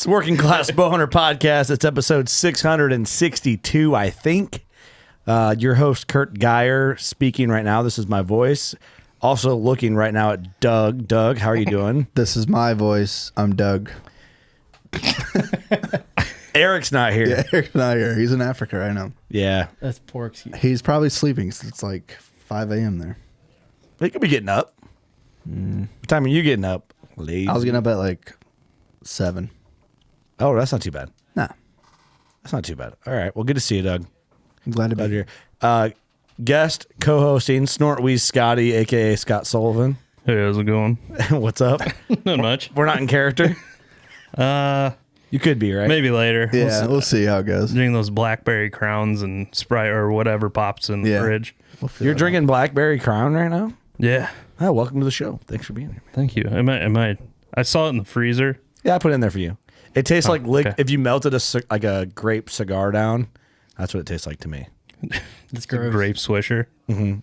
It's Working Class Bowhunter Podcast. It's episode 662, I think. Your host, Kurt Geyer, speaking right now. This is my voice. Also looking right now at Doug. Doug, how are you doing? This is my voice. I'm Doug. Eric's not here. Yeah, Eric's not here. He's in Africa right now. Yeah. That's poor excuse. He's probably sleeping since it's like 5 a.m. there. He could be getting up. What time are you getting up? Lazy. I was getting up at like 7. Oh, that's not too bad. Nah. That's not too bad. All right. Well, good to see you, Doug. I'm glad to be Glad here. you're here. Guest co-hosting Snortweeze Scotty, a.k.a. Scott Sullivan. Hey, how's it going? What's up? Not much. We're not in character? You could be, right? Maybe later. Yeah, we'll see how it goes. Doing those blackberry crowns and Sprite or whatever pops in the fridge. You're drinking Blackberry Crown right now? Yeah. Oh, welcome to the show. Thanks for being here. Thank you. I saw it in the freezer. Yeah, I put it in there for you. It tastes like okay. if you melted a grape cigar down. That's what it tastes like to me. That's The gross. grape swisher.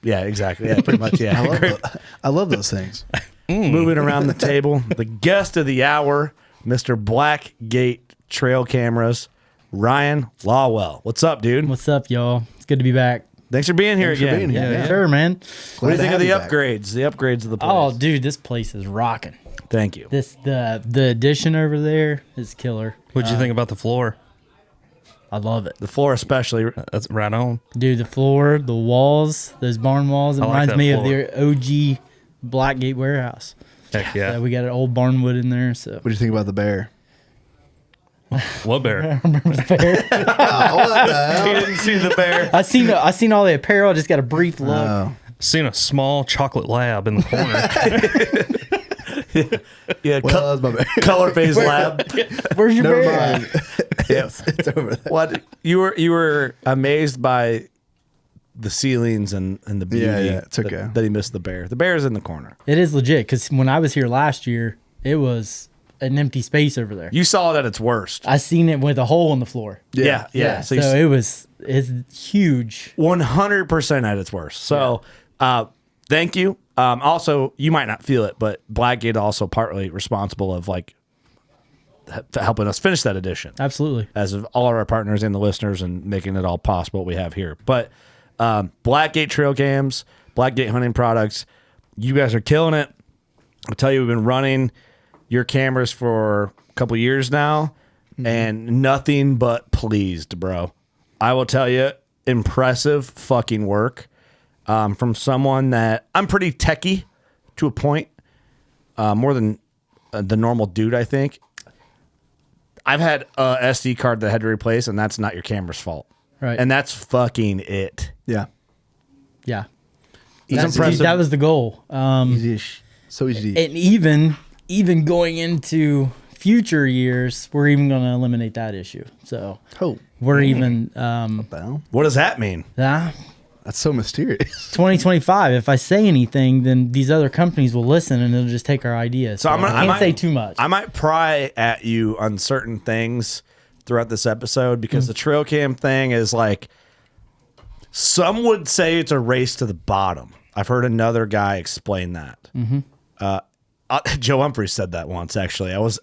Yeah, exactly. Yeah, pretty much. Yeah. I love those things. Moving around the table, the guest of the hour, Mr. Blackgate Trail Cameras, Ryan Lawwell. What's up, dude? What's up, y'all? It's good to be back. Thanks for being here Thanks for again. being here. Yeah, sure, man. What do you Glad to think of have the you back. upgrades? The upgrades of the place. Oh, dude, this place is rocking. Thank you. The addition over there is killer. What'd you think about the floor? I love it, The floor especially. That's right on. dude. The floor, the walls, those barn walls. It I like reminds that me floor. of the OG Blackgate warehouse. Heck yeah. We got an old barn wood in there. So What do you think about the bear? What bear? Oh, what the hell? He didn't see the bear. I seen all the apparel. I just got a brief look. Oh, Seen a small chocolate lab in the corner. Yeah, well, that's my bear. color phase lab. Where's your Never bear? mind. Yes, it's over there. What you were amazed by the ceilings and the beauty. Yeah, it's okay. That he missed the bear. The bear's in the corner. It is legit because when I was here last year, it was an empty space over there. You saw it at its worst. I seen it with a hole in the floor. Yeah. So, you it's huge. 100% at its worst. So, thank you. Also, you might not feel it, but Blackgate also partly responsible of helping us finish that edition, Absolutely. as of all of our partners and the listeners, and making it all possible what we have here. But Blackgate Trail Cams, Blackgate Hunting Products, you guys are killing it. I'll tell you, we've been running your cameras for a couple years now, and nothing but pleased, bro. I will tell you, impressive fucking work from someone that I'm pretty techie to a point, more than the normal dude, I think. I've had a SD card that I had to replace, and that's not your camera's fault. Right. And that's fucking it. Yeah. Yeah. He's That's- impressive. That was the goal. Easy-ish. So easy to eat. And even going into future years, we're even going to eliminate that issue. So Oh, we're even well, What does that mean? that's so mysterious. 2025. If I say anything, then these other companies will listen and they'll just take our ideas. So I'm gonna- I can't say too much. I might pry at you on certain things throughout this episode because the trail cam thing is like, some would say it's a race to the bottom. I've heard another guy explain that. Joe Humphrey said that once, actually. I was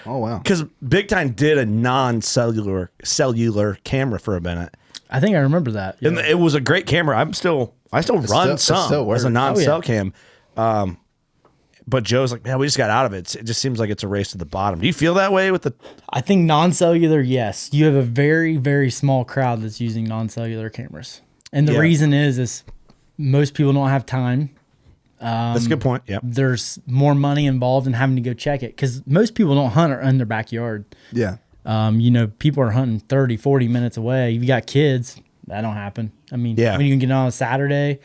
Oh, wow. because Big Time did a cellular camera for a minute. I think I remember that. And it was a great camera. I still run still some works. as a non-cell Oh, cam. But Joe's like, man, we just got out of it. It just seems like it's a race to the bottom. Do you feel that way with the? I think non-cellular, yes. You have a very, very small crowd that's using non-cellular cameras. And the Yeah. reason is most people don't have time. That's a good point. Yeah. There's more money involved in having to go check it because most people don't hunt in their backyard. Yeah. People are hunting 30, 40 minutes away. If you got kids, that don't happen. I mean, Yeah. when you can get on a Saturday, and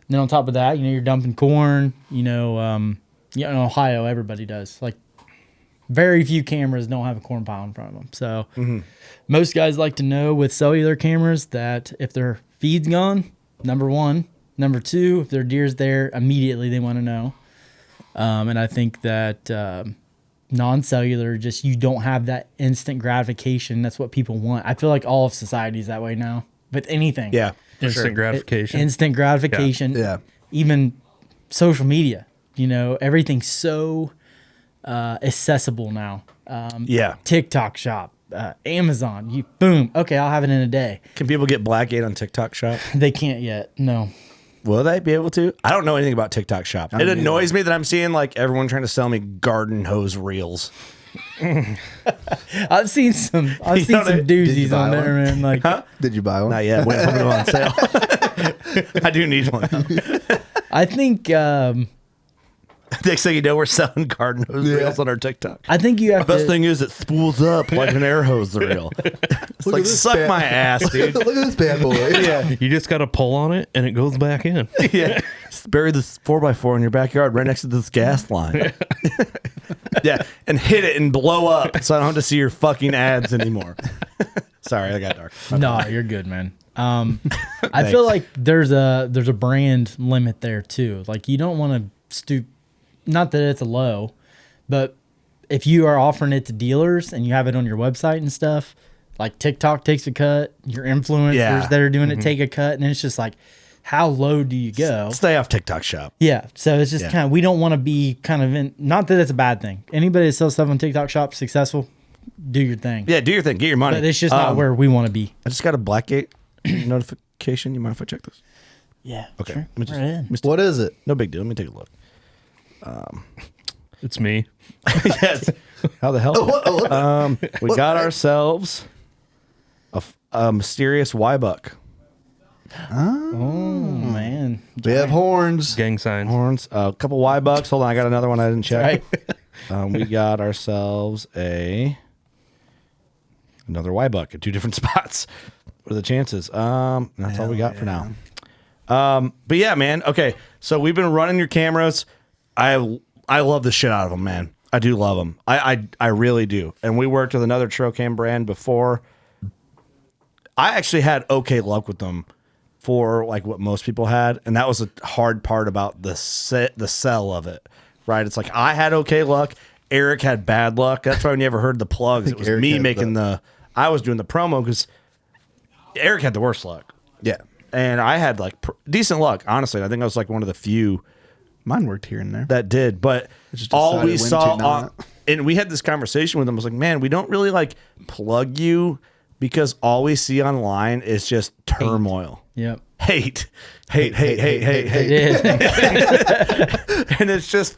then on top of that, you're dumping corn, in Ohio, everybody does. Like, very few cameras don't have a corn pile in front of them. So most guys like to know with cellular cameras that if their feed's gone, number one. Number two, if their deer's there, immediately they want to know. And I think that non-cellular, just you don't have that instant gratification. That's what people want. I feel like all of society is that way now. With anything. Yeah. For Instant sure. gratification. Instant gratification. Yeah. Even social media. Everything's so accessible now. Yeah. TikTok shop, Amazon. You boom. Okay, I'll have it in a day. Can people get Blackgate on TikTok Shop? They can't yet. No. Will they be able to? I don't know anything about TikTok Shop. It annoys me that I'm seeing like everyone trying to sell me garden hose reels. I've seen some doozies on there, man. Like, Did you buy one? Not yet. Wait for them on sale. I do need one. I think Next thing you know, we're selling garden hose reels on our TikTok. I think you have Best to. thing is it spools up like an air hose reel. It's like, suck my ass, dude. Look at this bad boy. Yeah. You just got to pull on it and it goes back in. Yeah. Just bury this 4x4 in your backyard right next to this gas line. Yeah. And hit it and blow up so I don't have to see your fucking ads anymore. Sorry, I got dark. No, you're good, man. I feel like there's a brand limit there too. Like you don't want to stoop. Not that it's a low, but if you are offering it to dealers and you have it on your website and stuff, like TikTok takes a cut, your influencers that are doing it take a cut, and it's just like, how low do you go? Stay off TikTok Shop. Yeah. So it's just kind of, we don't want to be kind of in, not that it's a bad thing. Anybody that sells stuff on TikTok Shop successful, do your thing. Yeah, do your thing. Get your money. But it's just not where we want to be. I just got a Blackgate notification. You mind if I check this? Yeah. Okay. Sure. Let me just- Right in. What is it? No big deal. Let me take a look. It's me. Yes. How the hell? We got ourselves a mysterious Y-buck. Oh, man. We have horns. Gang signs. Horns. A couple Y-bucks. Hold on. I got another one I didn't check. Right. We got ourselves another Y-buck at two different spots. What are the chances? That's all we got for now. But yeah, man. Okay. So we've been running your cameras. I love the shit out of them, man. I do love them. I really do. And we worked with another trail cam brand before. I actually had okay luck with them for like what most people had, and that was a hard part about the sell of it, right? It's like I had okay luck. Eric had bad luck. That's why we never heard the plugs. It was Eric me had making I was doing the promo because Eric had the worst luck. Yeah. And I had like decent luck, honestly. I think I was like one of the few Mine worked here and there. that did. But just all we decided when to saw, not. and we had this conversation with them. I was like, man, we don't really like plug you because all we see online is just turmoil. Yep. Hate. It And it's just,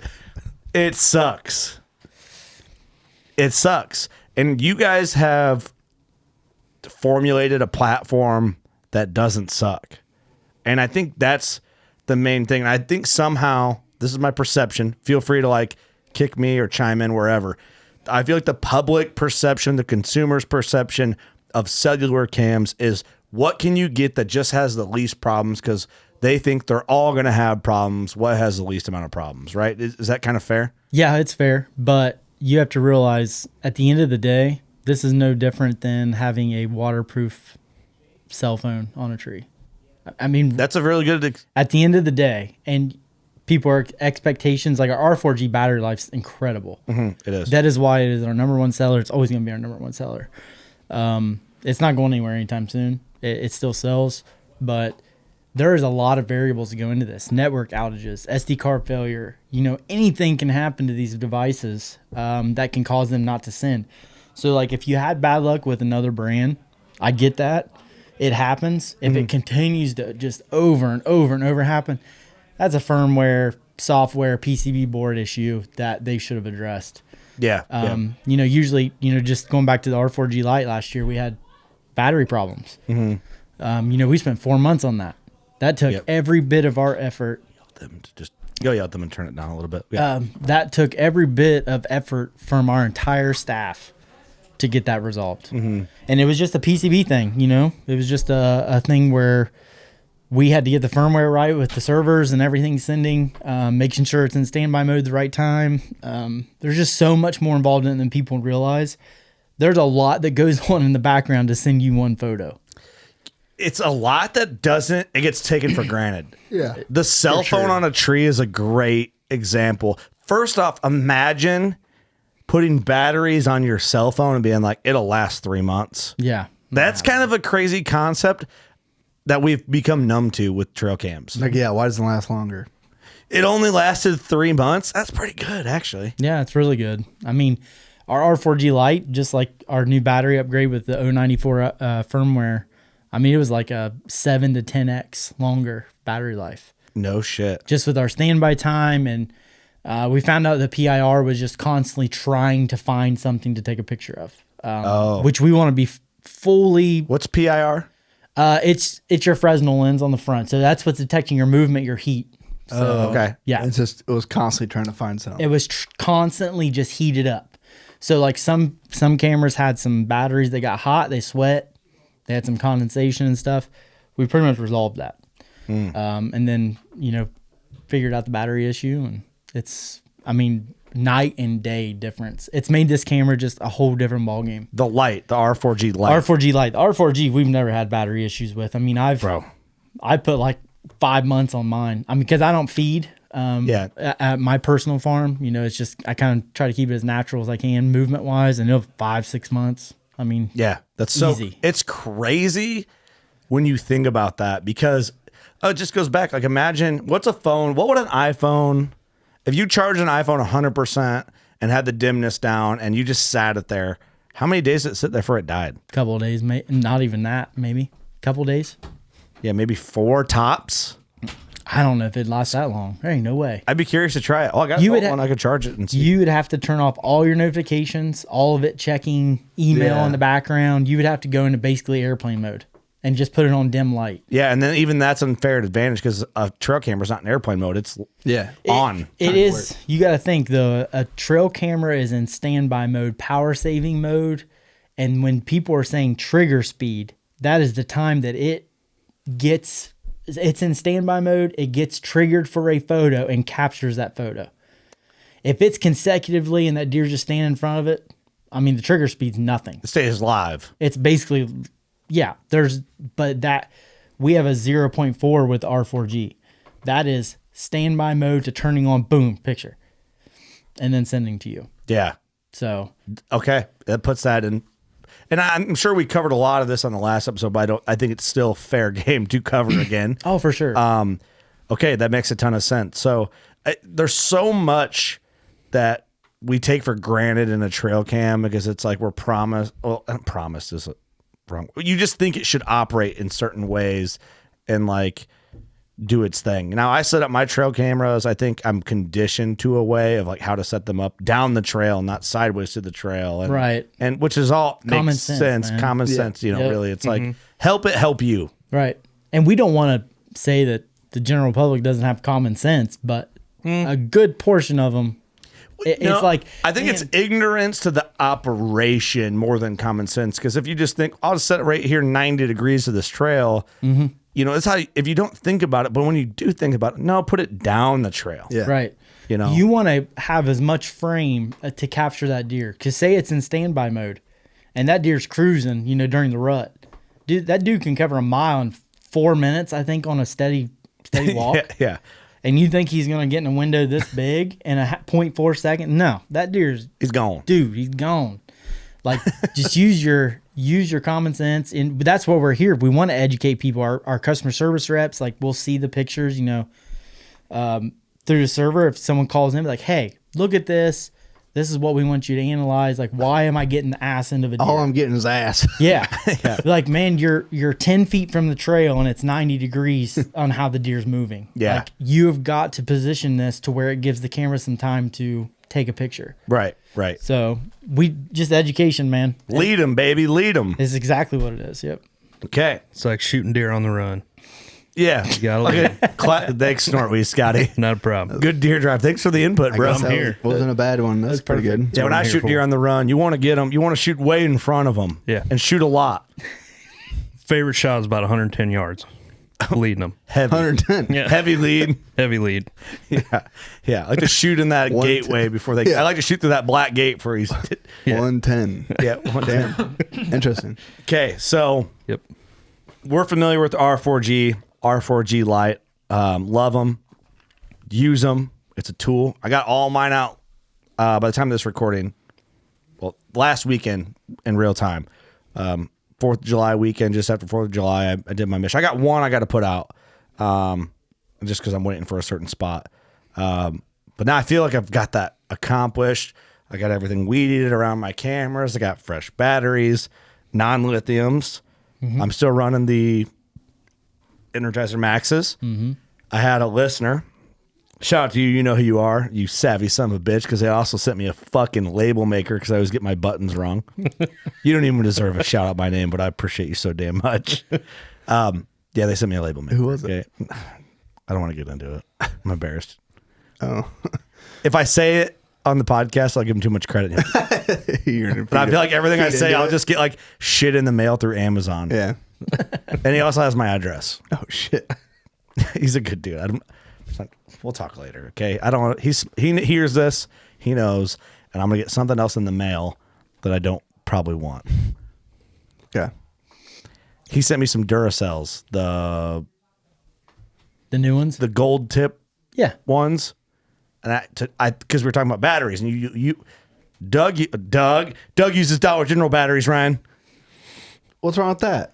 it sucks. It sucks. And you guys have formulated a platform that doesn't suck. And I think that's the main thing. And I think somehow, this is my perception, feel free to like kick me or chime in wherever. I feel like the public perception, the consumer's perception of cellular cams is what can you get that just has the least problems because they think they're all going to have problems. What has the least amount of problems, right? Is that kind of fair? Yeah, it's fair. But you have to realize at the end of the day, this is no different than having a waterproof cell phone on a tree. I mean, That's a really good. at the end of the day, and people are expectations, like our R4G battery life's incredible. It is. That is why it is our number one seller. It's always going to be our number one seller. It's not going anywhere anytime soon. It still sells, but there is a lot of variables that go into this. Network outages, SD card failure, anything can happen to these devices that can cause them not to send. So like if you had bad luck with another brand, I get that. It happens. If it continues to just over and over and over happen, that's a firmware, software, PCB board issue that they should have addressed. Yeah. Usually, just going back to the R4G Lite last year, we had battery problems. We spent 4 months on that. That took every bit of our effort. Them to just go yell at them and turn it down a little bit. Yeah. That took every bit of effort from our entire staff to get that resolved. And it was just a PCB thing, It was just a thing where we had to get the firmware right with the servers and everything sending, making sure it's in standby mode the right time. There's just so much more involved in it than people realize. There's a lot that goes on in the background to send you one photo. It's a lot that it gets taken for granted. Yeah. The cell phone on a tree is a great example. First off, imagine putting batteries on your cell phone and being like, it'll last 3 months. Yeah. That's kind of a crazy concept that we've become numb to with trail cams. Like, yeah, why doesn't it last longer? It only lasted 3 months. That's pretty good, actually. Yeah, it's really good. I mean, our R4G Lite, just like our new battery upgrade with the 094 firmware, I mean, it was like a 7 to 10x longer battery life. No shit. Just with our standby time, and we found out the PIR was just constantly trying to find something to take a picture of, which we want to be fully. What's PIR? It's your Fresnel lens on the front, so that's what's detecting your movement, your heat. So, okay. Yeah, It was constantly trying to find something. it was constantly just heated up. So like some cameras had some batteries that got hot, they sweat, they had some condensation and stuff. We pretty much resolved that, and then figured out the battery issue, and it's night and day difference. It's made this camera just a whole different ballgame. The light, the R4G light. R4G Lite, the R4G, we've never had battery issues with. I mean, I put like 5 months on mine. I mean, because I don't feed. At my personal farm, it's just I kind of try to keep it as natural as I can, movement wise, and 5-6 months. I mean, yeah, that's so easy. It's crazy when you think about that because it just goes back. Like, imagine what's a phone? What would an iPhone? If you charge an iPhone 100% and had the dimness down, and you just sat it there, how many days did it sit there before it died? Couple of days, not even that, maybe couple of days. Yeah, maybe 4 tops. I don't know if it lasts that long. There ain't no way. I'd be curious to try it. Oh, I got one. I could charge it and see. You would have to turn off all your notifications, all of it checking email in the background. You would have to go into basically airplane mode and just put it on dim light. Yeah, and then even that's unfair advantage because a trail camera's not in airplane mode. It's on. It is. You got to think, though, a trail camera is in standby mode, power saving mode. And when people are saying trigger speed, that is the time that it's in standby mode, it gets triggered for a photo and captures that photo. If it's consecutively and that deer's just standing in front of it, I mean, the trigger speed's nothing. It stays live. It's basically, but we have a 0.4 with R4G. That is standby mode to turning on, boom, picture, and then sending to you. Yeah. So. Okay. That puts that in. And I'm sure we covered a lot of this on the last episode, but I think it's still fair game to cover again. Oh, for sure. Okay, that makes a ton of sense. So there's so much that we take for granted in a trail cam because it's like we're promised. Well, promised is wrong. You just think it should operate in certain ways and like do its thing. Now, I set up my trail cameras. I think I'm conditioned to a way of like how to set them up down the trail, not sideways to the trail. And, right. And which is all common makes sense. Common sense, really. It's like help it help you. Right. And we don't want to say that the general public doesn't have common sense, but a good portion of them, it's like... I think it's ignorance to the operation more than common sense. Because if you just think, I'll just set it right here 90 degrees to this trail... it's how, if you don't think about it, but when you do think about it, no, put it down the trail. Yeah. Right. You want to have as much frame to capture that deer. Because say it's in standby mode and that deer's cruising, during the rut. Dude, that dude can cover a mile in 4 minutes, I think, on a steady walk. Yeah. And you think he's going to get in a window this big in a 0.4 second? No, that deer's... He's gone. Dude, he's gone. Like, just use your common sense, and that's what we're here. We want to educate people. Our customer service reps, like, we'll see the pictures, through the server. If someone calls in, like, hey, look at this. This is what we want you to analyze. Like, why am I getting the ass end of a deer? All I'm getting is ass. Yeah. Like, man, you're 10 feet from the trail and it's 90 degrees on how the deer's moving. Yeah. Like, you have got to position this to where it gives the camera some time to take a picture. Right. So just education, man. Lead them, baby. Lead them. Is exactly what it is. Yep. Okay. It's like shooting deer on the run. Yeah. You gotta lead. Thanks, Snortweed, Scotty. Not a problem. Good deer drive. Thanks for the input, bro. I'm here. Wasn't a bad one. That's pretty good. Yeah, when I shoot deer on the run, you want to get them. You want to shoot way in front of them. Yeah. And shoot a lot. Favorite shot is about 110 yards. Leading them. Heavy. 110. Yeah. Heavy lead. Heavy lead. Yeah. I like to shoot in that gateway before they. Yeah. I like to shoot through that black gate before he's. 110. Yeah. 110. Interesting. Okay, so Yep. we're familiar with the R4G Lite. Love them. Use them. It's a tool. I got all mine out by the time of this recording. Well, last weekend in real time. 4th of July weekend, just after 4th of July, I did my mission. I got one I got to put out just because I'm waiting for a certain spot. But now I feel like I've got that accomplished. I got everything weeded around my cameras. I got fresh batteries, non-lithiums. I'm still running the Energizer Maxes. I had a listener. Shout out to you. You know who you are, you savvy son of a bitch, because they also sent me a fucking label maker because I always get my buttons wrong. You don't even deserve a shout out my name, but I appreciate you so damn much. Yeah, they sent me a label maker. Who was it? I don't want to get into it. I'm embarrassed. Oh. If I say it on the podcast, I'll give him too much credit. But I feel like everything I say, I'll just get like shit in the mail through Amazon. Yeah. And he also has my address. Oh shit. He's a good dude. We'll talk later, okay? I don't want. He hears this, he knows, and I'm gonna get something else in the mail that I don't probably want. Okay. He sent me some Duracells, the new ones. gold tip Yeah. ones, and I because we were talking about batteries, and Doug uses Dollar General batteries. Ryan, What's wrong with that?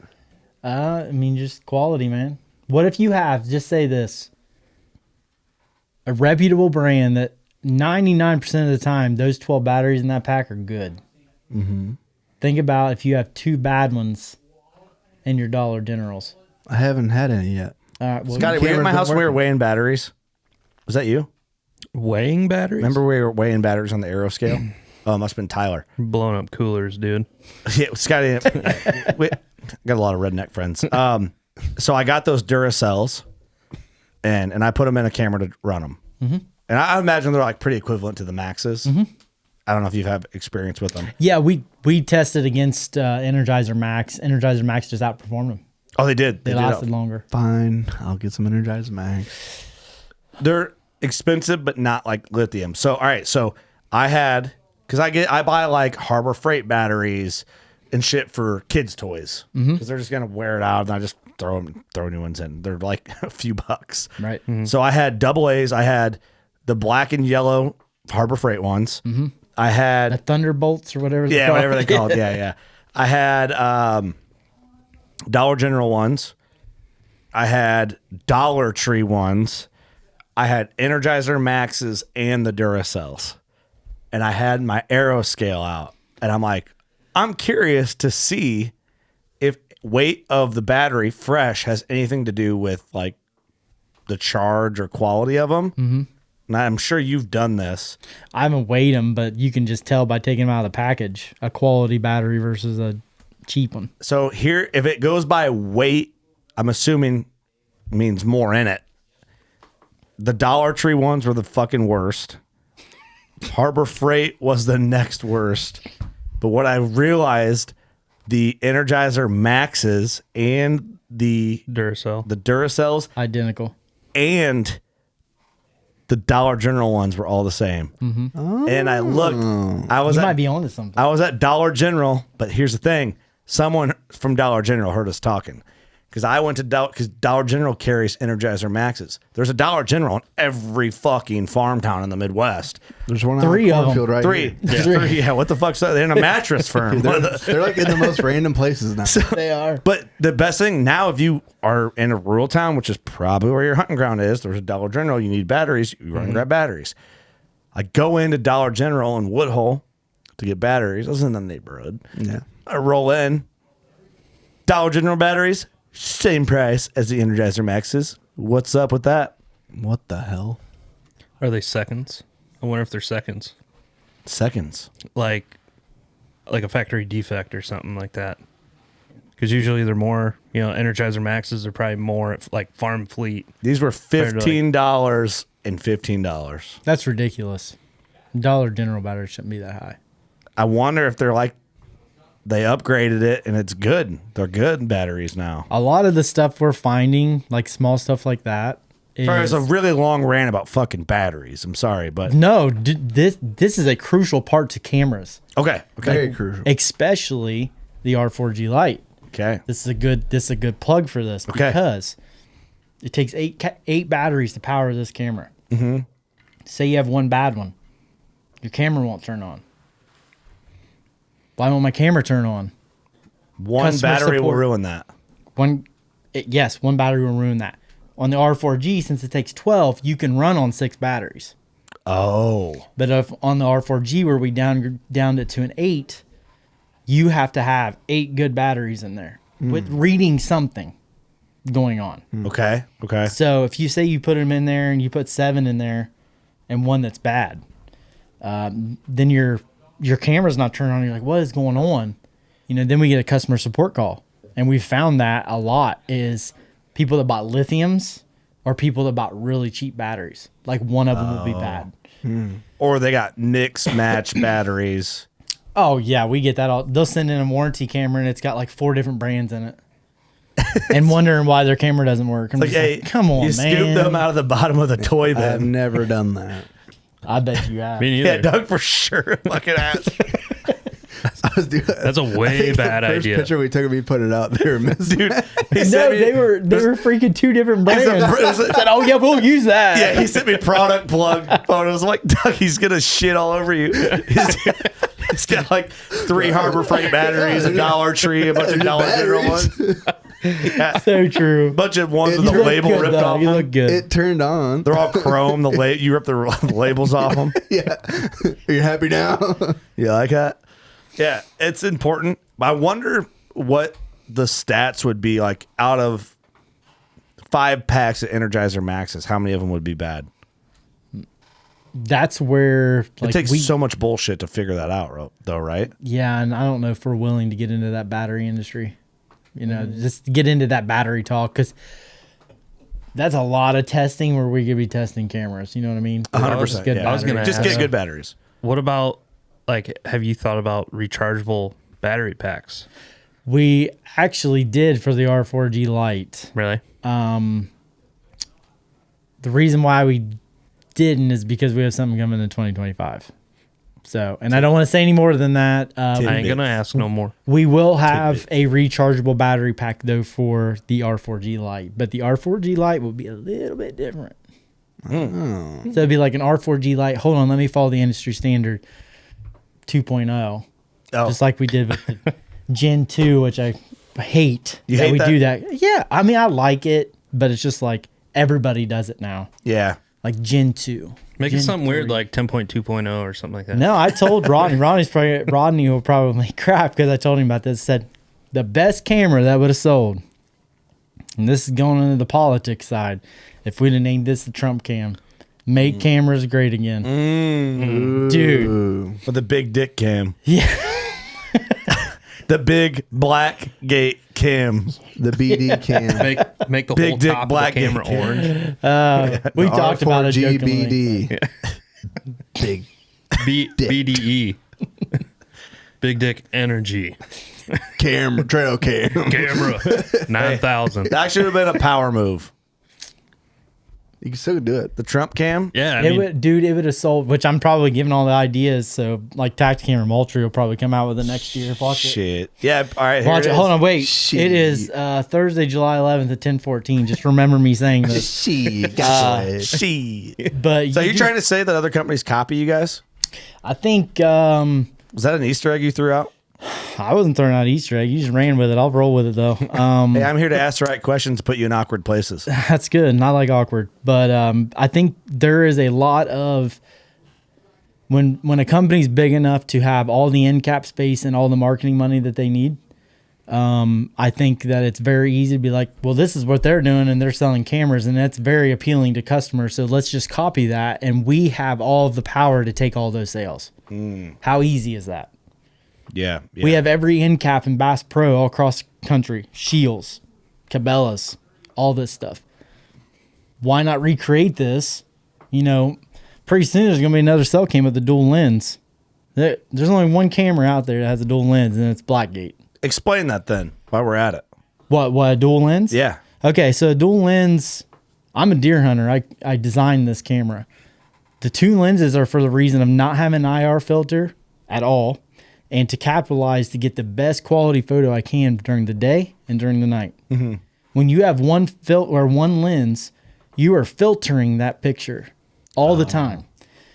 I mean, just quality, man. What if you have, just say this, a reputable brand that 99% of the time, those 12 batteries in that pack are good. Think about if you have 2 bad ones in your Dollar Generals. I haven't had any yet. All right, well, Scotty, we were at my camera's house been when we were working. weighing batteries. Was that you? Weighing batteries? Remember we were weighing batteries on the Aero scale? Oh, it must have been Tyler. Blowing up coolers, dude. Yeah, Scotty. We got a lot of redneck friends. So I got those Duracells, and I put them in a camera to run them. And I imagine they're like pretty equivalent to the Maxes. I don't know if you've had experience with them. yeah, we tested against Energizer Max. Energizer Max just outperformed them. Oh, they did. They did lasted longer. Fine. I'll get some Energizer Max. They're expensive, but not like lithium. So, all right. So I had, because I buy like Harbor Freight batteries and shit for kids' toys because they're just gonna wear it out, and I just throw new ones in. They're like a few bucks. Right. So I had double A's. I had the black and yellow Harbor Freight ones. I The had Thunderbolts or whatever. they're whatever they called. call it. Yeah. I had Dollar General ones. I had Dollar Tree ones. I had Energizer Maxes and the Duracells. And I had my Aero scale out. And I'm like, I'm curious to see if weight of the battery fresh has anything to do with like the charge or quality of them. And I'm sure you've done this. I haven't weighed them, but you can just tell by taking them out of the package a quality battery versus a cheap one. So here, if it goes by weight, I'm assuming means more in it. The Dollar Tree ones were the fucking worst. Harbor Freight was the next worst. But what I realized, the Energizer Maxes and the Duracells Identical. and the Dollar General ones were all the same. And I looked. I was You at, might be onto something. I was at Dollar General, but here's the thing. Someone from Dollar General heard us talking. Because I went to because Dollar General carries Energizer Maxes. There's a Dollar General in every fucking farm town in the Midwest. There's one 3 out of in the cornfield right Three. here. Three. Yeah, what the fuck's that? They're in a mattress firm. They're like in the most random places now. They are. But the best thing now, if you are in a rural town, which is probably where your hunting ground is, there's a Dollar General. You need batteries. You run and grab batteries. I go into Dollar General in Woodhull to get batteries. I was in the neighborhood. Yeah. I roll in. Dollar General batteries, same price as the Energizer Maxes. What's up with that? What the hell? Are they seconds? I wonder if they're seconds. Seconds. Like a factory defect or something like that. Because usually they're more, Energizer Maxes are probably more like farm fleet. These were $15 and $15. That's ridiculous. Dollar General batteries shouldn't be that high. I wonder if they're like, they upgraded it and it's good. They're good batteries now. A lot of the stuff we're finding, like small stuff like that, Sorry, it's is a really long rant about fucking batteries. I'm sorry, but no. This is a crucial part to cameras, okay. Very crucial. especially the R4G Lite. Okay. This is a good plug for this because it takes eight batteries to power this camera. Say you have one bad one, your camera won't turn on. Why won't my camera turn on? One Customer battery will support. ruin that. One battery will ruin that. on the R4G, since it takes 12, you can run on 6 batteries. Oh. But if on the R4G, where we downed it to an 8, you have to have 8 good batteries in there with reading something going on. Okay. Okay. So if you say you put them in there and you put 7 in there and one that's bad, then your camera's not turning on. You're like, what is going on? Then we get a customer support call. And we found that a lot is people that bought lithiums or people that bought really cheap batteries. Like one of them will be bad. Or they got mix match batteries. Oh, yeah, we get that all. They'll send in a warranty camera and it's got like 4 different brands in it. And wondering why their camera doesn't work. I'm Like, just hey, like, come on, you man. scoop them out of the bottom of the toy I've bin. never done that. I bet you have. Me Yeah, neither. Doug for sure. Fucking ass. That's a way bad First idea. picture we took of me put it out there, Dude, he No, sent me, they were freaking 2 different brands. I said, oh, yeah, we'll use that. yeah, he sent me product plug photos. I'm like, Doug, he's going to shit all over you. He's got like 3 Harbor Freight batteries, a Dollar Tree, a bunch of Dollar General ones. Yeah. So true. A bunch of ones with You the look label good, ripped though. off You them. look good. It turned on. They're all chrome. You rip the labels off them. Yeah. Are you happy now? You like that? Yeah, it's important. I wonder what the stats would be like out of 5 packs of Energizer Maxes. How many of them would be bad? That's where It like takes so much bullshit to figure that out, though, right? yeah, and I don't know if we're willing to get into that battery industry. Just get into that battery talk, because that's a lot of testing where we could be testing cameras. You know what I mean? 100%. Good Yeah. I was gonna Just ask- get good batteries. What about, like, have you thought about rechargeable battery packs? We actually did for the R4G Lite. Really? The reason why we didn't is because we have something coming in 2025. So, and I don't want to say any more than that. I ain't gonna ask no more. We will have a rechargeable battery pack though for the R4G Lite, but the R4G Lite will be a little bit different. So it'd be like an R4G Lite. Hold on, let me follow the industry standard 2.0, Oh, just like we did with the Gen 2, which I hate. You that hate we that? do that. Yeah, I mean I like it, but it's just like everybody does it now. yeah. Like Gen 2. Make it Gen something weird 3. like 10.2.0 or something like that. No, I told Rodney. Rodney will probably crap because I told him about this. Said the best camera that would have sold, and this is going into the politics side, if we'd have named this the Trump cam. Make cameras great again. Dude. Ooh. With the big dick cam. Yeah. The big black gate cam. The BD cam. Make the Big whole dick top black of the camera cam. orange. We talked about it jokingly. GBD. Big. BDE. Big Dick Energy. Camera. Trail cam. Camera. 9,000. That should have been a power move. You can still do it. The Trump cam. Yeah, I It mean, would, dude, it would have sold, which I'm probably giving all the ideas. So, like, Tacticam or Moultrie will probably come out with it next year. Watch it. Shit. Yeah. All right. Here Watch it. is. Hold on, wait. Shit. It is Thursday, July 11th at 10:14. Just remember me saying this. She got it. Shit. But So you're trying to say that other companies copy you guys? I think Was that an Easter egg you threw out? I wasn't throwing out Easter egg. You just ran with it. I'll roll with it though. Hey, I'm here to ask the right questions to put you in awkward places. That's good. Not like awkward, but I think there is a lot of when a company's big enough to have all the end cap space and all the marketing money that they need. I think that it's very easy to be like, well, this is what they're doing and they're selling cameras and that's very appealing to customers. So let's just copy that. And we have all of the power to take all those sales. How easy is that? Yeah. We have every end cap in Bass Pro all across the country. Shields, Cabela's, all this stuff. Why not recreate this? You know, pretty soon there's going to be another cell cam with a dual lens. There's only one camera out there that has a dual lens, and it's Blackgate. Explain that then while we're at it. What, a dual lens? Yeah. Okay, so a dual lens, I'm a deer hunter. I designed this camera. The 2 lenses are for the reason of not having an IR filter at all and to capitalize to get the best quality photo I can during the day and during the night. Mm-hmm. When you have one lens, you are filtering that picture all the time.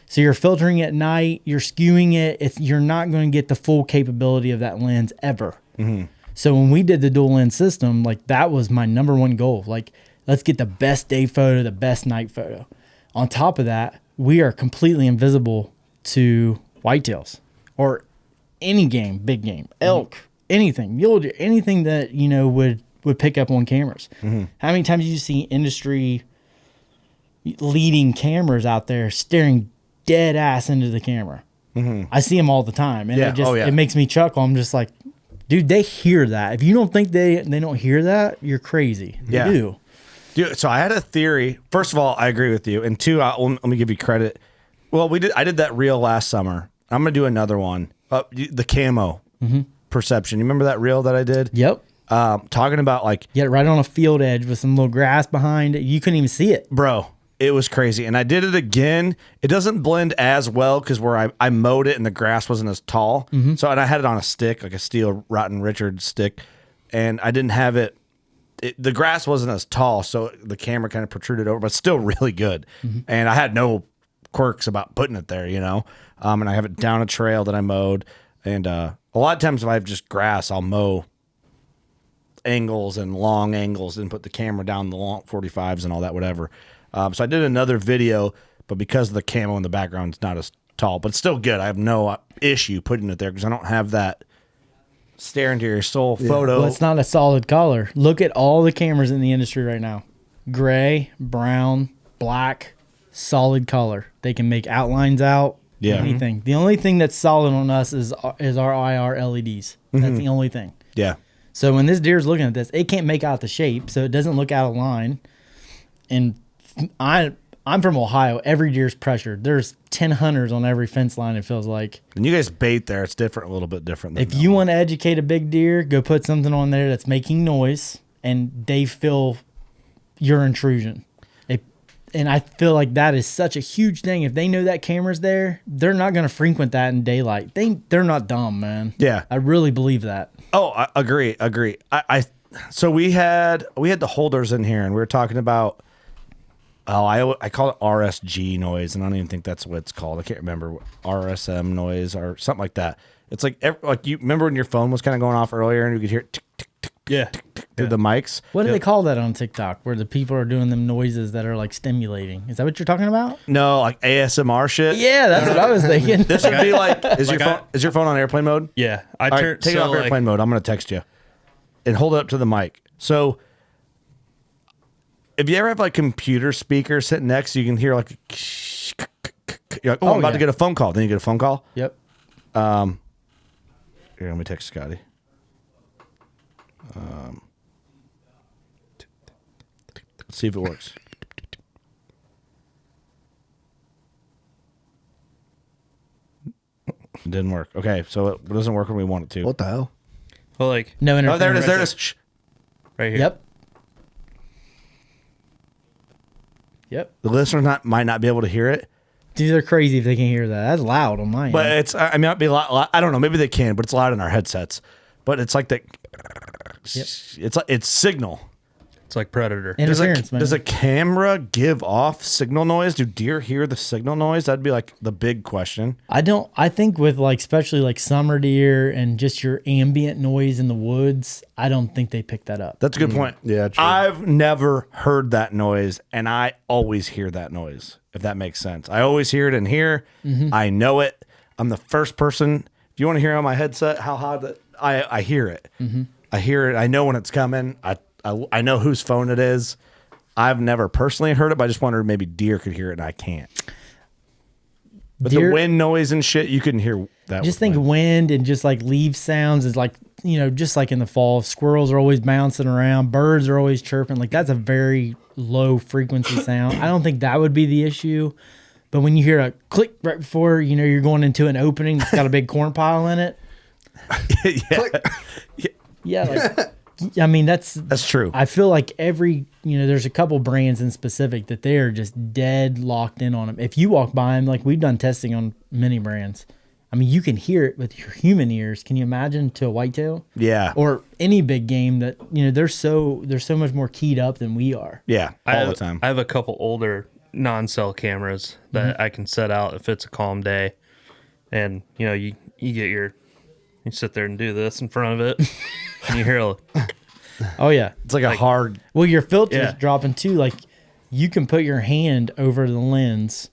So you're filtering at night, you're skewing it. You're not going to get the full capability of that lens ever. Mm-hmm. So when we did the dual lens system, like that was my number one goal. Like Let's get the best day photo, the best night photo. On top of that, we are completely invisible to whitetails or any game, big game, elk, anything, mule deer, anything that, you know, would pick up on cameras. How many times do you see industry leading cameras out there staring dead ass into the camera? I see them all the time, and it makes me chuckle. I'm just like, dude, they hear that. If you don't think they don't hear that, you're crazy. They do. Dude, so I had a theory. First of all, I agree with you, and two, let me give you credit. Well, I did that reel last summer. I'm gonna do another one. The camo perception. You remember that reel that I did? Yep. Talking about like, Right on a field edge with some little grass behind it. You couldn't even see it. bro, it was crazy. And I did it again. It doesn't blend as well because where I mowed it and the grass wasn't as tall. So, and I had it on a stick, like a steel Rotten Richard stick, and I didn't have it. The grass wasn't as tall, so the camera kind of protruded over, but still really good. And I had no quirks about putting it there, you know. And I have it down a trail that I mowed. And a lot of times if I have just grass, I'll mow angles and long angles and put the camera down the long 45s and all that, whatever. So I did another video, but because of the camo in the background, it's not as tall, but it's still good. I have no issue putting it there because I don't have that stare into your soul photo. Well, it's not a solid color. Look at all the cameras in the industry right now. Gray, brown, black, solid color. They can make outlines out, anything. The only thing that's solid on us is our IR LEDs. That's the only thing. Yeah. So when this deer's looking at this, it can't make out the shape, so it doesn't look out of line. And I'm from Ohio. Every deer's pressured. There's 10 hunters on every fence line, it feels like. And you guys bait there. It's different, a little bit different. If you want to educate a big deer, go put something on there that's making noise, and they feel your intrusion. And I feel like that is such a huge thing. If they know that camera's there, they're not going to frequent that in daylight. They're not dumb, man. Yeah. I really believe that. Oh, I agree. So we had the holders in here, and we were talking about. I call it RSG noise, and I don't even think that's what it's called. I can't remember, RSM noise or something like that. It's like you remember when your phone was kind of going off earlier, and you could hear it tick, tick, tick, tick, tick, through the mics. What do they call that on TikTok, where the people are doing them noises that are like stimulating? Is that what you're talking about? No, like ASMR shit. Yeah, that's what I was thinking. This would be like, is your phone on airplane mode? Yeah. All right, take it off airplane mode. I'm going to text you and hold it up to the mic. So if you ever have like computer speakers sitting next, you can hear like, you're like, I'm about to get a phone call. Then you get a phone call. Yep. Here, let me text Scotty. Let's see if it works. It didn't work. Okay, so it doesn't work when we want it to. What the hell? Well, like, No interference. Oh, there it is. There it is. Shh. right here. Yep. The listeners might not be able to hear it, Dude, they're crazy if they can hear that. That's loud on mine. but it's. I mean, it'd be a lot. I don't know. Maybe they can, but it's loud in our headsets. But it's like that. It's signal. It's like Predator. Interference, man. Does a camera give off signal noise? Do deer hear the signal noise? That'd be like the big question. I think with like, especially like summer deer and just your ambient noise in the woods, I don't think they pick that up. That's a good point. Yeah, true. I've never heard that noise, and I always hear that noise, if that makes sense. I always hear it in here. I know it. I'm the first person. If you want to hear on my headset how hot that I hear it. I hear it. I know when it's coming. I know whose phone it is. I've never personally heard it, but I just wondered maybe deer could hear it and I can't. But the wind noise and shit, you couldn't hear that. Just think wind and just like leaf sounds is like, you know, just like in the fall, squirrels are always bouncing around, birds are always chirping. Like that's a very low frequency sound. I don't think that would be the issue. But when you hear a click right before, you know, you're going into an opening that's got a big corn pile in it. Yeah, like I mean that's true. I feel like there's a couple brands in specific that they are just dead locked in on them. If you walk by them, like we've done testing on many brands, I mean you can hear it with your human ears. Can you imagine to a whitetail? Yeah. Or any big game that they're so much more keyed up than we are. Yeah, all the time. I have a couple older non-cell cameras that I can set out if it's a calm day, and you get you sit there and do this in front of it, and you hear Oh yeah. It's like a hard. Well, your filter's Yeah. dropping too. Like you can put your hand over the lens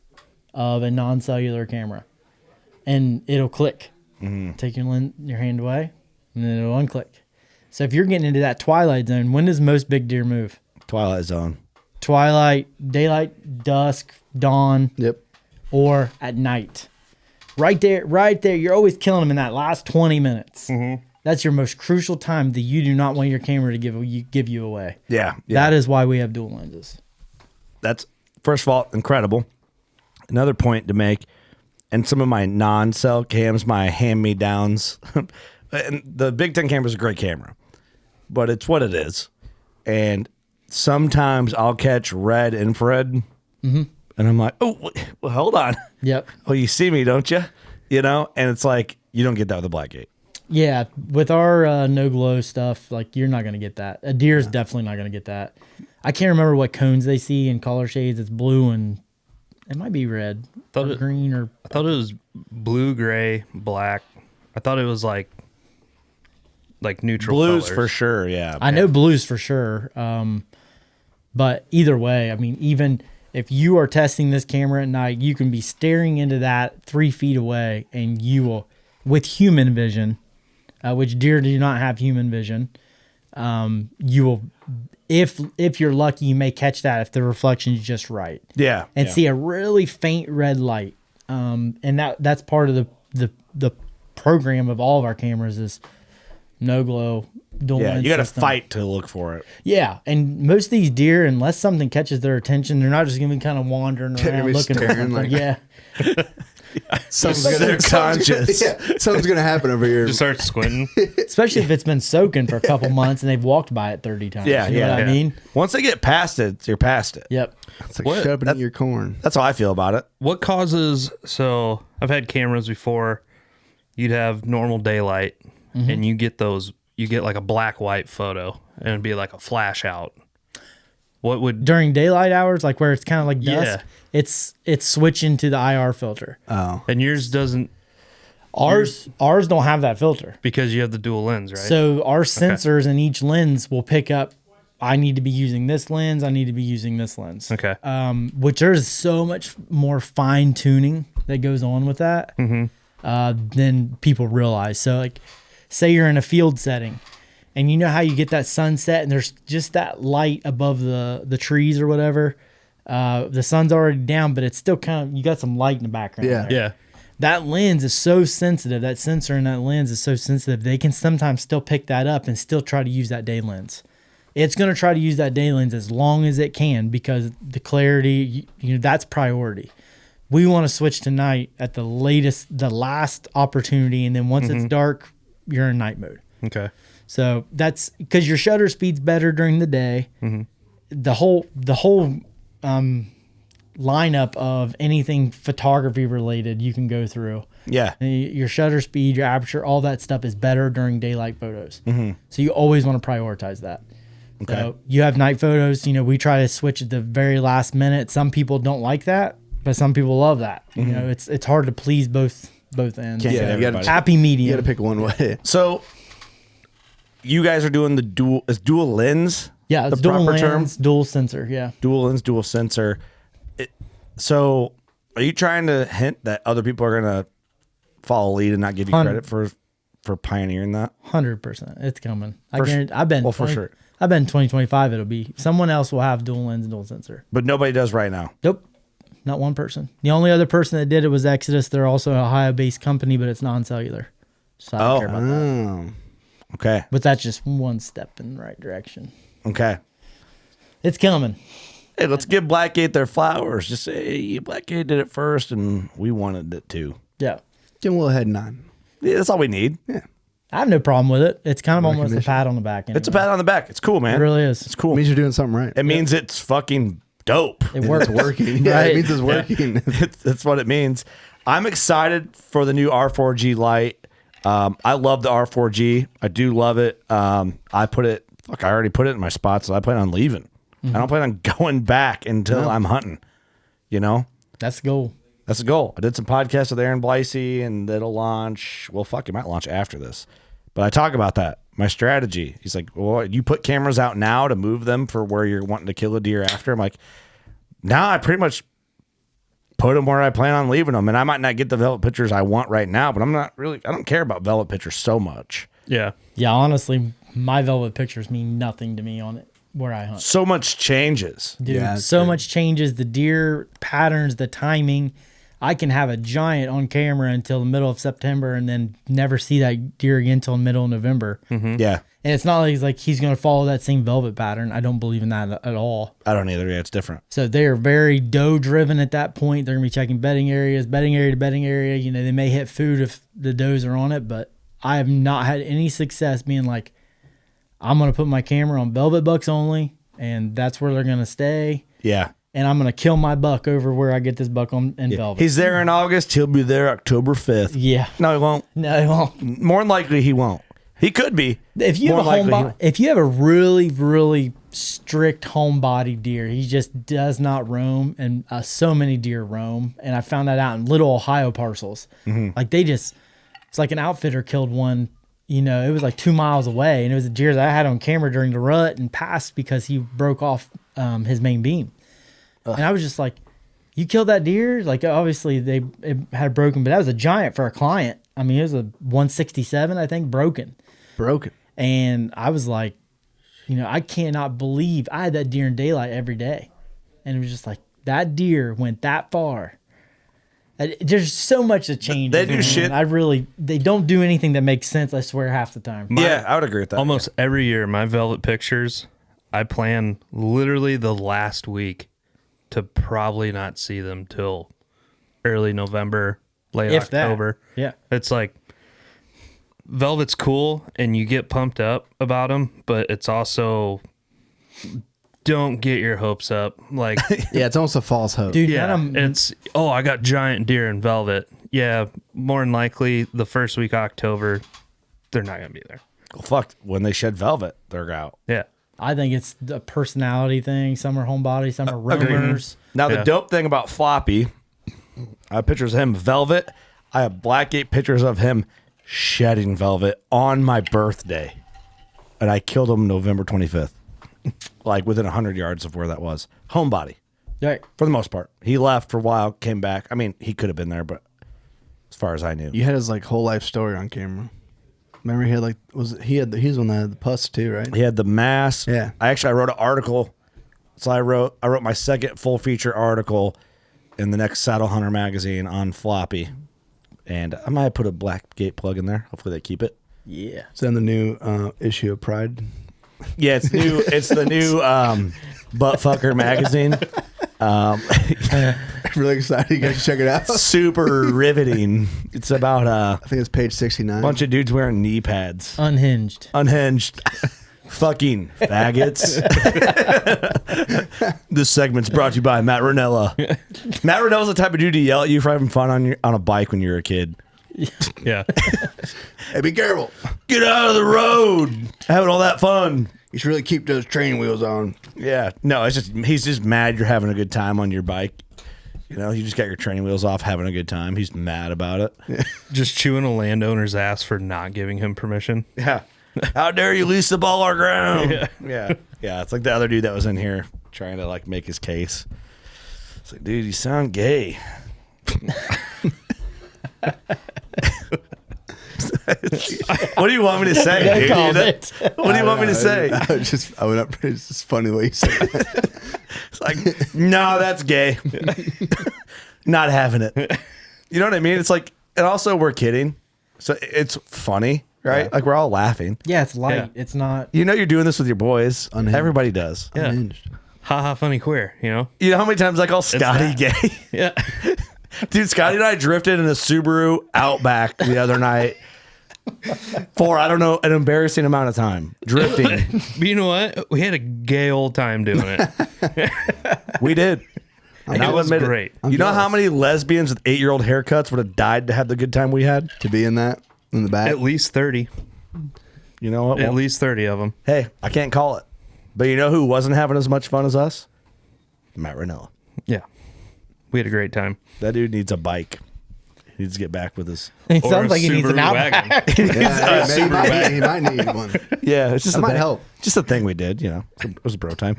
of a non-cellular camera, and it'll click. Take your hand away, and then it'll unclick. So if you're getting into that twilight zone, when does most big deer move? Twilight Zone. Twilight, daylight, dusk, dawn, Yep. or at night. Right there. You're always killing them in that last 20 minutes. That's your most crucial time that you do not want your camera to give you away. Yeah. That is why we have dual lenses. That's, first of all, incredible. Another point to make, and some of my non-cell cams, my hand-me-downs, and the Big 10 camera is a great camera, but it's what it is. And sometimes I'll catch red infrared, and I'm like, oh, well, hold on. Yep. Oh, you see me, don't you? You know, and it's like, you don't get that with a Blackgate. Yeah, with our no glow stuff, like you're not gonna get that. A deer's definitely not gonna get that. I can't remember what cones they see in color shades. It's blue and it might be red or green or. I thought it was blue, gray, black. I thought it was like neutral Blues colors. for sure, yeah. I know blues for sure. But either way, I mean, even if you are testing this camera at night, you can be staring into that 3 feet away, and you will, with human vision, which deer do not have human vision. You will, if you're lucky, you may catch that if the reflection is just right. Yeah. And see a really faint red light. And that's part of the program of all of our cameras is no glow dual Yeah, lens you got to system. fight to look for it. Yeah, and most of these deer, unless something catches their attention, they're not just gonna be kind of wandering They're gonna around be looking for staring something. like- Yeah, Something's They're conscious. something's gonna happen over here. Just start squinting. especially if it's been soaking for a couple months and they've walked by it 30 times. Yeah, you know yeah, what I yeah. mean? Once they get past it, you're past it. Yep. It's like What? shoving in your corn. That's how I feel about it. What causes? So I've had cameras before. You'd have normal daylight, and you get those. You get like a black white photo, and it'd be like a flash out. What would? During daylight hours, like where it's kind of like Yeah. dusk, it's switching to the IR filter. Oh, And yours doesn't Ours don't have that filter. because you have the dual lens, right? So our sensors in each lens will pick up. I need to be using this lens. I need to be using this lens. Okay. Which there's so much more fine tuning that goes on with that than people realize. So, like, say you're in a field setting, and you know how you get that sunset, and there's just that light above the trees or whatever. The sun's already down, but it's still kind of you got some light in the background. Yeah. there. yeah. That lens is so sensitive. That sensor in that lens is so sensitive. They can sometimes still pick that up and still try to use that day lens. It's going to try to use that day lens as long as it can because the clarity, that's priority. We want to switch to night at the last opportunity, and then once it's dark, you're in night mode. Okay. So that's because your shutter speed's better during the day. The whole lineup of anything photography related you can go through. Yeah. Your shutter speed, your aperture, all that stuff is better during daylight photos. So you always want to prioritize that. Okay. So you have night photos. We try to switch at the very last minute. Some people don't like that, but some people love that. It's hard to please both ends. Can't So get everybody. everybody. happy You medium. got to pick one way. So you guys are doing the dual lens? Yeah, it's the dual proper term? lens, dual sensor. Yeah. Dual lens, dual sensor. So are you trying to hint that other people are going to follow lead and not give you credit for pioneering that? 100%. It's coming. I For guarantee. I've been. well, for sure. I've been 2025. It'll be someone else will have dual lens and dual sensor. But nobody does right now. Nope. Not one person. The only other person that did it was Exodus. They're also an Ohio-based company, but it's non-cellular. So I don't care about that. Oh, Okay. But that's just one step in the right direction. Okay. It's coming. Hey, let's give Blackgate their flowers. Just say, hey, Blackgate did it first, and we wanted it too. Yeah. give him a little head nod. Yeah, that's all we need. Yeah, I have no problem with it. It's kind of almost a Recognition. pat on the back. It's a anyway. pat on the back. It's cool, man. It really is. It's cool. it means you're doing something right. It means it's fucking dope. It works. It's working. Yeah, Right. it means it's working. That's what it means. I'm excited for the new R4G light. I love the R4G. I do love it. I already put it in my spot, so I plan on leaving. I don't plan on going back until I'm hunting. You know? That's the goal. That's the goal. I did some podcasts with Aaron Blicey, and it'll launch. Well, fuck, it might launch after this. But I talk about that. my strategy. He's like, well, you put cameras out now to move them for where you're wanting to kill a deer after. I'm like, now I pretty much put them where I plan on leaving them. And I might not get the velvet pictures I want right now, but I don't care about velvet pictures so much. Yeah. Yeah, honestly, my velvet pictures mean nothing to me on it where I hunt. So much changes. Dude, Yeah, that's so true. much changes. The deer patterns, the timing. I can have a giant on camera until the middle of September and then never see that deer again until the middle of November. Yeah. And it's not like he's going to follow that same velvet pattern. I don't believe in that at all. I don't either. Yeah, it's different. So they're very doe driven at that point. They're going to be checking bedding areas, bedding area to bedding area. You know, they may hit food if the does are on it, but I have not had any success being like, I'm going to put my camera on velvet bucks only, and that's where they're going to stay. Yeah. And I'm going to kill my buck over where I get this buck on in velvet. He's there in August. He'll be there October 5th. Yeah. No, he won't. No, he won't. More than likely, he won't. He could be. If you have More a likely homebody, if you have a really, really strict homebody deer, he just does not roam, and so many deer roam. And I found that out in little Ohio parcels. Like it's like an outfitter killed one. You know, it was like 2 miles away, and it was a deer that I had on camera during the rut and passed because he broke off his main beam. And I was just like, "You killed that deer?" Like obviously it had broken, but that was a giant for a client. I mean, it was a 167, I think, broken. And I was like, you know, I cannot believe I had that deer in daylight every day. And it was just like, that deer went that far. There's so much that changes. They do man. shit. They don't do anything that makes sense, I swear, half the time. Yeah, I would agree with that. Almost every year, my velvet pictures, I plan literally the last week to probably not see them till early November, late If that. October. Yeah. It's like velvet's cool and you get pumped up about them, but it's also don't get your hopes up. Like, Yeah, it's almost a false hope. Dude, yeah, none of 'em- it's, oh, I got giant deer in velvet. Yeah, more than likely the first week of October, they're not going to be there. Well, fuck, when they shed velvet, they're out. Yeah. I think it's the personality thing. Some are homebody, some are roamers. Now, the Yeah. dope thing about Floppy, I have pictures of him velvet. I have Blackgate pictures of him shedding velvet on my birthday. And I killed him November 25th. Like within 100 yards of where that was. Homebody, Right. for the most part. He left for a while, came back. I mean, he could have been there, but as far as I knew. You had his like whole life story on camera. Remember, he had like he's one that had the pus too, right? He had the mass. Yeah. I wrote an article. So I wrote my second full feature article in the next Saddle Hunter magazine on Floppy. And I might put a Blackgate plug in there. Hopefully they keep it. Yeah. It's in the new issue of Pride. Yeah, it's new. It's the new Buttfucker magazine. Really excited. You guys should check it out. Super riveting. It's about I think it's page 69. a bunch of dudes wearing knee pads. Unhinged. Unhinged. Fucking faggots. This segment's brought to you by Matt Ranella. Matt Ranella's the type of dude to yell at you for having fun on a bike when you're a kid. Yeah. Hey, be careful. Get out of the road. Having all that fun. You should really keep those training wheels on. Yeah. No, it's just he's just mad you're having a good time on your bike. You know, you just got your training wheels off, having a good time. He's mad about it. Just chewing a landowner's ass for not giving him permission. Yeah. How dare you lease the ball our ground? Yeah. Yeah. Yeah. It's like the other dude that was in here trying to like make his case. It's like, dude, you sound gay. What do you want me to say, dude? Called it. What do you want me to say? It's just funny the way you say it. It's like, no, that's gay. Not having it. You know what I mean? It's like, and also we're kidding. So it's funny, right? Yeah. Like we're all laughing. Yeah, it's light. Yeah. It's not. You know you're doing this with your boys. Unhinged. Everybody does. Yeah. Unhinged. Ha ha, funny queer, you know? You know how many times I call Scotty gay? Yeah. Dude, Scotty and I drifted in a Subaru Outback the other night for, I don't know, an embarrassing amount of time. Drifting. But you know what? We had a gay old time doing it. We did. And It I'll was admit it. great. You know how many lesbians with 8-year-old haircuts would have died to have the good time we had? To be in that, in the back. At least 30. You know what? At Well, least 30 of them. hey, I can't call it. But you know who wasn't having as much fun as us? Matt Ranella. Yeah. We had a great time. That dude needs a bike. He needs to get back with his. It Or sounds a like he needs an Subaru Outback. wagon. Yeah, he might need one. Yeah, it's just That a might thing. help. Just a thing we did, you know. It was a bro time.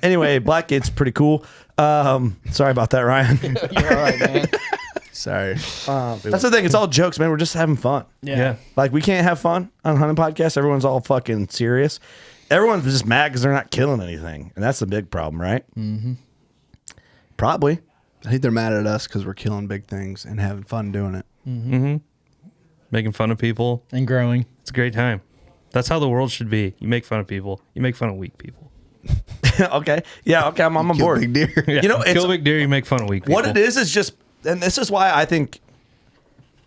Anyway, Blackgate's pretty cool. Sorry about that, Ryan. You're all right, man. Sorry. That's the thing. It's all jokes, man. We're just having fun. Yeah. Like, we can't have fun on Hunting Podcast. Everyone's all fucking serious. Everyone's just mad because they're not killing anything. And that's the big problem, right? Mm-hmm. Probably. I think they're mad at us because we're killing big things and having fun doing it. Making fun of people. And growing. It's a great time. That's how the world should be. You make fun of people. You make fun of weak people. Okay. Yeah, okay. I'm on Kill board. big deer. Yeah. You know, it's, Kill big deer, you make fun of weak people. what it is just, and this is why I think,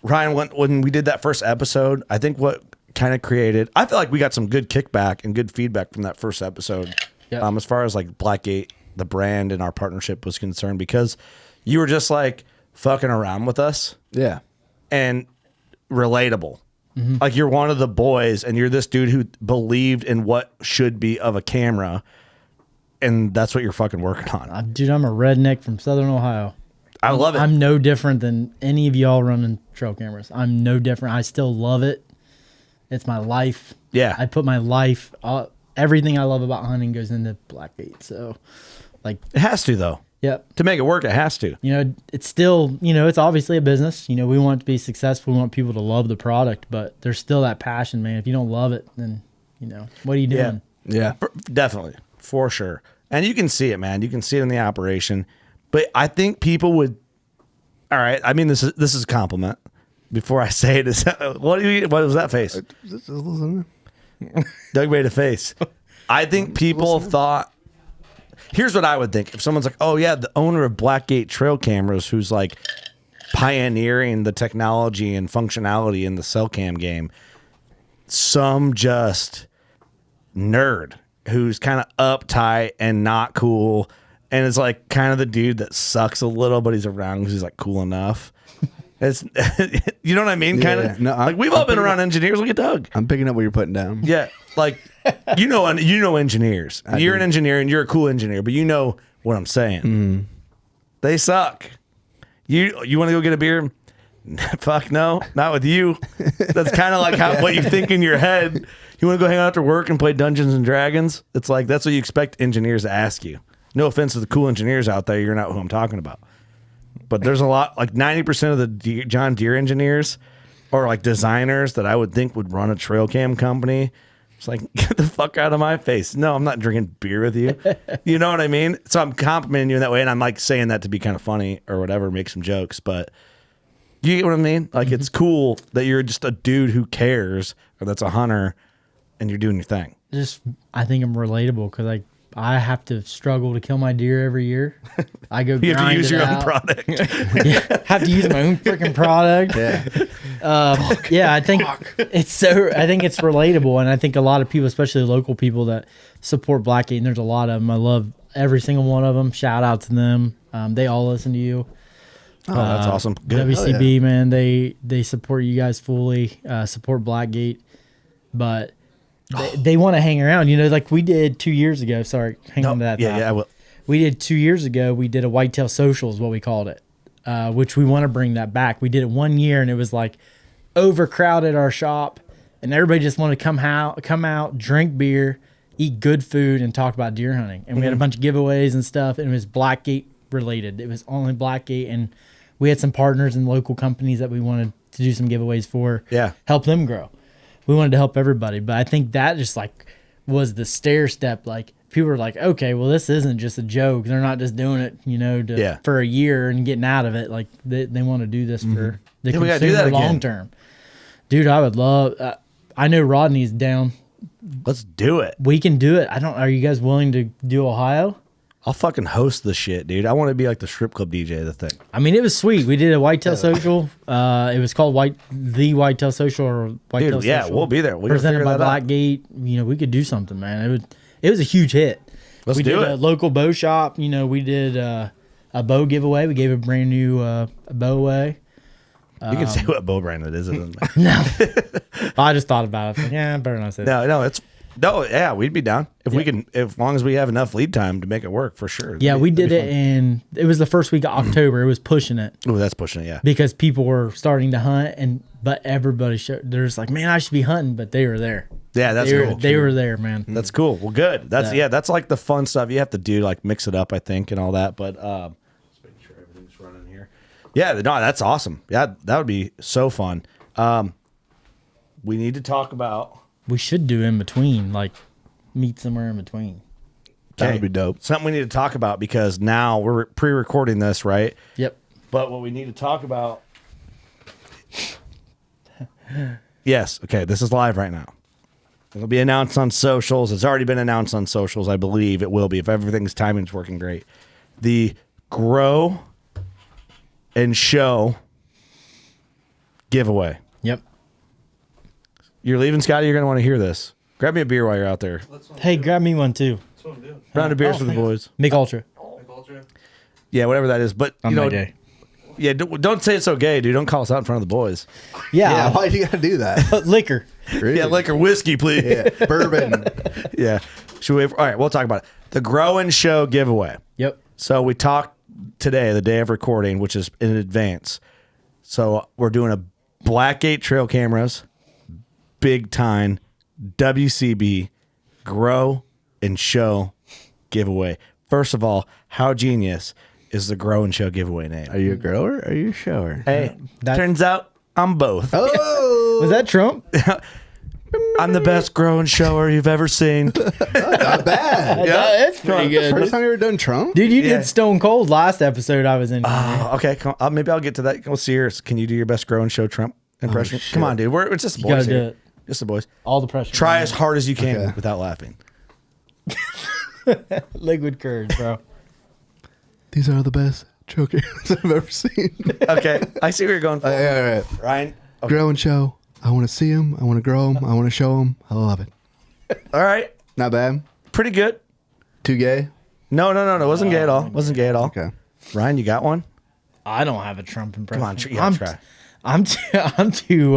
Ryan, when we did that first episode, I think what kind of created, I feel like we got some good kickback and good feedback from that first episode. Yeah. As far as like Blackgate, the brand and our partnership was concerned, because you were just like fucking around with us Yeah. and relatable. Like, you're one of the boys and you're this dude who believed in what should be of a camera, and that's what you're fucking working on. Dude, I'm a redneck from Southern Ohio. I love it. I'm no different than any of y'all running trail cameras. I'm no different. I still love it. It's my life. Yeah. I put my life, everything I love about hunting goes into Blackgate. So, like, It has to, though. yep. To make it work, it has to. You know, it's still, you know, it's obviously a business. You know, we want it to be successful. We want people to love the product, but there's still that passion, man. If you don't love it, then, you know, what are you doing? Yeah. Definitely, for sure. And you can see it, man. You can see it in the operation. But I think people would. All right. I mean, this is a compliment. Before I say it, what was that face? Doug made a face. I think people thought. Here's what I would think. If someone's like, oh, yeah, the owner of Blackgate Trail Cameras, who's like pioneering the technology and functionality in the cell cam game, some just nerd who's kind of uptight and not cool and is like kind of the dude that sucks a little, but he's around because he's like cool enough. It's you know what I mean? Kind Yeah. of. No, like, we've all been around engineers. Look at Doug. I'm picking up what you're putting down. Yeah, like you know engineers. You're an engineer and you're a cool engineer, but you know what I'm saying. They suck. You want to go get a beer? Fuck no, not with you. That's kind of like what you think in your head. You want to go hang out after work and play Dungeons and Dragons? It's like that's what you expect engineers to ask you. No offense to the cool engineers out there, you're not who I'm talking about. But there's a lot, like 90% of the John Deere engineers or like designers that I would think would run a trail cam company. It's like, get the fuck out of my face. No, I'm not drinking beer with you. You know what I mean? So I'm complimenting you in that way. And I'm like saying that to be kind of funny or whatever, make some jokes. But you get what I mean? Like, it's cool that you're just a dude who cares or that's a hunter and you're doing your thing. Just, I think I'm relatable because I have to struggle to kill my deer every year. I go You have to grind use it your own out. product. Yeah, have to use my own freaking product. Yeah, I think I think it's relatable, and I think a lot of people, especially local people that support Blackgate, and there's a lot of them. I love every single one of them. Shout out to them. They all listen to you. Oh, that's awesome. Good. WCB, man, they support you guys fully. Support Blackgate, but they want to hang around. You know, like we did 2 years ago. Sorry, hang on to that. Yeah, thought. yeah, I will. We did 2 years ago. We did a whitetail social is what we called it, which we want to bring that back. We did it 1 year and it was like overcrowded our shop, and everybody just wanted to come out, drink beer, eat good food, and talk about deer hunting. And we had a bunch of giveaways and stuff, and it was Blackgate related. It was only Blackgate, and we had some partners and local companies that we wanted to do some giveaways for. Yeah. Help them grow. We wanted to help everybody, but I think that just like was the stair step. Like, people were like, okay, well, this isn't just a joke. They're not just doing it, you know, for a year and getting out of it. Like, they want to do this for the Yeah, we gotta do that consumer again. long term. Dude, I would love. I know Rodney's down. Let's do it. We can do it. Are you guys willing to do Ohio? I'll fucking host the shit, dude. I want to be like the strip club DJ of the thing. I mean, it was sweet. We did a whitetail social. It was called the Whitetail Social or Whitetail Dude, yeah, Social. we'll be there. We'll Presented figure by that out. Blackgate. You know, we could do something, man. It was a huge hit. Let's we do did it. a local bow shop. You know, we did a bow giveaway. We gave a brand new bow away. You can say what bow brand it is. It doesn't matter. No, I just thought about it. I was like, yeah, better not say that. No, it's No, yeah, we'd be down if we can, as long as we have enough lead time to make it work for sure. Yeah, we did it it was the first week of October. It was pushing it Oh, that's pushing it. Yeah. because people were starting to hunt, but everybody they're just like, man, I should be hunting, but they were there. Yeah, that's They cool. were, they were there, man. That's cool. Well, good. That's that's like the fun stuff you have to do, like mix it up, I think, and all that. But just making sure everything's running here. Yeah, no, that's awesome. Yeah, that would be so fun. We need to talk about. We should do in between, like meet somewhere in between. That would be dope. Something we need to talk about because now we're pre-recording this, right? Yep. But what we need to talk about. Yes. Okay. This is live right now. It'll be announced on socials. It's already been announced on socials. I believe it will be if everything's timing's working great. The Grow and Show giveaway. Yep. You're leaving, Scotty. You're gonna want to hear this. Grab me a beer while you're out there. Hey, grab me one too. That's what I'm doing. Round of beers Oh, for the thanks. boys. Make Ultra. Yeah, whatever that is. But On you my know, day. yeah, don't say it's so gay, dude. Don't call us out in front of the boys. Yeah. Yeah, why do you gotta do that? But liquor. Really? Yeah, liquor, whiskey, please. Yeah, bourbon. Yeah. Should we? All right, we'll talk about it. The Grow and Show giveaway. Yep. So we talked today, the day of recording, which is in advance. So we're doing a Blackgate trail cameras, big time WCB Grow and Show giveaway. First of all, how genius is the Grow and Show giveaway name? Are you a grower? Or are you a shower? Hey, That's- turns out I'm both. Oh, Was that Trump? I'm the best Grow and Shower you've ever seen. not bad. That's pretty good. First time you ever done Trump? Dude, you Yeah. did Stone Cold last episode I was in. Oh, okay, come on. Maybe I'll get to that. Go see yours. Can you do your best Grow and Show Trump impression? Come on, dude. It's just the You gotta boys do here. it. Just the boys. All the pressure. Try as hard as you can Okay. without laughing. Liquid courage, bro. These are the best chokers I've ever seen. Okay, I see where you're going. All right. Ryan. Okay. Grow and show. I want to see them. I want to grow them. I want to show them. I love it. All right, Not bad. pretty good. Too gay? No, it wasn't gay at all. Wasn't gay at all. Okay. Ryan, you got one? I don't have a Trump impression. Come on, you gotta try. I'm too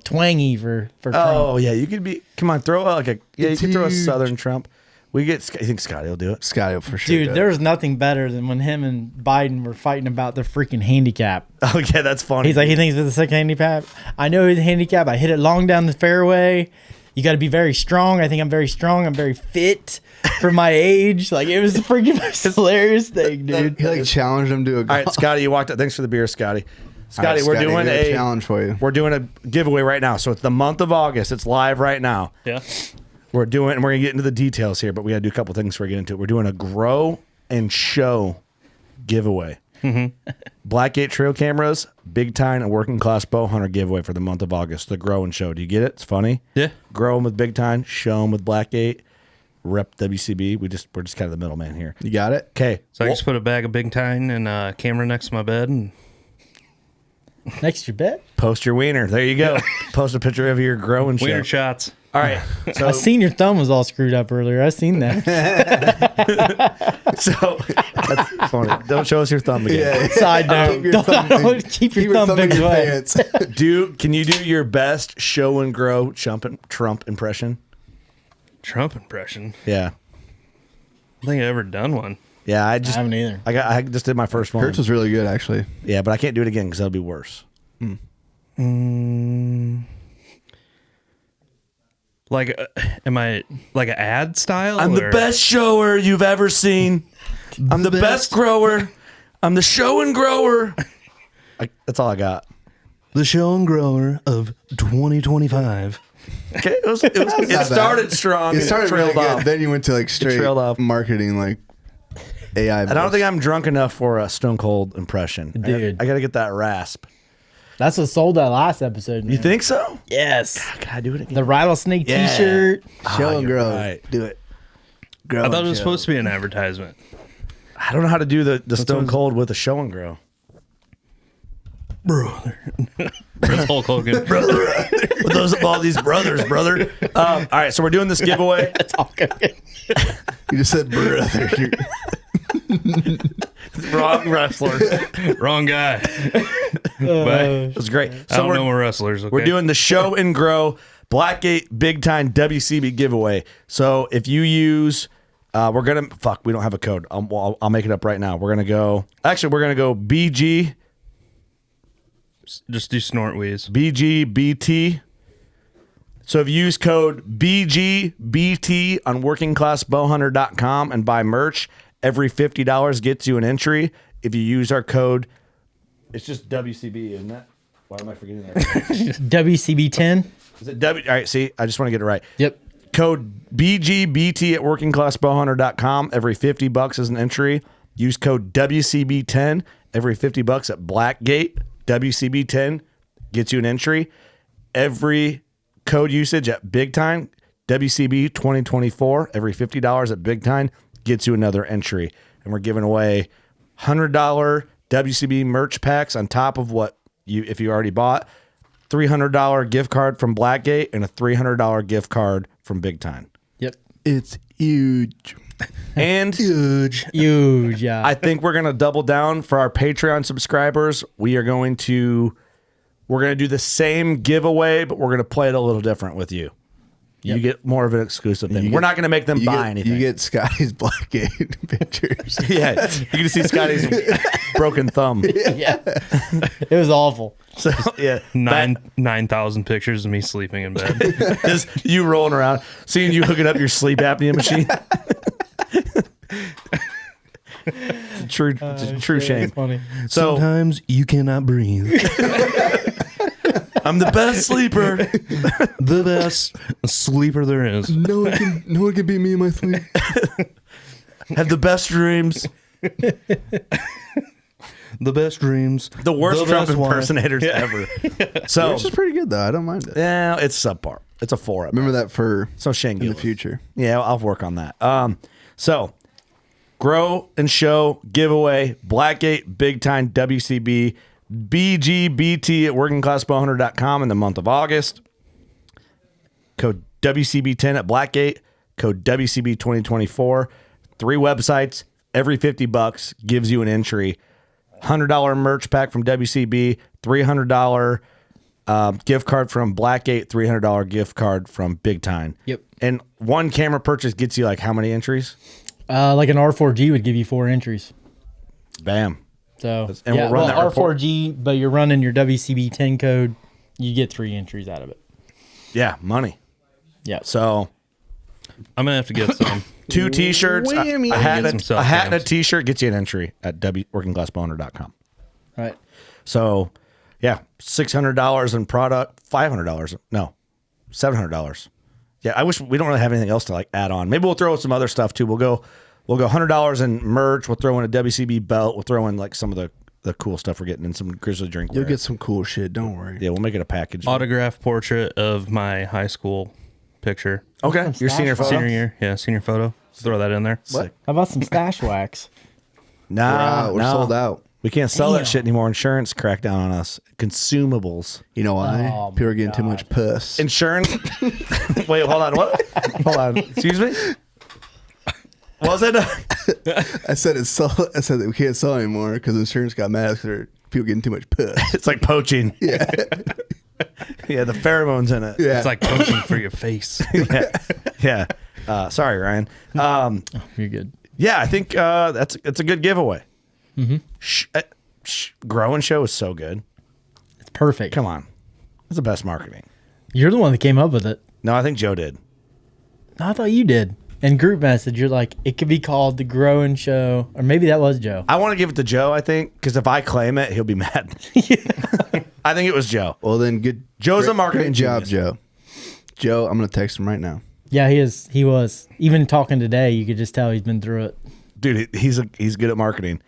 twangy for Trump. Oh yeah, you could be. Come on, throw like a. Yeah, you It's could throw a huge. Southern Trump. We get. You think Scotty will do it? Scotty will for sure. Dude, do it. there's nothing better than when him and Biden were fighting about the freaking handicap. Oh yeah, that's funny. He's like, he thinks it's a sick handicap. I know his handicap. I hit it long down the fairway. You got to be very strong. I think I'm very strong. I'm very fit for my age. Like, it was the freaking most hilarious thing, dude. He like challenged him to a. All right, Scotty, you walked up. Thanks for the beer, Scotty. Scotty, we're doing a a challenge for you. We're doing a giveaway right now. So it's the month of August. It's live right now. Yeah. We're doing, and we're gonna get into the details here, but we gotta do a couple things before we get into it. We're doing a Grow and Show giveaway. Blackgate trail cameras, big time and working class bow hunter giveaway for the month of August. The Grow and Show. Do you get it? It's funny. Yeah. Grow them with big time, show them with Blackgate. Rep WCB. We're just kind of the middleman here. You got it? Okay. So I just put a bag of Big Time and a camera next to my bed, and Next to your bed? Post your wiener. There you go. Post a picture of your Grow and Show. wiener shots. All right. So I seen your thumb was all screwed up earlier. I seen that. So that's funny. Don't show us your thumb again. Side note. Keep your Don't, thumb in- keep your thumb in fixed your away. pants. Can you do your best show and grow Trump impression? Trump impression. Yeah. I don't think I've ever done one. Yeah, I I just haven't either. I just did my first one. Kurtz was really good, actually. Yeah, but I can't do it again because that'll be worse. Like, am I like an ad style? I'm the or- best shower you've ever seen. I'm the best grower. I'm the show and grower. That's all I got. The show and grower of 2025. Okay, it not bad. started strong. It started really trailed good. off. Then you went to like straight trailed off. marketing, like AI. I don't think I'm drunk enough for a Stone Cold impression. Dude. I got to get that rasp. That's what sold that last episode. Man. You think so? Yes. Can I do it again? The rattlesnake Yeah. T-shirt. show and you're grow. right. Do it. Grow I thought and it was show. supposed to be an advertisement. I don't know how to do the Stone Cold with a show and grow. That's Hulk Hogan. With all these brothers, brother. All right, so we're doing this giveaway. That's all good. You just said brother. Wrong wrestler. Wrong guy. But It was great. I So don't we're, know we're wrestlers. Okay? we're doing the show and grow Blackgate Big Time WCB giveaway. So if you use, we don't have a code. I'll make it up right now. We're gonna go BG. Just do snort wheeze. BGBT. So if you use code BGBT on workingclassbowhunter.com and buy merch, every $50 gets you an entry. If you use our code, it's just WCB, isn't it? Why am I forgetting that? WCB10. Is it W? All right, see, I just want to get it right. Yep. Code BGBT at workingclassbowhunter.com. Every $50 is an entry. Use code WCB10. Every $50 at Blackgate. WCB10 gets you an entry. Every code usage at Big Time, WCB 2024, every $50 at Big Time gets you another entry. And we're giving away $100 WCB merch packs on top of what if you already bought, $300 gift card from Blackgate and a $300 gift card from Big Time. Yep. It's huge. And Huge, yeah. I think we're going to double down for our Patreon subscribers. We're going to do the same giveaway, but we're going to play it a little different with you. Yep. You get more of an exclusive thing. We're not going to make them buy anything. You get Scotty's Blackgate pictures. Yeah, you can see Scotty's broken thumb. Yeah. It was awful. So yeah, 9,000 pictures of me sleeping in bed. just you rolling around, seeing you hooking up your sleep apnea machine. It's a true shame. That's funny. So Sometimes you cannot breathe. I'm the best sleeper. The best sleeper there is. No one can beat me in my sleep. Have the best dreams. The best dreams. The worst The Trump best wine. impersonators ever. So Which is pretty good though. I don't mind it. yeah, it's subpar. It's a 4. Remember that for So Shane in the Gillis. future. Yeah, I'll work on that. So grow and show giveaway Blackgate Big Time WCB BGBT at workingclassbowhunter.com in the month of August. Code WCB10 at Blackgate. Code WCB 2024. 3 websites. Every $50 gives you an entry. $100 merch pack from WCB. $300 gift card from Blackgate. $300 gift card from Big Time. Yep. And one camera purchase gets you like how many entries? Like an R4G would give you 4 entries. Bam. So And yeah, we'll run that report. R4G, but you're running your WCB 10 code, you get 3 entries out of it. Yeah, money. Yeah. So I'm going to have to get some. 2 t-shirts, a hat, Get some a hat and a self-cams. t-shirt gets you an entry at workingclassbowhunter.com. Right. So, yeah, $600 in product, $500. No, $700. Yeah, I wish we don't really have anything else to like add on. Maybe we'll throw some other stuff too. We'll go $100 in merch. We'll throw in a WCB belt. We'll throw in like some of the cool stuff we're getting in, some Grizzly drinkware. You'll get some cool shit. Don't worry. Yeah, we'll make it a package. Autograph portrait of my high school picture. Okay, your senior photo. Senior year. Yeah, senior photo. Throw that in there. Sick. How about some stash wax? Nah, We're no. sold out. We can't sell Damn. that shit anymore. Insurance cracked down on us. Consumables. You know why? Oh, People are my getting too God. much puss. Insurance. Wait, hold on. What? Hold on. Excuse me. Was it? I said that we can't sell anymore because insurance got mad because people getting too much puss. It's like poaching. Yeah. Yeah, the pheromones in it. Yeah. It's like punching for your face. Yeah. Sorry, Ryan. You're good. Yeah, I think it's a good giveaway. Grow and Show is so good. It's perfect. Come on. It's the best marketing. You're the one that came up with it. No, I think Joe did. No, I thought you did. In group message, you're like, it could be called the Grow and Show, or maybe that was Joe. I want to give it to Joe, I think, because if I claim it, he'll be mad. I think it was Joe. Well, then good. Joe's a marketing Great job, genius. Joe. Joe, I'm going to text him right now. Yeah, he is. He was. Even talking today, you could just tell he's been through it. Dude, he's good at marketing.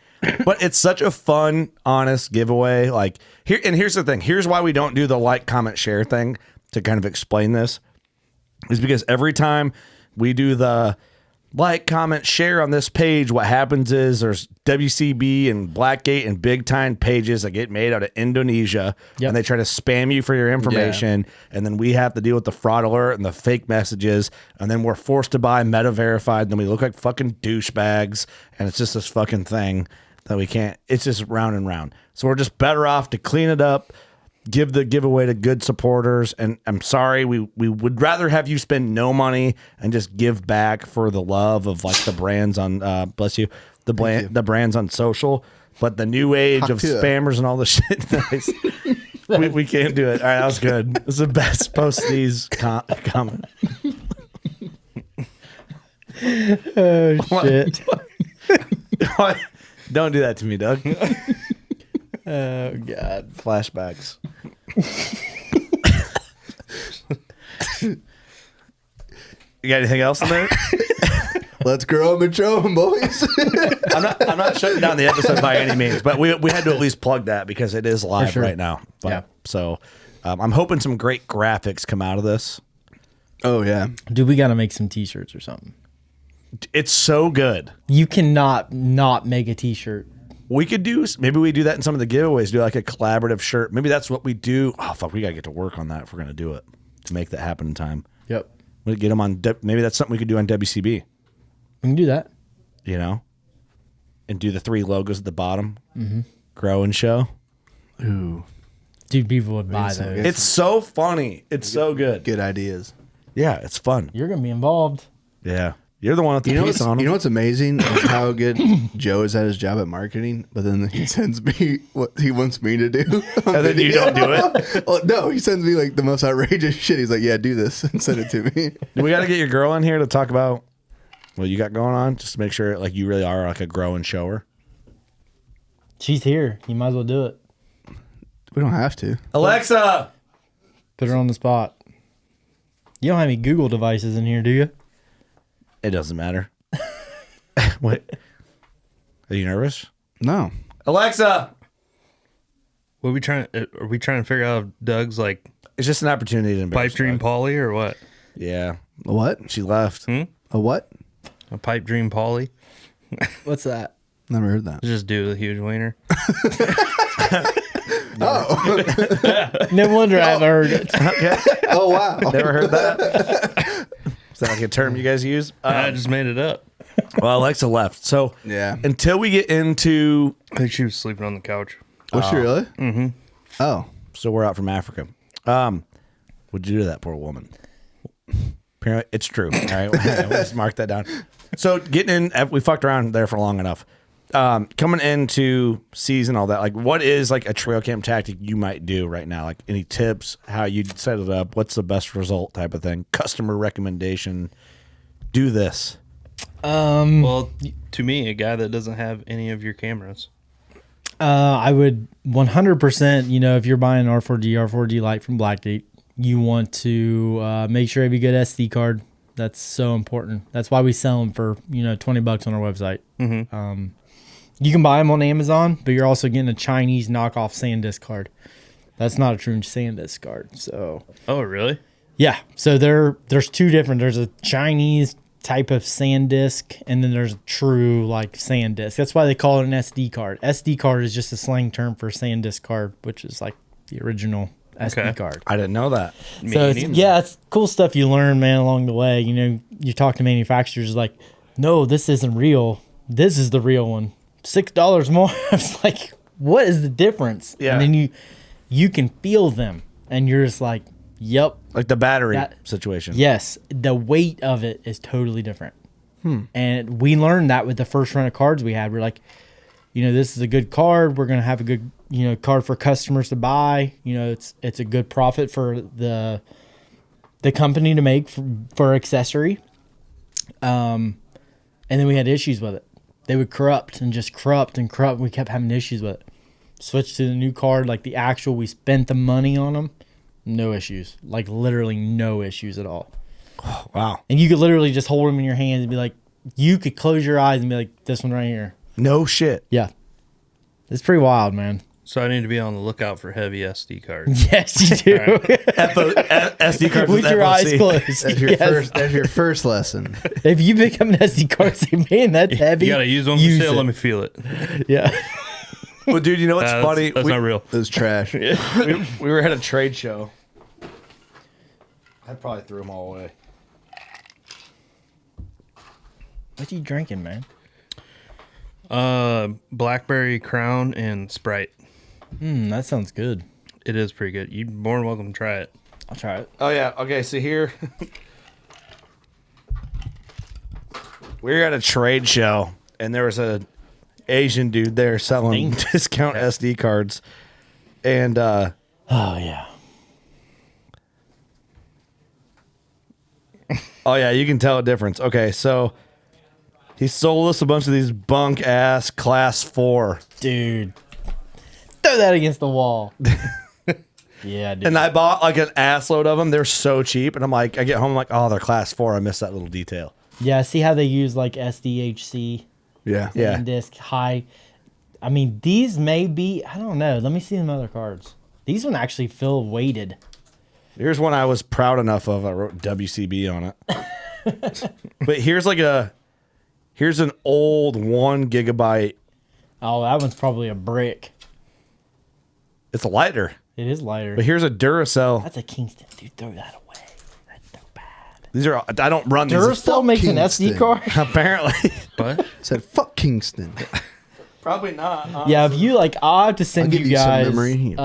But it's such a fun, honest giveaway. Like here's the thing. Here's why we don't do the like, comment, share thing to kind of explain this. Is because every time we do the like, comment, share on this page, what happens is there's WCB and Blackgate and Big Time pages that get made out of Indonesia, Yep. and they try to spam you for your information, and then we have to deal with the fraud alert and the fake messages, and then we're forced to buy Meta Verified, and then we look like fucking douchebags, and it's just this fucking thing that we can't. It's just round and round. So we're just better off to clean it up, give the giveaway to good supporters. And I'm sorry, we would rather have you spend no money and just give back for the love of like the brands on bless you, the brands on social. But the new age of spammers and all the shit, nice. we can't do it. All right, that was good. This is the best post these comment. Oh shit! What? Don't do that to me, Doug. Oh god! Flashbacks. You got anything else in there? Let's grow them and show them, boys. I'm not shutting down the episode by any means, but we had to at least plug that because it is live sure. right now. But, Yeah. So I'm hoping some great graphics come out of this. Oh yeah. Dude, we got to make some T-shirts or something. It's so good. You cannot not make a T-shirt. We could maybe we do that in some of the giveaways, do like a collaborative shirt. Maybe that's what we do. Oh, fuck, we got to get to work on that if we're going to do it to make that happen in time. Yep. We get them on, maybe that's something we could do on WCB, We can do that. you know, and do the 3 logos at the bottom, grow and show. Ooh, Dude, people would buy so those. good. It's so funny. It's so good. good ideas. Yeah, it's fun. You're gonna be involved. Yeah. You're the one with the piece on You them. know what's amazing is how good Joe is at his job at marketing, but then he sends me what he wants me to do. And then you don't do it? Well, no, he sends me like the most outrageous shit. He's like, "Yeah, do this," and send it to me. We got to get your girl in here to talk about what you got going on, just to make sure like you really are like a grow and shower. She's here. You might as well do it. We don't have to. Alexa! Put her on the spot. You don't have any Google devices in here, do you? It doesn't matter. Wait. Are you nervous? No. Alexa! What are we trying? Are we trying to figure out if Doug's like It's just an opportunity to embarrass pipe dream Doug. Polly or what? Yeah. A what? She left. A what? A pipe dream Polly? What's that? Never heard that. Just do with a huge wiener. No wonder I haven't heard it. Okay. Oh wow. Never heard that. Is that like a term you guys use? I just made it up. Well, Alexa left. So Yeah. until we get into, I think she was sleeping on the couch. Was she really? Mm-hmm. Oh. so we're out from Africa. What'd you do to that poor woman? Apparently, it's true. All right, we'll just mark that down. So getting in, we fucked around there for long enough. Coming into season, all that, like what is like a trail camp tactic you might do right now? Like any tips, how you'd set it up, what's the best result type of thing, customer recommendation, do this. Well, to me, a guy that doesn't have any of your cameras. I would 100%, you know, if you're buying an R4D Lite from Blackgate, you want to make sure you have a good SD card. That's so important. That's why we sell them for, you know, $20 on our website. Mm-hmm. You can buy them on Amazon, but you're also getting a Chinese knockoff SanDisk card. That's not a true SanDisk card. So, Oh, really? yeah. So there's two different. There's a Chinese type of SanDisk, and then there's a true like SanDisk. That's why they call it an SD card. SD card is just a slang term for SanDisk card, which is like the original SD Okay. card. I didn't know that. So it's cool stuff you learn, man, along the way. You know, you talk to manufacturers like, no, this isn't real. This is the real one. $6 more. I was like, what is the difference? Yeah. And then you can feel them, and you're just like, yep. Like the battery That- situation. Yes, the weight of it is totally different. And we learned that with the first run of cards we had. We're like, you know, this is a good card. We're gonna have a good, you know, card for customers to buy. You know, it's a good profit for the company to make for accessory. And then we had issues with it. They would corrupt and just corrupt and corrupt. We kept having issues with it. Switched to the new card, like the actual. We spent the money on them. No issues. Like literally no issues at all. Wow. And you could literally just hold them in your hands and be like, you could close your eyes and be like, this one right here. No shit. Yeah. It's pretty wild, man. So I need to be on the lookout for heavy SD cards. Yes, you do. SD cards With your eyes FOC. closed. That's your Yes. first. That's your first lesson. If you become an SD card, say, man, that's heavy. You gotta use one for Use sale. it. Let me feel it. Yeah. Well, dude, you know what's funny? That's not real. It was trash. we were at a trade show. I probably threw them all away. What are you drinking, man? Blackberry Crown and Sprite. That sounds good. It is pretty good. You're more than welcome to try it. I'll try it. Oh yeah. Okay. So here we're at a trade show, and there was a Asian dude there selling discount SD cards, and Oh yeah. oh yeah, you can tell a difference. Okay, so he sold us a bunch of these bunk ass class 4. Dude. Throw that against the wall. Yeah, dude. And I bought like an assload of them. They're so cheap. And I'm like, I get home, I'm like, oh, they're class 4. I missed that little detail. Yeah, see how they use like SDHC Yeah. Yeah. disc high. I mean, these may be, I don't know. Let me see them other cards. These one actually feel weighted. Here's one I was proud enough of. I wrote WCB on it. But here's an old 1 gigabyte. Oh, that one's probably a brick. It's a lighter. It is lighter. But here's a Duracell. That's a Kingston. Dude, throw that away. That's so bad. These are, I don't run these. Duracell makes an SD Kingston. card? Apparently. What? Said fuck Kingston. Probably not. Yeah, if you like, I'll have to send I'll give you you some guys. memory.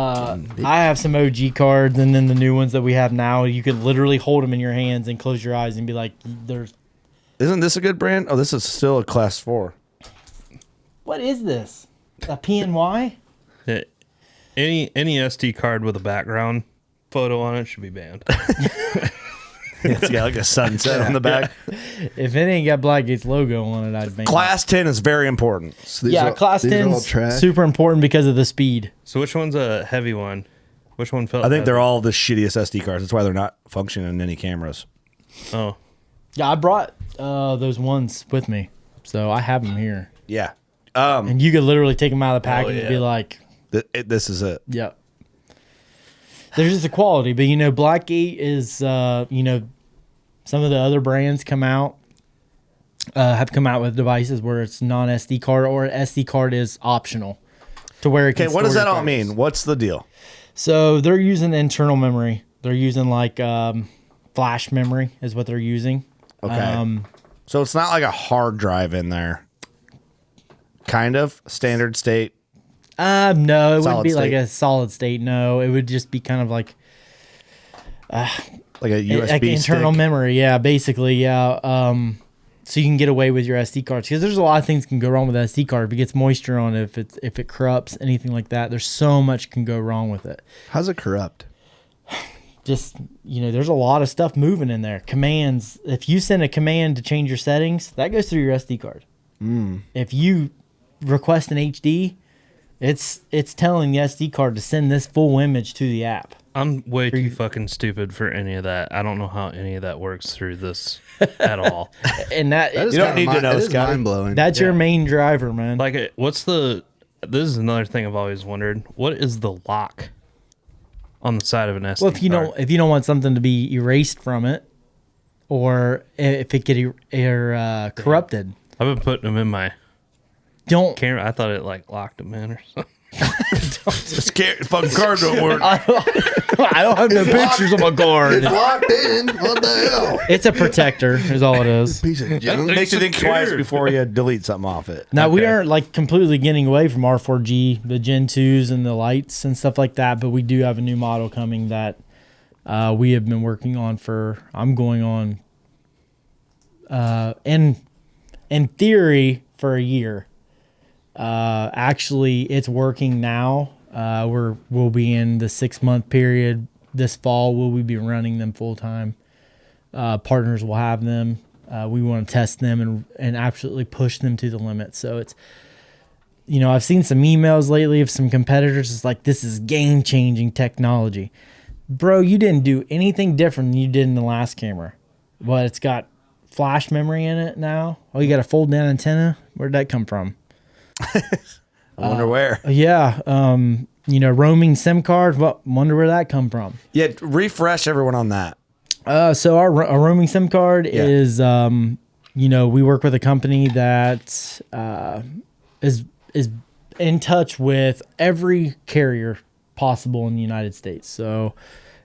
I have some OG cards, and then the new ones that we have now. You could literally hold them in your hands and close your eyes and be like, "There's Isn't this a good brand? Oh, this is still a class 4. what is this? A PNY? Yeah. Any SD card with a background photo on it should be banned. It's got like a sunset on the back. If it ain't got Blackgate's logo on it, I'd ban it. Class 10 is very important. So Yeah, class these are all 10's trash. super important because of the speed. So which one's a heavy one? Which one felt I think heavy? they're all the shittiest SD cards. That's why they're not functioning in any cameras. Oh. Yeah, I brought those ones with me, so I have them here. Yeah. And you could literally take them out of the package and be yeah. like, This is it. yep. There's just a quality, but you know, Blackgate is, you know, some of the other brands have come out with devices where it's non SD card or SD card is optional to where it can Okay, what does store that your all cards. mean? What's the deal? So they're using internal memory. They're using like flash memory is what they're using. Okay. So it's not like a hard drive in there. Kind of standard state. No, it wouldn't Solid be like state. a solid state. No, it would just be kind of like Like a USB like internal stick. memory. Yeah, basically, yeah. So you can get away with your SD cards because there's a lot of things can go wrong with an SD card. If it gets moisture on it, if it corrupts, anything like that, there's so much can go wrong with it. How's it corrupt? Just, you know, there's a lot of stuff moving in there. Commands. If you send a command to change your settings, that goes through your SD card. If you request an HD, it's telling the SD card to send this full image to the app. I'm way too fucking stupid for any of that. I don't know how any of that works through this at all. And that That is You don't kinda need to know, That is Scotty. mind blowing. that's your main driver, man. Like, what's the? This is another thing I've always wondered. What is the lock on the side of an SD Well, if you card? don't want something to be erased from it, or if it get corrupted, I've been putting them in my don't. camera. I thought it like locked them in or something. Fucking card don't work. I don't have no pictures on my card. Locked in. What the hell? It's a protector, is all it is. Piece of junk. Makes you think twice Secure. before you delete something off it. Now we Okay. aren't like completely getting away from R4G, the Gen 2s and the lights and stuff like that, but we do have a new model coming that we have been working on I'm going on in theory for a year. Actually, it's working now. We'll be in the 6-month period this fall. We'll be running them full time. Partners will have them. We want to test them and absolutely push them to the limit. So it's, you know, I've seen some emails lately of some competitors. It's like, this is game changing technology, bro. You didn't do anything different than you did in the last camera, but it's got flash memory in it now. Oh, you got a fold down antenna. Where'd that come from? I wonder where. Yeah. You know, roaming SIM card. Well, wonder where that come from. Yeah, refresh everyone on that. So our roaming SIM card is, you know, we work with a company that is in touch with every carrier possible in the United States. So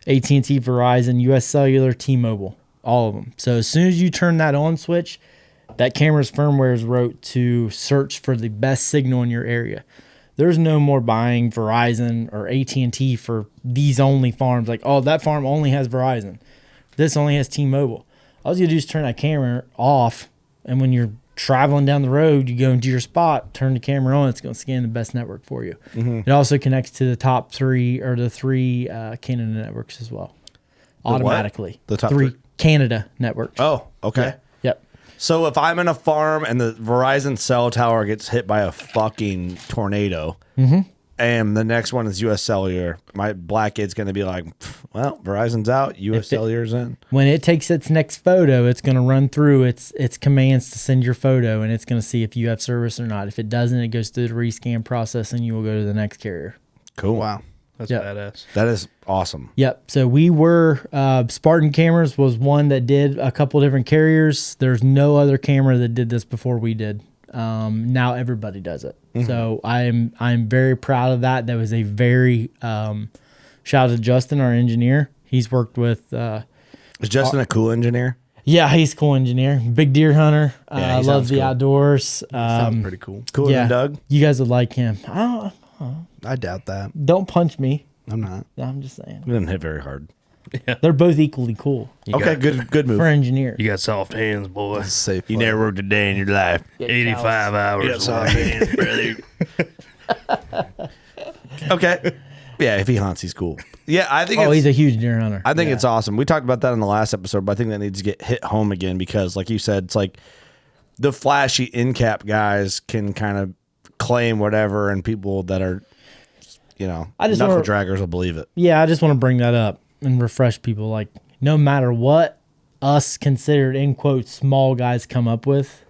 AT&T, Verizon, US Cellular, T-Mobile, all of them. So as soon as you turn that on switch, that camera's firmware is wrote to search for the best signal in your area. There's no more buying Verizon or AT&T for these only farms. Like, oh, that farm only has Verizon. This only has T-Mobile. All you do is turn that camera off, and when you're traveling down the road, you go into your spot, turn the camera on, it's going to scan the best network for you. It also connects to the top three or the three Canada networks as well. Automatically. The top three three? Canada networks. Oh, okay. Yep. So if I'm in a farm and the Verizon cell tower gets hit by a fucking tornado, and the next one is U.S. Cellular, my Blackgate's going to be like, well, Verizon's out, U.S. Cellular's in. When it takes its next photo, it's going to run through its commands to send your photo, and it's going to see if you have service or not. If it doesn't, it goes through the rescan process, and you will go to the next carrier. Cool. Wow. That's Yep. badass. That is awesome. Yep. So we were Spartan Cameras was one that did a couple different carriers. There's no other camera that did this before we did. Now everybody does it. So I'm very proud of that. That was a very shout out to Justin, our engineer. He's worked with. Is Justin a cool engineer? Yeah, he's a cool engineer. Big deer hunter. Yeah, he Loves sounds the cool. outdoors. Sounds pretty cool. Cooler Yeah, than Doug? you guys would like him. I doubt that. Don't punch me. I'm not. I'm just saying. We didn't hit very hard. They're both equally cool Okay, good move. for engineers. You got soft hands, boy. It's safe. You never worked a day in your life. 85 hours. away. Okay. Yeah, if he hunts, he's cool. Yeah, I think Oh, it's, he's a huge deer hunter. I think it's awesome. We talked about that in the last episode, but I think that needs to get hit home again because, like you said, it's like the flashy in-cap guys can kind of claim whatever, and people that are, I just knuckle wanna- draggers will believe it. Yeah, I just want to bring that up and refresh people. Like, no matter what us considered, in quotes, small guys come up with,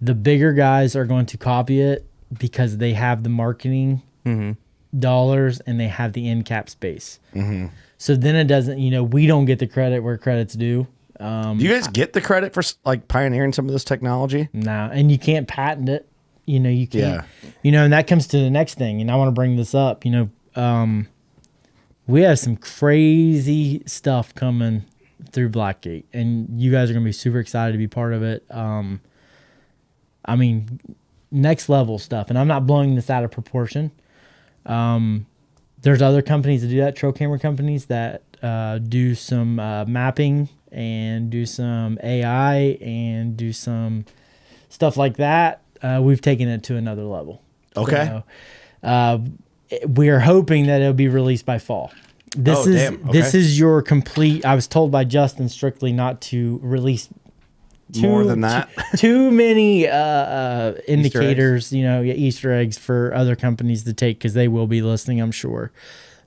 the bigger guys are going to copy it because they have the marketing dollars and they have the end cap space. So then it doesn't, we don't get the credit where credit's due. Do you guys get the credit for like pioneering some of this technology? Nah, and you can't patent it. You can't. Yeah. And that comes to the next thing. And I want to bring this up. We have some crazy stuff coming through Blackgate, and you guys are gonna be super excited to be part of it. I mean, next level stuff, and I'm not blowing this out of proportion. There's other companies that do that, trail camera companies that do some mapping and do some AI and do some stuff like that. We've taken it to another level. Okay. So, we are hoping that it'll be released by fall. This Okay. is your complete. I was told by Justin strictly not to release More than that? too many indicators, Easter eggs for other companies to take because they will be listening, I'm sure.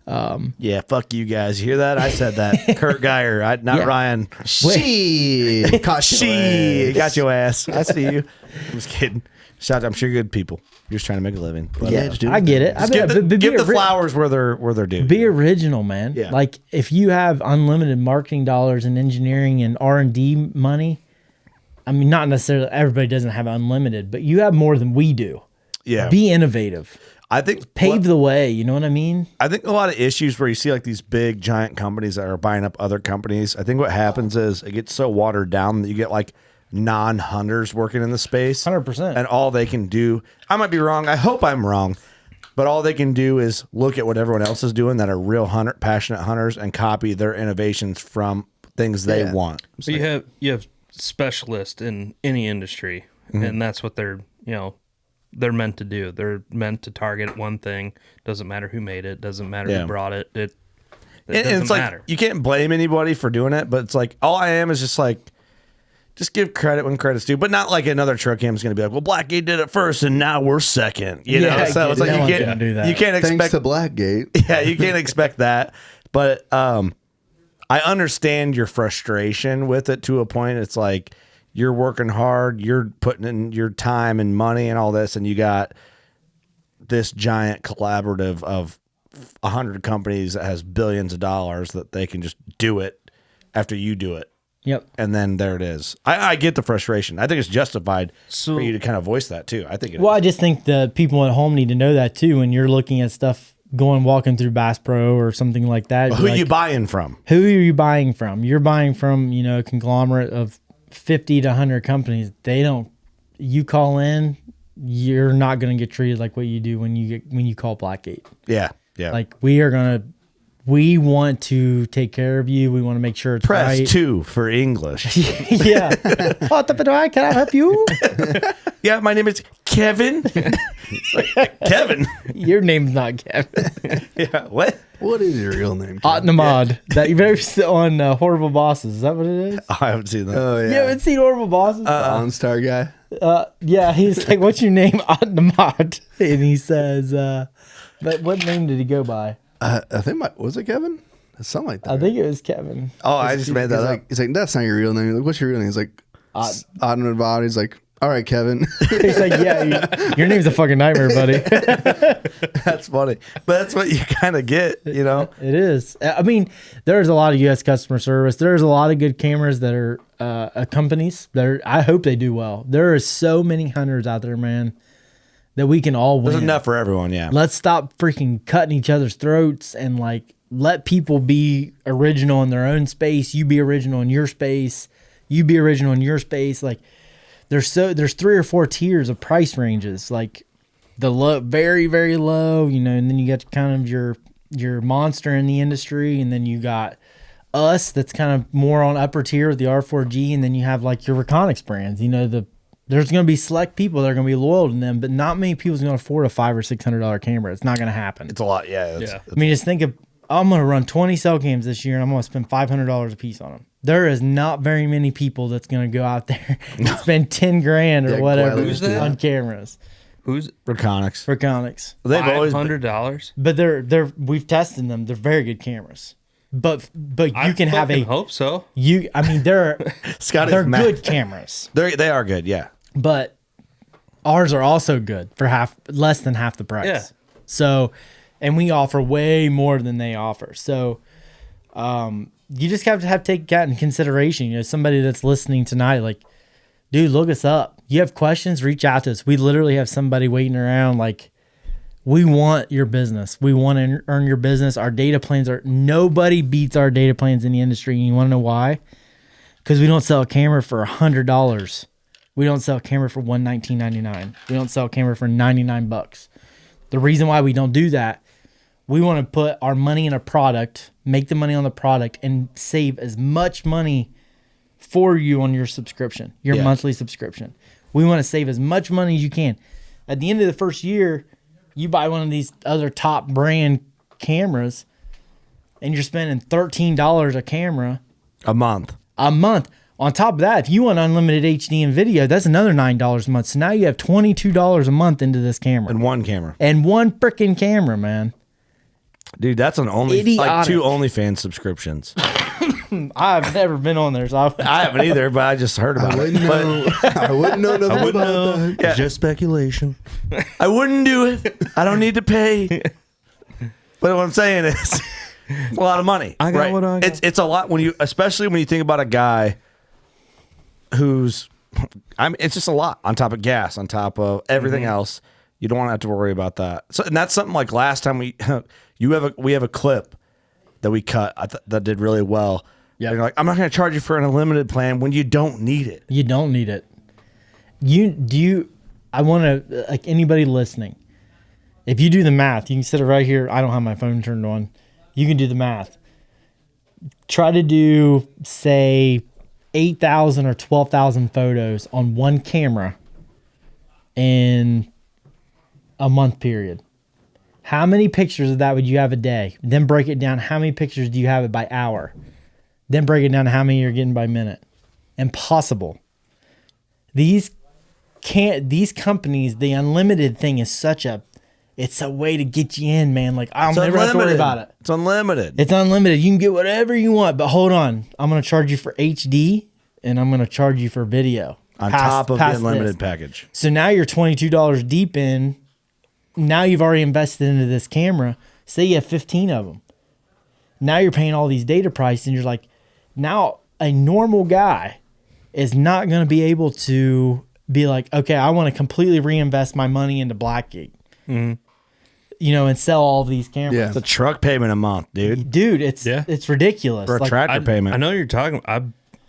Yeah, fuck you guys. You hear that? I said that. Kurt Geyer, not Yeah. Ryan. She caught your She ass. got your ass. I see you. I'm just kidding. Shout out, I'm sure you're good people. You're just trying to make a living. But, Yeah, just do I get it. just give the ori- flowers where they're due. Be original, man. Yeah. Like if you have unlimited marketing dollars and engineering and R&D money, I mean, not necessarily everybody doesn't have unlimited, but you have more than we do. Yeah. Be innovative. I think Pave the way. You know what I mean? I think a lot of issues where you see like these big giant companies that are buying up other companies. I think what happens is it gets so watered down that you get like non-hunters working in the space. 100%. And all they can do, I might be wrong. I hope I'm wrong. But all they can do is look at what everyone else is doing that are real passionate hunters and copy their innovations from things they want. So you have specialists in any industry, and that's what they're meant to do. They're meant to target one thing. Doesn't matter who made it. Doesn't matter Yeah. who brought it. It And doesn't it's like matter. you can't blame anybody for doing it, but it's like all I am is just give credit when credit's due, but not like another truck cam is going to be like, well, Blackgate did it first and now we're second. You know, Yeah, so it's like no you one's can't gonna do that. You can't Thanks expect to Blackgate. yeah, you can't expect that. But I understand your frustration with it to a point. It's like you're working hard, you're putting in your time and money and all this, and you got this giant collaborative of 100 companies that has billions of dollars that they can just do it after you do it. Yep. And then there it is. I get the frustration. I think it's justified So- for you to kind of voice that too. I think it Well, I is. just think the people at home need to know that too. When you're looking at stuff walking through Bass Pro or something like that, Who you're you like, buying from? who are you buying from? You're buying from, a conglomerate of 50 to 100 companies. You call in, you're not going to get treated like what you do when you call Blackgate. Yeah. Yeah. Like we want to take care of you. We want to make sure it's press right. 2 for English. Yeah. Can I help you? Yeah, my name is Kevin. It's like, Kevin? Your name's not Kevin. Yeah, what? What is your real name? Kevin? Otnamad. That you've ever seen on Horrible Bosses. Is that what it is? I haven't seen that. Oh yeah. You haven't seen Horrible Bosses? The OnStar guy. Yeah, he's like, what's your name? Otnamad. And he says, but what name did he go by? I think was it Kevin? Something like that. I think it was Kevin. Oh, I just made that up. He's like, that's not your real name. Like, what's your real name? He's like, Otnamad. He's like, all right, Kevin. He's like, yeah, your name's a fucking nightmare, buddy. That's funny. But that's what you kind of get, you know? It is. I mean, there's a lot of U.S. customer service. There's a lot of good cameras that are companies that are, I hope they do well. There are so many hunters out there, man, that we can all win. There's enough for everyone, yeah. Let's stop freaking cutting each other's throats and like let people be original in their own space. You be original in your space. You be original in your space. Like there's 3 or 4 tiers of price ranges. Like the low, very, very low, you know, and then you got kind of your monster in the industry, and then you got us that's kind of more on upper tier with the R4G, and then you have like your Reconyx brands. You know, there's going to be select people that are going to be loyal to them, but not many people's going to afford a $500 or $600 camera. It's not going to happen. It's a lot, yeah. I mean, just think of, I'm going to run 20 cell cams this year, and I'm going to spend $500 a piece on them. There is not very many people that's going to go out there and spend 10 grand or whatever Who's that? on cameras. Who's Reconyx. They've always been, $500? But we've tested them. They're very good cameras. But you can have a hope so. I mean, they're mad. good cameras. They are good, yeah. But ours are also good for less than half the price. Yeah. So, and we offer way more than they offer. So, you just have to take that in consideration. You know, somebody that's listening tonight, like, dude, look us up. You have questions, reach out to us. We literally have somebody waiting around. Like, we want your business. We want to earn your business. Our data plans nobody beats our data plans in the industry. And you want to know why? Because we don't sell a camera for $100. We don't sell a camera for $119.99. We don't sell a camera for $99. The reason why we don't do that, we want to put our money in a product, make the money on the product, and save as much money for you on your subscription, your monthly subscription. We want to save as much money as you can. At the end of the first year, you buy one of these other top brand cameras, and you're spending $13 a camera A month. On top of that, if you want unlimited HD and video, that's another $9 a month. So now you have $22 a month into this camera. And one camera. And one freaking camera, man. Dude, that's an like Idiotic. 2 OnlyFans subscriptions. I've never been on there, so I haven't either, but I just heard about it. I wouldn't know nothing about that. Yeah. Just speculation. I wouldn't do it. I don't need to pay. But what I'm saying is, it's a lot of money. I got what I got. It's a lot especially when you think about a guy who's, it's just a lot on top of gas, on top of everything else. You don't want to have to worry about that. So, and that's something like last time we have a clip that we cut that did really well. Yeah, you're like, I'm not going to charge you for an unlimited plan when you don't need it. you don't need it. I want to, like anybody listening, if you do the math, you can sit it right here. I don't have my phone turned on. You can do the math. Try to do, say, 8,000 or 12,000 photos on one camera in a month period. How many pictures of that would you have a day? Then break it down. How many pictures do you have it by hour? Then break it down to how many you're getting by minute. Impossible. These companies, the unlimited thing is it's a way to get you in, man. Like, I'll never have to worry about it. It's unlimited. It's unlimited. You can get whatever you want, but hold on. I'm going to charge you for HD, and I'm going to charge you for video. On top of the unlimited package. So now you're $22 deep in. Now you've already invested into this camera. Say you have 15 of them. Now you're paying all these data prices, and you're like, now a normal guy is not going to be able to be like, okay, I want to completely reinvest my money into Blackgate. Mm-hmm. You know, and sell all of these cameras. Yeah. It's a truck payment a month, dude. Dude, it's ridiculous. For a tractor payment. I know you're talking.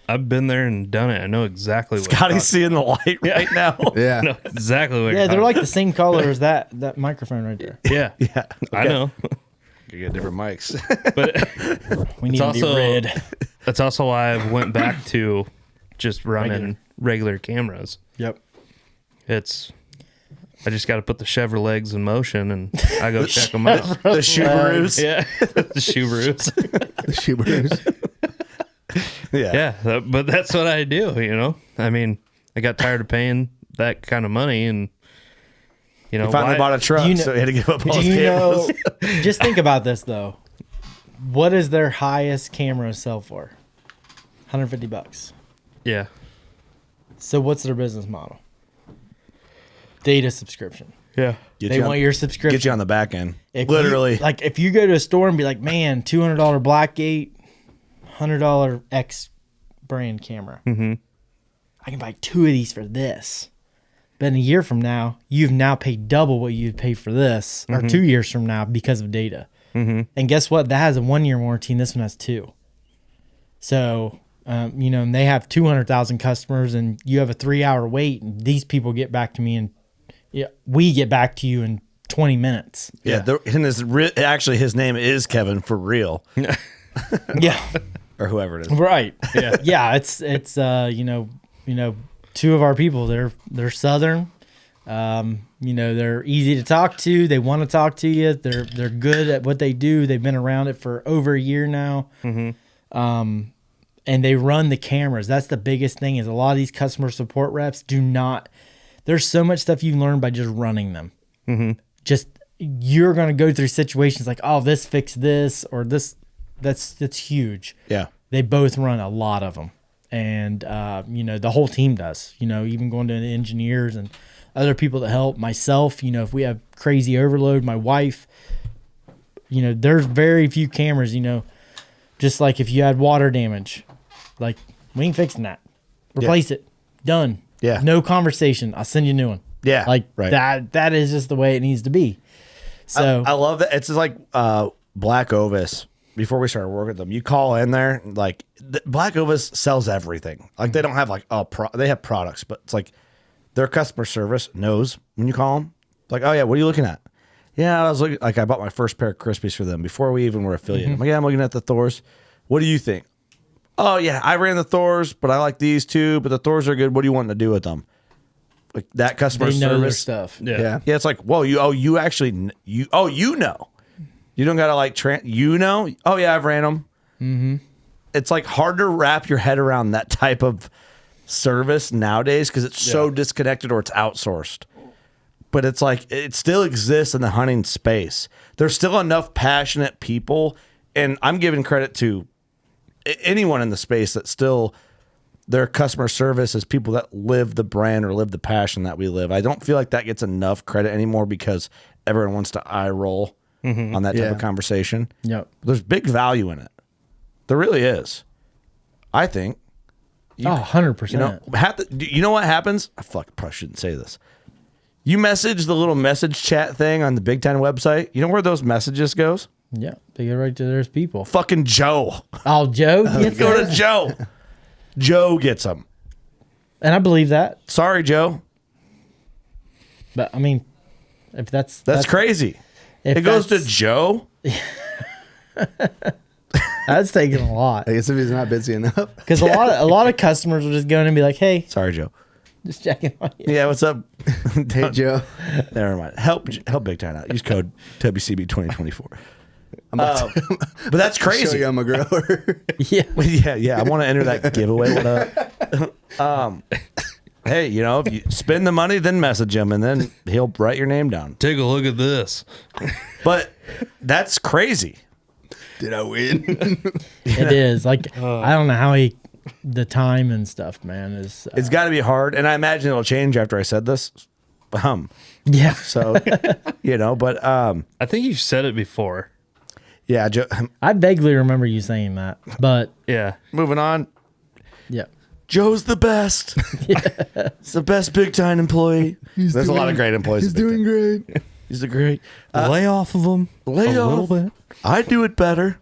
I've been there and done it. I know exactly what. Scotty's seeing the light right now. Yeah. I know exactly what. Yeah, they're like the same color as that microphone right there. Yeah, Yeah. I know. You get different mics. But We need to be also- red. that's also why I went back to just running regular cameras. Yep. I just got to put the Chevrolet legs in motion and I go check them out. The Subarus. Yeah, the Subarus. The Subarus. Yeah. Yeah, but that's what I do. I mean, I got tired of paying that kind of money, and He finally bought a truck, Do you know- so he had to give up all Do his you cameras. know? Just think about this though. What does their highest camera sell for? $150. Yeah, So what's their business model? Data subscription. yeah. Get They you on- want your subscription. Get you on the back end. If Literally. you, like if you go to a store and be like, man, $200 Blackgate, $100 X brand camera. Mm-hmm. I can buy 2 of these for this. But in a year from now, you've now paid double what you'd pay for this, or 2 years from now because of data. Mm-hmm. And guess what? That has a 1-year warranty, and this one has 2. So, and they have 200,000 customers, and you have a 3-hour wait, and these people get back to me, and we get back to you in 20 minutes. Yeah. Actually, his name is Kevin for real, Yeah. or whoever it is. Right. Yeah. Yeah. It's 2 of our people. They're Southern. They're easy to talk to. They want to talk to you. They're good at what they do. They've been around it for over a year now. Mm-hmm. And they run the cameras. That's the biggest thing. Is a lot of these customer support reps do not. There's so much stuff you learn by just running them. Mm-hmm. Just you're gonna go through situations like, oh, this fixed this or this. That's huge. Yeah. They both run a lot of them, and the whole team does. Even going to the engineers and other people that help. Myself, if we have crazy overload, my wife. There's very few cameras. Just like if you had water damage, like we ain't fixing that. Replace it. Done. Yeah. No conversation. I'll send you a new one. Yeah. Like right. that is just the way it needs to be. So I love that. It's just like Black Ovis. Before we started working with them, you call in there, like Black Ovis sells everything. Like they don't have like they have products, but it's like their customer service knows when you call them. Like, oh yeah, what are you looking at? Yeah, I was looking. Like I bought my first pair of Crispies for them before we even were affiliated. I'm like, yeah, I'm looking at the Thors. What do you think? Oh yeah, I ran the Thors, but I like these too. But the Thors are good. What do you want to do with them? Like that customer they know their service stuff. Yeah. Yeah, it's like, whoa, you know. You don't gotta like oh yeah, I've ran them. Mm-hmm. It's like hard to wrap your head around that type of service nowadays because it's so disconnected or it's outsourced. But it's like it still exists in the hunting space. There's still enough passionate people, and I'm giving credit to anyone in the space that still their customer service is people that live the brand or live the passion that we live. I don't feel like that gets enough credit anymore because everyone wants to eye roll on that type of conversation. Yep. There's big value in it. There really is. I think. 100%. You know what happens? I probably shouldn't say this. You message the little message chat thing on the Big Ten website. You know where those messages goes? Yeah, they go right to those people. Fucking Joe. Oh, Joe gets Go that? to Joe. Joe gets them. And I believe that. Sorry, Joe. But I mean, if that's crazy. if It goes to that's- Joe. That's taking a lot I guess if he's not busy enough. because a lot of customers will just go in and be like, "Hey, Sorry, Joe. just checking on you." Yeah, what's up? Hey, Joe. Never mind. Help Big Time out. Use code WCB 2024. But that's Show crazy. you I'm a grower. Yeah, Yeah. I want to enter that giveaway. What up? Hey, if you spend the money, then message him, and then he'll write your name down. Take a look at this. But that's crazy. Did I win? it is. Like I don't know how the time and stuff, man, is. It's got to be hard, and I imagine it'll change after I said this. Yeah. So, but I think you've said it before. yeah. Joe, I vaguely remember you saying that, but Yeah. moving on. yeah. Joe's the best. He's the best Big Time employee. There's a lot of great employees. He's at Big doing Time. great. He's a great. Lay off of them. Lay a off. little bit. I do it better.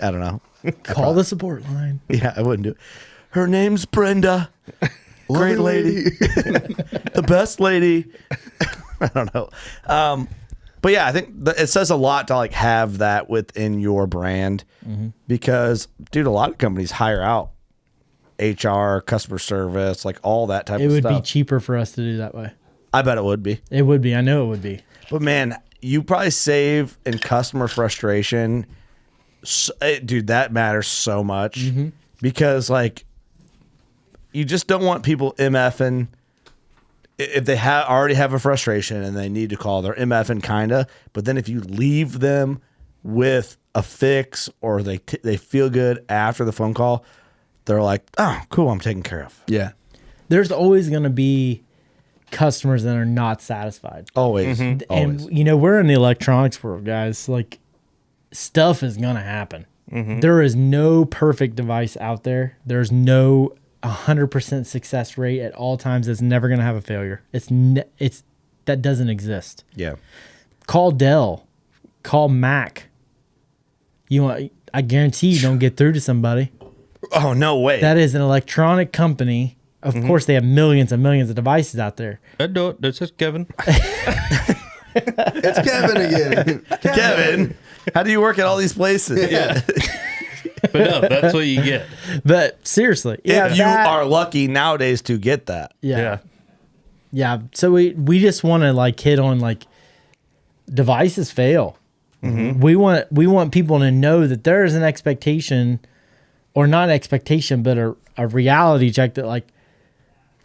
I don't know. Call the support line. Yeah, I wouldn't do it. Her name's Brenda. Great lady. The best lady. I don't know. But yeah, I think it says a lot to like have that within your brand because, dude, a lot of companies hire out HR, customer service, like all that type of It stuff. would be cheaper for us to do that way. I bet it would be. It would be. I know it would be. But man, you probably save in customer frustration. Dude, that matters so much because like you just don't want people MFing if they already have a frustration and they need to call. They're MFing kinda, but then if you leave them with a fix or they feel good after the phone call, they're like, oh, cool, I'm taken care of. Yeah. There's always going to be customers that are not satisfied. Always. And, Always. you know, we're in the electronics world, guys. Like, stuff is going to happen. There is no perfect device out there. There's no 100% success rate at all times. It's never going to have a failure. That doesn't exist. Yeah. Call Dell. Call Mac. I guarantee you don't get through to somebody. Oh, no way. That is an electronic company. Of course, they have millions and millions of devices out there. I do it. This is Kevin. It's Kevin again. Kevin, how do you work at all these places? Yeah. But no, that's what you get. But seriously, If you are lucky nowadays to get that. Yeah. So we just want to like hit on like devices fail. We want people to know that there is an expectation, or not an expectation, but a reality check that like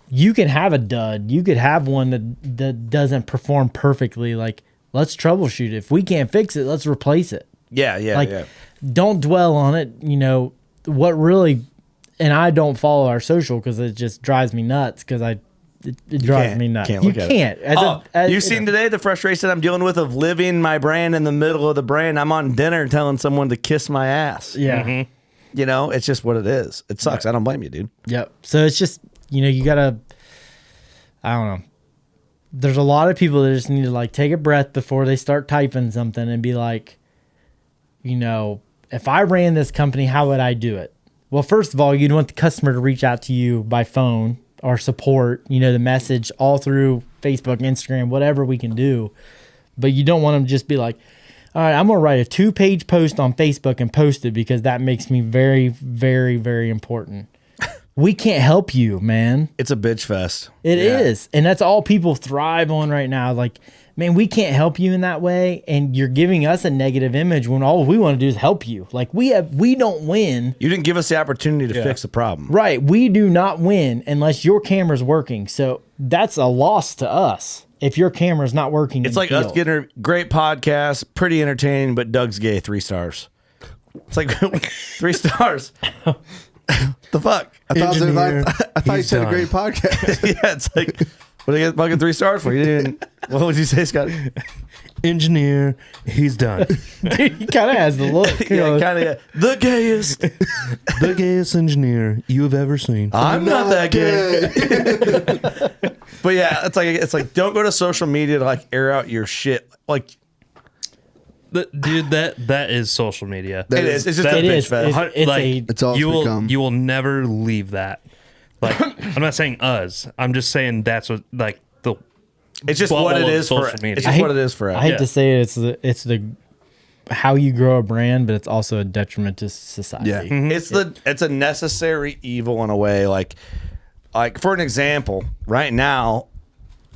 you can have a dud. You could have one that doesn't perform perfectly. Like, let's troubleshoot it. If we can't fix it, let's replace it. Yeah, yeah, Like, yeah. don't dwell on it. You know what really, and I don't follow our social because it just drives me nuts. Because it drives me nuts. Can't You look at can't. it. You've seen today the frustration I'm dealing with of living my brand in the middle of the brand. I'm on dinner telling someone to kiss my ass. Yeah. You know, it's just what it is. It sucks. I don't blame you, dude. Yep. So it's just, you gotta, I don't know. There's a lot of people that just need to like take a breath before they start typing something and be like, if I ran this company, how would I do it? Well, first of all, you'd want the customer to reach out to you by phone or support, the message all through Facebook, Instagram, whatever we can do. But you don't want them to just be like, all right, I'm going to write a 2-page post on Facebook and post it because that makes me very, very, very important. We can't help you, man. It's a bitch fest. It is. And that's all people thrive on right now. Like, man, we can't help you in that way. And you're giving us a negative image when all we want to do is help you. Like, we don't win. You didn't give us the opportunity to fix the problem. Right. We do not win unless your camera's working. So that's a loss to us if your camera's not working. It's like us getting a great podcast, pretty entertaining, but Doug's gay, 3 stars. It's like 3 stars. The fuck? I thought you said a great podcast. Yeah, it's like, what did I get fucking 3 stars for? You didn't. What would you say, Scott? Engineer, he's done. Dude, he kind of has the look. Yeah, kind of. The gayest. The gayest engineer you have ever seen. I'm not that gay. But yeah, it's like don't go to social media to like air out your shit. Like, Dude, that is social media. it is. It's just that a It bitch is. fest. It's all you it's will become. you will never leave that. Like, I'm not saying us. I'm just saying that's what like the. It's just what bubble it of is for. social media. It's just what it is for us. I hate to say it, it's the how you grow a brand, but it's also a detriment to society. Yeah. It's a necessary evil in a way. Like for an example, right now.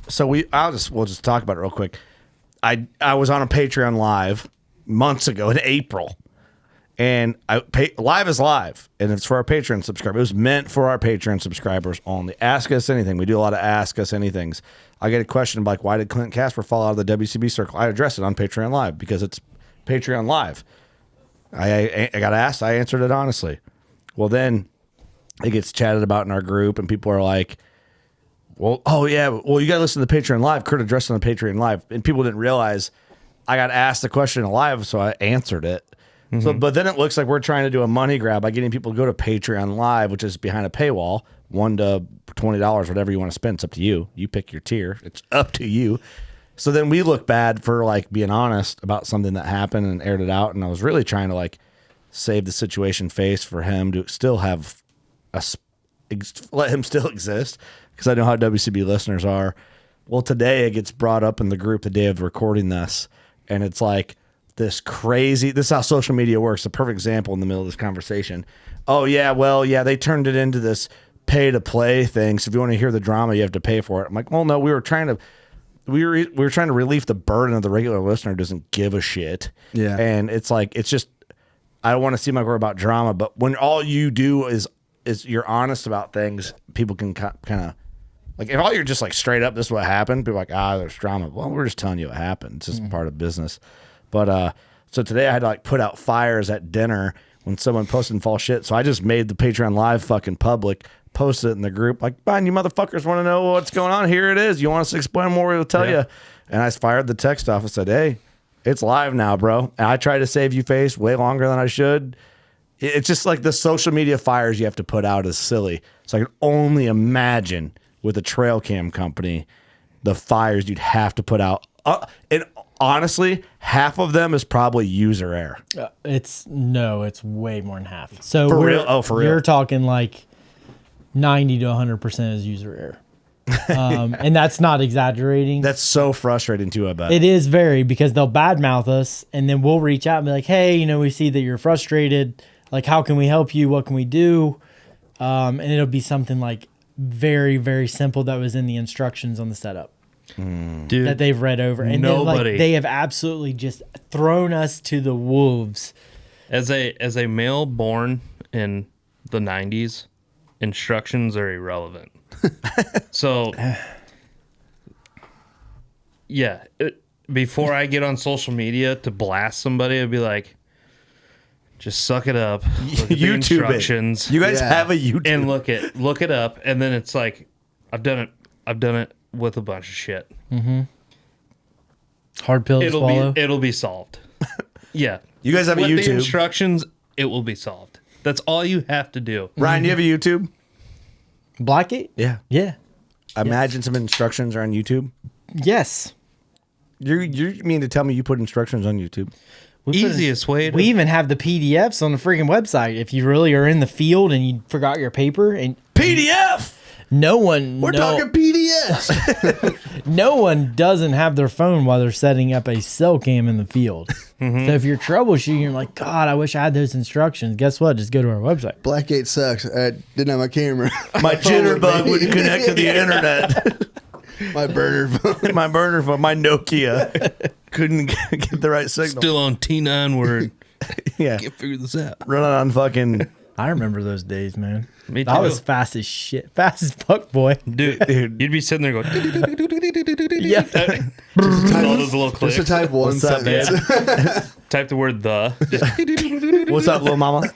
So we'll just talk about it real quick. I was on a Patreon live months ago in April, and live is live, and it's for our Patreon subscribers. It was meant for our Patreon subscribers only. Ask us anything. We do a lot of ask us anythings. I get a question like, why did Clint Casper fall out of the WCB circle? I addressed it on Patreon Live because it's Patreon Live. I got asked. I answered it honestly. Well, then it gets chatted about in our group, and people are like, well, oh yeah, well, you got to listen to the Patreon Live. Kurt addressed it on the Patreon Live, and people didn't realize I got asked the question live, so I answered it. So, but then it looks like we're trying to do a money grab by getting people to go to Patreon Live, which is behind a paywall, $1 to $20, whatever you want to spend. It's up to you. You pick your tier. It's up to you. So then we look bad for like being honest about something that happened and aired it out. And I was really trying to like save the situation face for him to still have let him still exist because I know how WCB listeners are. Well, today it gets brought up in the group the day of recording this, and it's like this crazy. This is how social media works. A perfect example in the middle of this conversation. Oh yeah, well yeah, they turned it into this pay to play thing. So if you want to hear the drama, you have to pay for it. I'm like, well, no, we were trying to relieve the burden of the regular listener who doesn't give a shit. Yeah, and it's like it's just I don't want to seem like we're about drama, but when all you do is you're honest about things, people can kind of. Like, if all you're just like straight up, this is what happened, people are like, there's drama. Well, we're just telling you what happened. It's just part of business. But so today I had to like put out fires at dinner when someone posted false shit. So I just made the Patreon live fucking public, posted it in the group, like, fine, you motherfuckers want to know what's going on? Here it is. You want us to explain more? We'll tell you. And I fired the text off and said, hey, it's live now, bro. And I tried to save you face way longer than I should. It's just like the social media fires you have to put out is silly. So I can only imagine with a trail cam company, the fires you'd have to put out. And honestly, half of them is probably user error. It's way more than half. So For real? Oh, for real. You're talking like 90 to 100% is user error. And that's not exaggerating. That's so frustrating too, I bet. It is very, because they'll badmouth us and then we'll reach out and be like, hey, we see that you're frustrated. Like, how can we help you? What can we do? And it'll be something like very, very simple that was in the instructions on the setup. Dude, that they've read over. And then, they have absolutely just thrown us to the wolves. As a male born in the 90s, instructions are irrelevant. So, yeah, before I get on social media to blast somebody, I'd be like, just suck it up. Look at the YouTube instructions. You guys have a YouTube. And look it up, and then it's like, I've done it with a bunch of shit. Mm-hmm. Hard pill to swallow. It'll be solved. Yeah. You guys have a with YouTube. the instructions, it will be solved. That's all you have to do. Ryan, do you have a YouTube? Blackgate? Yeah. Yeah. I imagine some instructions are on YouTube. Yes. You mean to tell me you put instructions on YouTube? Easiest way to... We even have the PDFs on the freaking website. If you really are in the field and you forgot your paper and PDF. We're talking PDFs. No one doesn't have their phone while they're setting up a cell cam in the field. Mm-hmm. So if you're troubleshooting, you're like, God, I wish I had those instructions. Guess what? Just go to our website. Blackgate sucks. I didn't have my camera. My jitterbug wouldn't connect to the internet. My burner phone. My Nokia couldn't get the right signal. Still on T9 word. Yeah. Can't figure this out. Running on fucking... I remember those days, man. Me too. I was fast as shit. Fast as fuck, boy. Dude, you'd be sitting there going... Yeah. Just all those little clicks. Just to type one What's up, sentence. man? Type the word the. Just What's up, little mama?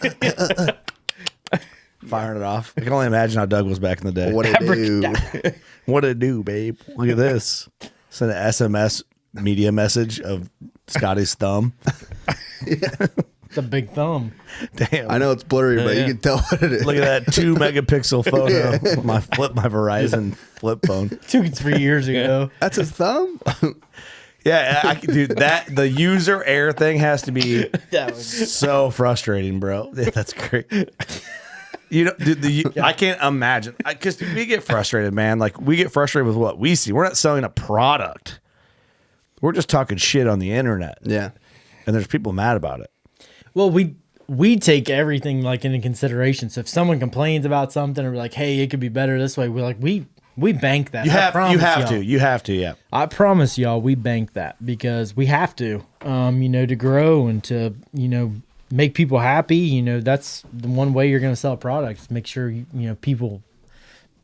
Firing it off. I can only imagine how Doug was back in the day. What it do? What it do, babe? Look at this. Send an SMS media message of Scotty's thumb. It's a big thumb. Damn. I know it's blurry, but yeah. you can tell what it is. Look at that 2 megapixel photo. My Verizon flip phone. 2-3 years ago. That's his thumb? Yeah, I can do that. The user error thing has to be That was so frustrating, bro. Yeah, that's great. You know, I can't imagine because we get frustrated, man. Like we get frustrated with what we see. We're not selling a product. We're just talking shit on the internet. Yeah. And there's people mad about it. Well, we take everything like into consideration. So if someone complains about something or we're like, hey, it could be better this way, we're like, we bank that. You have to, yeah. I promise y'all, we bank that because we have to, to grow and to, make people happy. That's the one way you're going to sell products. Make sure,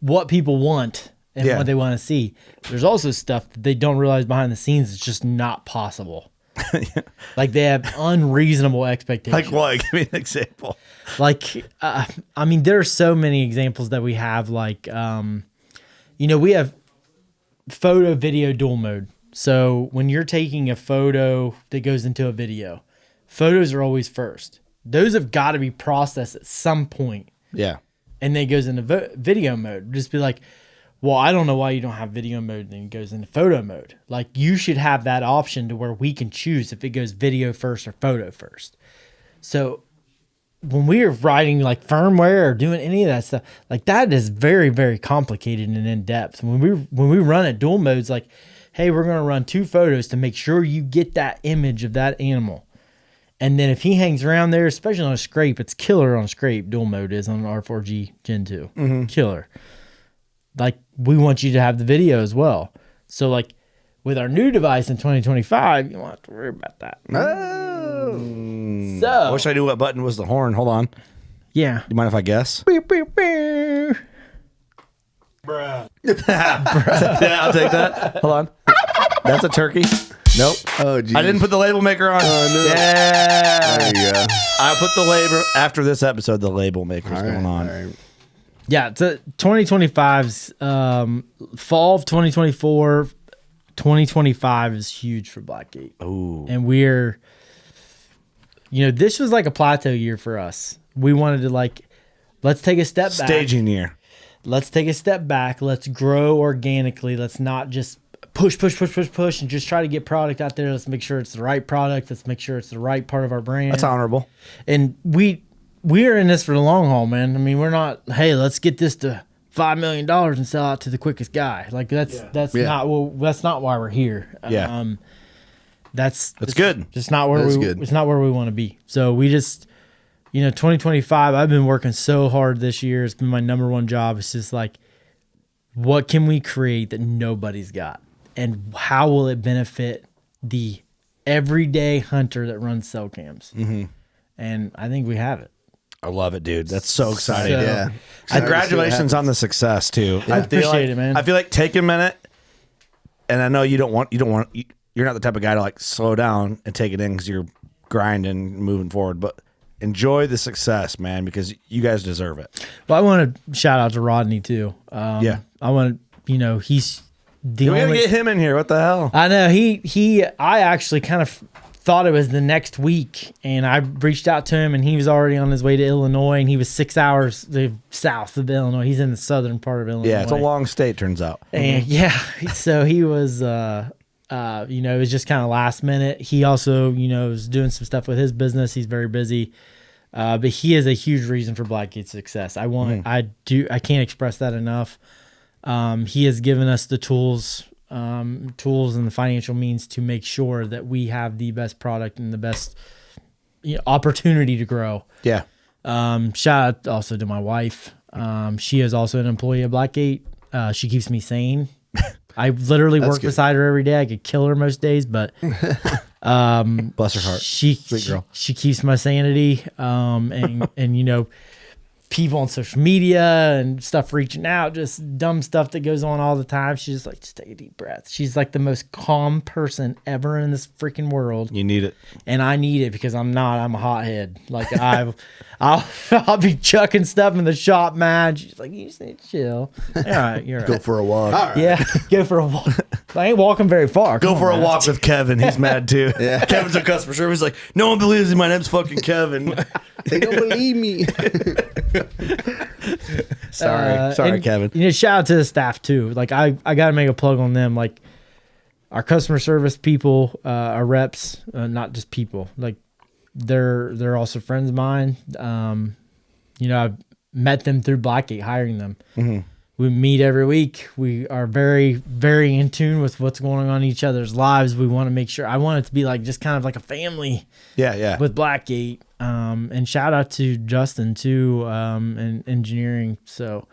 what people want and what they want to see. There's also stuff that they don't realize behind the scenes. It's just not possible. Like they have unreasonable expectations. Like what? Give me an example. Like, there are so many examples that we have. Like, we have photo, video, dual mode. So when you're taking a photo that goes into a video, photos are always first. Those have got to be processed at some point. Yeah. And then it goes into video mode. Just be like, well, I don't know why you don't have video mode and then it goes into photo mode. Like you should have that option to where we can choose if it goes video first or photo first. So when we were writing like firmware or doing any of that stuff, like that is very, very complicated and in depth. When we run at dual modes, like, hey, we're going to run 2 photos to make sure you get that image of that animal. And then if he hangs around there, especially on a scrape, it's killer on a scrape. Dual mode is on an R4G Gen 2. Killer. Like, we want you to have the video as well. So, like, with our new device in 2025, you won't have to worry about that. I So, wish I knew what button was the horn. Hold on. yeah. You mind if I guess? Beep, beep, beep. Yeah, I'll take that. Hold on. That's a turkey. Nope. Oh, geez. I didn't put the label maker on. Oh, no. Yeah. There you go. I put the label after this episode. The label maker's All right, going on. all right. Yeah, it's 2025's fall of 2024. 2025 is huge for Blackgate. Ooh. And this was like a plateau year for us. We wanted to let's take a step back. Staging year. Let's take a step back. Let's grow organically. Let's not just push, and just try to get product out there. Let's make sure it's the right product. Let's make sure it's the right part of our brand. That's honorable. And we are in this for the long haul, man. I mean, we're not, hey, let's get this to $5 million and sell out to the quickest guy. Like that's Yeah. not why we're here. Yeah. That's good. Just not where That's we. good. It's not where we want to be. So we just, 2025. I've been working so hard this year. It's been my number one job. It's just like, what can we create that nobody's got, and how will it benefit the everyday hunter that runs cell cams? Mm-hmm. And I think we have it. I love it, dude. That's so exciting. So- Yeah. Congratulations on the success too. I appreciate it, man. I feel like take a minute, and I know you're not the type of guy to like slow down and take it in because you're grinding, and moving forward. But enjoy the success, man, because you guys deserve it. Well, I want to shout out to Rodney too. Yeah. I want to, he's the We gotta only. get him in here. What the hell? I know I actually kind of thought it was the next week, and I reached out to him, and he was already on his way to Illinois, and he was 6 hours south of Illinois. He's in the southern part of Illinois. Yeah, it's a long state, turns out. And so he was, it was just kind of last minute. He also, was doing some stuff with his business. He's very busy. But he is a huge reason for Blackgate's success. I can't express that enough. He has given us the tools and the financial means to make sure that we have the best product and the best opportunity to grow. Yeah. Shout out also to my wife. She is also an employee of Blackgate. She keeps me sane. I literally work good. beside her every day. I could kill her most days, but Bless her heart. Sweet girl. She keeps my sanity. And people on social media and stuff reaching out, just dumb stuff that goes on all the time. She's just like, just take a deep breath. She's like the most calm person ever in this freaking world. You need it. And I need it because I'm a hothead. Like I'll be chucking stuff in the shop, man. She's like, you just need to chill. All right, you're Go right. for a walk. Yeah, go for a walk. I ain't walking very far. Go Come for on, a man. walk with Kevin. He's mad too. Yeah. Kevin's a customer service. He's like, no one believes me. My name's fucking Kevin. They don't believe me. Sorry, And, Kevin. Shout out to the staff too. Like I got to make a plug on them. Like our customer service people, our reps, not just people. Like they're also friends of mine. I've met them through Blackgate, hiring them. Mm-hmm. We meet every week. We are very, very in tune with what's going on in each other's lives. We want to make sure. I want it to be like just kind of like a family. Yeah. With Blackgate. And shout out to Justin too, and engineering. So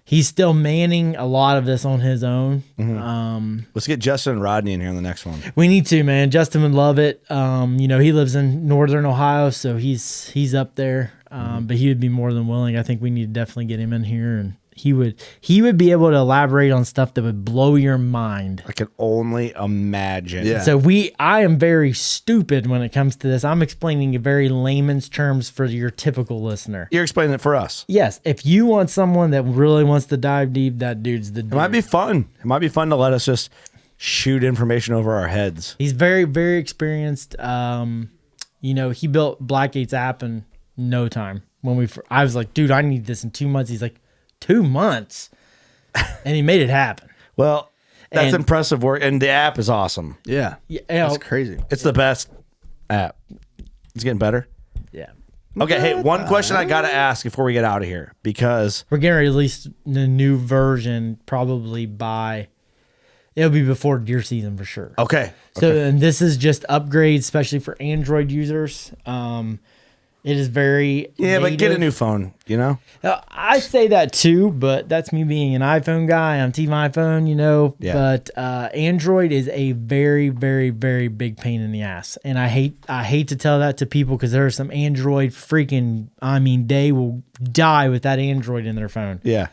he's still manning a lot of this on his own. Mm-hmm. Let's get Justin and Rodney in here on the next one. We need to, man. Justin would love it. He lives in Northern Ohio, so he's up there. But he would be more than willing. I think we need to definitely get him in here, and he would be able to elaborate on stuff that would blow your mind. I can only imagine. Yeah. So I am very stupid when it comes to this. I'm explaining in very layman's terms for your typical listener. You're explaining it for us. Yes, if you want someone that really wants to dive deep, that dude's the dude. It might be fun. It might be fun to let us just shoot information over our heads. He's very, very experienced. He built Blackgate's app in no time. I was like, dude, I need this in 2 months. He's like, 2 months? And he made it happen. Well, that's And- impressive work. And the app is awesome. Yeah. Yeah, That's crazy. It's the best app. It's getting better. yeah. Okay, hey, one question I got to ask before we get out of here, because We're getting to release the new version probably it'll be before deer season for sure. okay, So, and this is just upgrades, especially for Android users. It is very but get a native. new phone, you know? I say that too, but that's me being an iPhone guy. I'm Team iPhone, Yeah. But Android is a very, very, very big pain in the ass, and I hate to tell that to people because there are some Android they will die with that Android in their phone. Yeah.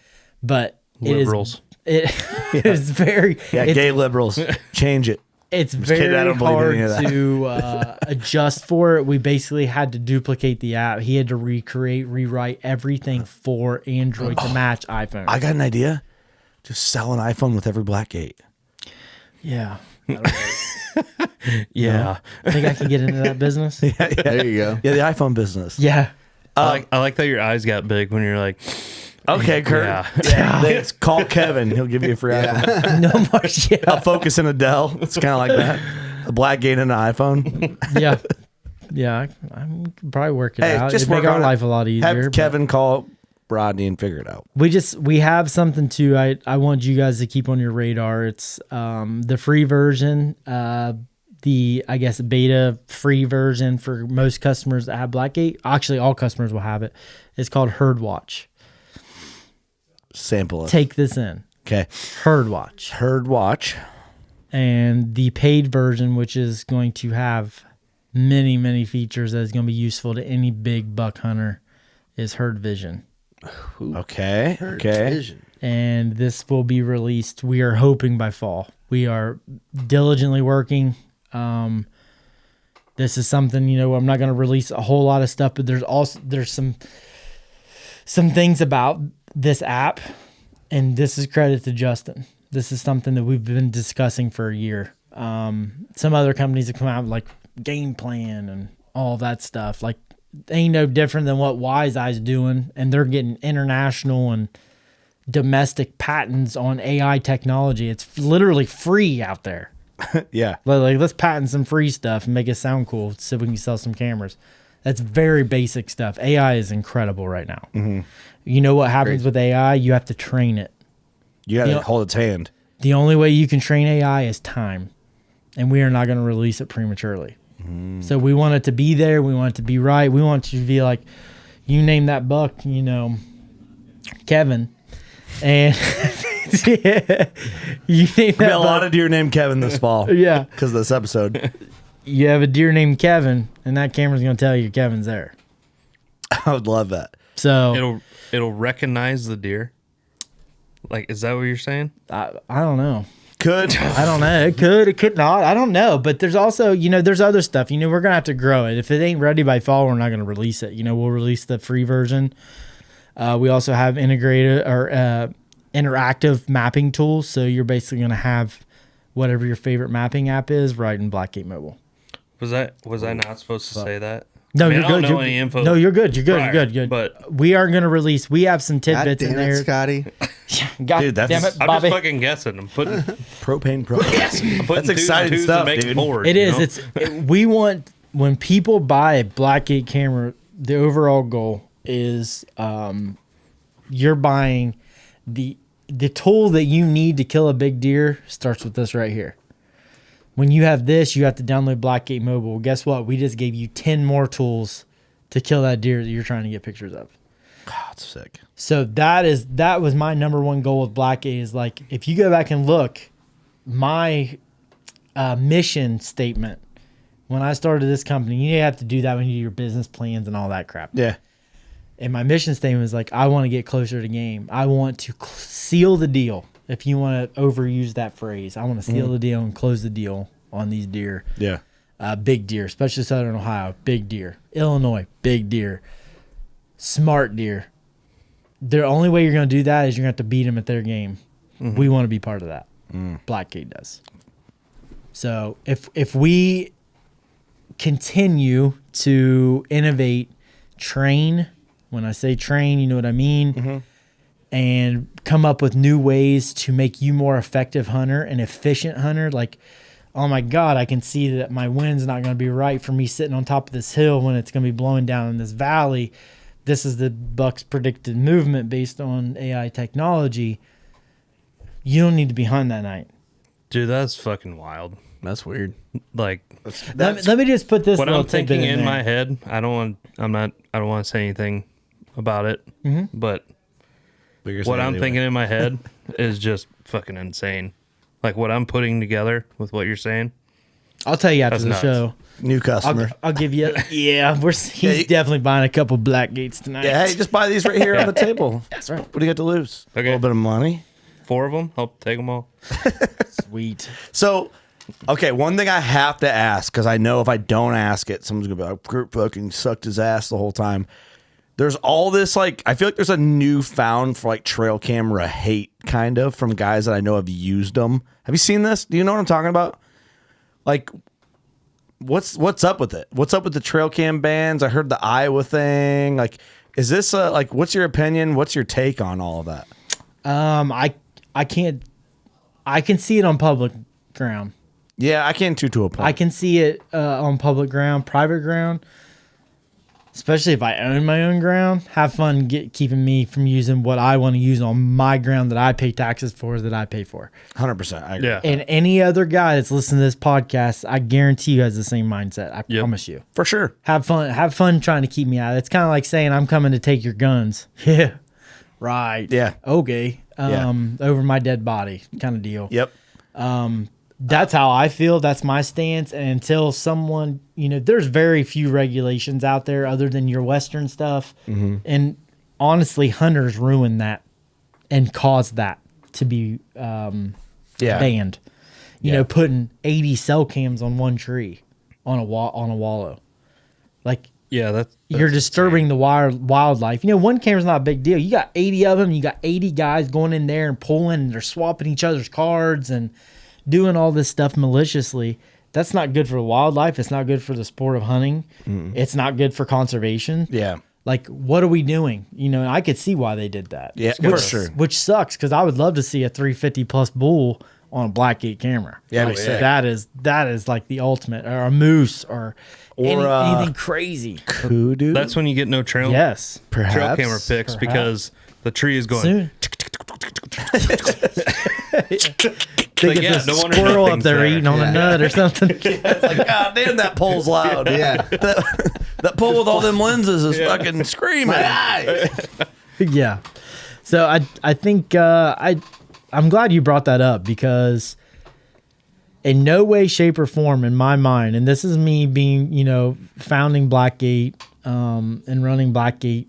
But Liberals. It is very Gay liberals, change it. it's kidding, I very don't believe hard any of that. to adjust for it. We basically had to duplicate the app. He had to rewrite everything for Android to match iPhone. I got an idea. Just sell an iPhone with every Blackgate. Yeah. Yeah. I think I can get into that business. There you go. Yeah, the iPhone business. Yeah. I like that your eyes got big when you're like, Okay, Kurt. Yeah. Let's call Kevin. He'll give you a free iPhone. No more. Yeah. A Focus and a Dell. It's kind of like that. A Blackgate and an iPhone. Yeah. Yeah. I can probably work it Hey, out. just It'd make work our on it. life a lot easier. Have but Kevin call Rodney and figure it out. we have something too. I want you guys to keep on your radar. It's the free version, the I guess beta free version for most customers that have Blackgate. Actually, all customers will have it. It's called Herd Watch. Sample it. Take this in. Okay. Herd Watch. Herd Watch. And the paid version, which is going to have many, many features that is going to be useful to any big buck hunter, is Herd Vision. Okay. Okay. Vision. And this will be released. We are hoping by fall. We are diligently working. This is something, I'm not going to release a whole lot of stuff, but there's some things about this app, and this is credit to Justin. This is something that we've been discussing for a year. Some other companies have come out with like game plan and all that stuff. Like, ain't no different than what Wise Eye's doing, and they're getting international and domestic patents on AI technology. It's literally free out there. Yeah. Like, let's patent some free stuff and make it sound cool so we can sell some cameras. That's very basic stuff. AI is incredible right now. Mm-hmm. You know what happens with AI? You have to train it. You got to hold its hand. The only way you can train AI is time, and we are not going to release it prematurely. So we want it to be there. We want it to be right. We want you to be like, you name that buck, Kevin, and you name Be that a lot buck. of deer named Kevin this fall. Yeah, Because of this episode. you have a deer named Kevin, and that camera's going to tell you Kevin's there. I would love that. So it'll recognize the deer. Like, is that what you're saying? I don't know. Could. I don't know. It could not. I don't know. But there's also, there's other stuff. We're going to have to grow it. If it ain't ready by fall, we're not going to release it. We'll release the free version. We also have integrated or interactive mapping tools. So you're basically going to have whatever your favorite mapping app is right in Blackgate Mobile. Was I not supposed to say that? No, I mean, you're I don't good. know You're- any info No, you're good. You're good. prior, You're good. but- we are going to release. We have some God tidbits in damn it, there. Scotty. God Dude, that's- damn it, I'm Bobby. just fucking guessing. I'm putting Propane. I'm putting That's twos exciting and twos stuff, to make dude. boards, It you is. know? We want, when people buy a Blackgate camera, the overall goal is you're buying the tool that you need to kill a big deer starts with this right here. When you have this, you have to download Blackgate Mobile. Well, guess what? We just gave you 10 more tools to kill that deer that you're trying to get pictures of. That's sick. So that was my number one goal with Blackgate is like, if you go back and look, my mission statement when I started this company, you have to do that when you do your business plans and all that crap. Yeah. And my mission statement was like, I want to get closer to game. I want to seal the deal. If you want to overuse that phrase, I want to seal the deal and close the deal on these deer. Yeah. Big deer, especially Southern Ohio, big deer. Illinois, big deer. Smart deer. The only way you're going to do that is you're going to have to beat them at their game. We want to be part of that. Blackgate does. So if we continue to innovate, train, when I say train, you know what I mean, and come up with new ways to make you more effective hunter and efficient hunter, like oh my God, I can see that my wind's not going to be right for me sitting on top of this hill when it's going to be blowing down in this valley. This is the buck's predicted movement based on AI technology. You don't need to be hunting that night. Dude, that's fucking wild. That's weird. Like Let me just put this what little I'm thinking tidbit in there. my head, I don't want to say anything about it, but what I'm thinking in my head is just fucking insane. Like what I'm putting together with what you're saying. I'll tell you after That's the nuts. show. New customer. I'll give you. Yeah, he's definitely buying a couple black gates tonight. Yeah, hey, just buy these right here on the table. That's right. What do you got to lose? Okay. A little bit of money. 4 of them, I'll take them all. Sweet. So, okay, one thing I have to ask, because I know if I don't ask it, someone's going to be like, Kurt fucking sucked his ass the whole time. There's all this, like, I feel like there's a newfound for like trail camera hate, kind of, from guys that I know have used them. Have you seen this? Do you know what I'm talking about? Like, what's up with it? What's up with the trail cam bans? I heard the Iowa thing. Like, is this like, what's your opinion? What's your take on all of that? I can see it on public ground. Yeah, I can too, to a point. I can see it on public ground, private ground. Especially if I own my own ground, have fun keeping me from using what I want to use on my ground that I pay taxes for, that I pay for. 100%. I agree. Yeah. And any other guy that's listening to this podcast, I guarantee you has the same mindset. I promise you. For sure. Have fun trying to keep me out. It's kind of like saying I'm coming to take your guns. Yeah. Right. Yeah. Okay. Yeah. Over my dead body kind of deal. Yep. That's how I feel. That's my stance. And until someone, there's very few regulations out there other than your Western stuff. And honestly, hunters ruin that and cause that to be banned. You know, putting 80 cell cams on one tree on a wallow. Like, Yeah, that's you're disturbing the wildlife. One camera's not a big deal. You got 80 of them. You got 80 guys going in there and pulling, and they're swapping each other's cards and doing all this stuff maliciously. That's not good for the wildlife. It's not good for the sport of hunting. It's not good for conservation. Yeah. Like, what are we doing? I could see why they did that. Yeah, for sure. Which sucks, because I would love to see a 350 plus bull on a blackgate camera. Yeah, that'd be sick. That is like the ultimate, or a moose, or anything crazy. Kudu? that's when you get no trail Yes. Perhaps. trail camera pics because the tree is going. Soon. They Like, get yeah, the no wonder squirrel up nothing's there there. eating on a nut or something. It's like, God damn, that pole's loud. Yeah. That pole with all them lenses is fucking screaming. Yeah. So I think I'm glad you brought that up, because in no way, shape, or form in my mind, and this is me being, founding Blackgate and running Blackgate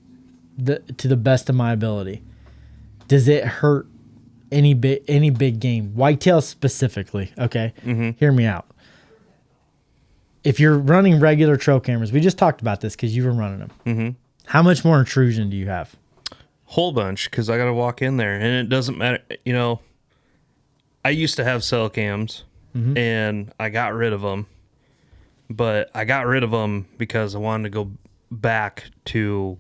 to the best of my ability, does it hurt any big game, whitetail specifically? Okay, Hear me out. If you're running regular trail cameras, we just talked about this because you were running them. How much more intrusion do you have? Whole bunch, because I got to walk in there, and it doesn't matter. I used to have cell cams, and I got rid of them. But I got rid of them because I wanted to go back to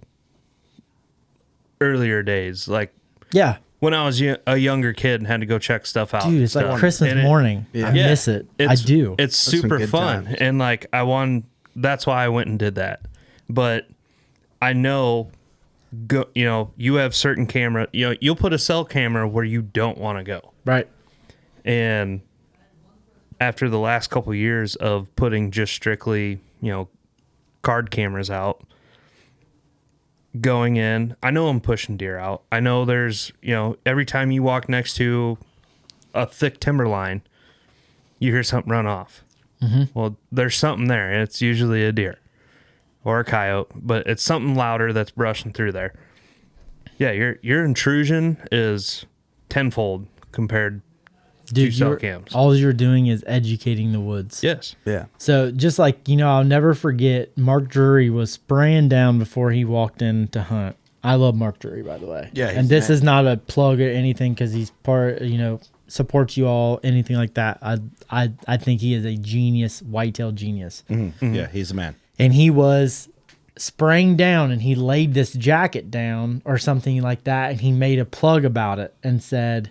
earlier days, like Yeah. when I was a younger kid and had to go check stuff out. Dude, it's like stuff. Christmas And morning. I miss it. I do. It's some super good fun. times. And like that's why I went and did that. But I know, you have certain camera, you'll put a cell camera where you don't want to go. Right. And after the last couple of years of putting just strictly, card cameras out, going in, I know I'm pushing deer out. I know there's, every time you walk next to a thick timber line, you hear something run off. Well, there's something there, and it's usually a deer or a coyote, but it's something louder that's brushing through there. Yeah, your intrusion is tenfold compared Dude, to cell cams. all you're doing is educating the woods. Yes. Yeah. So just like, I'll never forget, Mark Drury was spraying down before he walked in to hunt. I love Mark Drury, by the way. Yeah, he's and this man. is not a plug or anything, because he's part, supports you all, anything like that. I think he is a genius, whitetail genius. Yeah, he's a man. And he was spraying down, and he laid this jacket down or something like that, and he made a plug about it and said,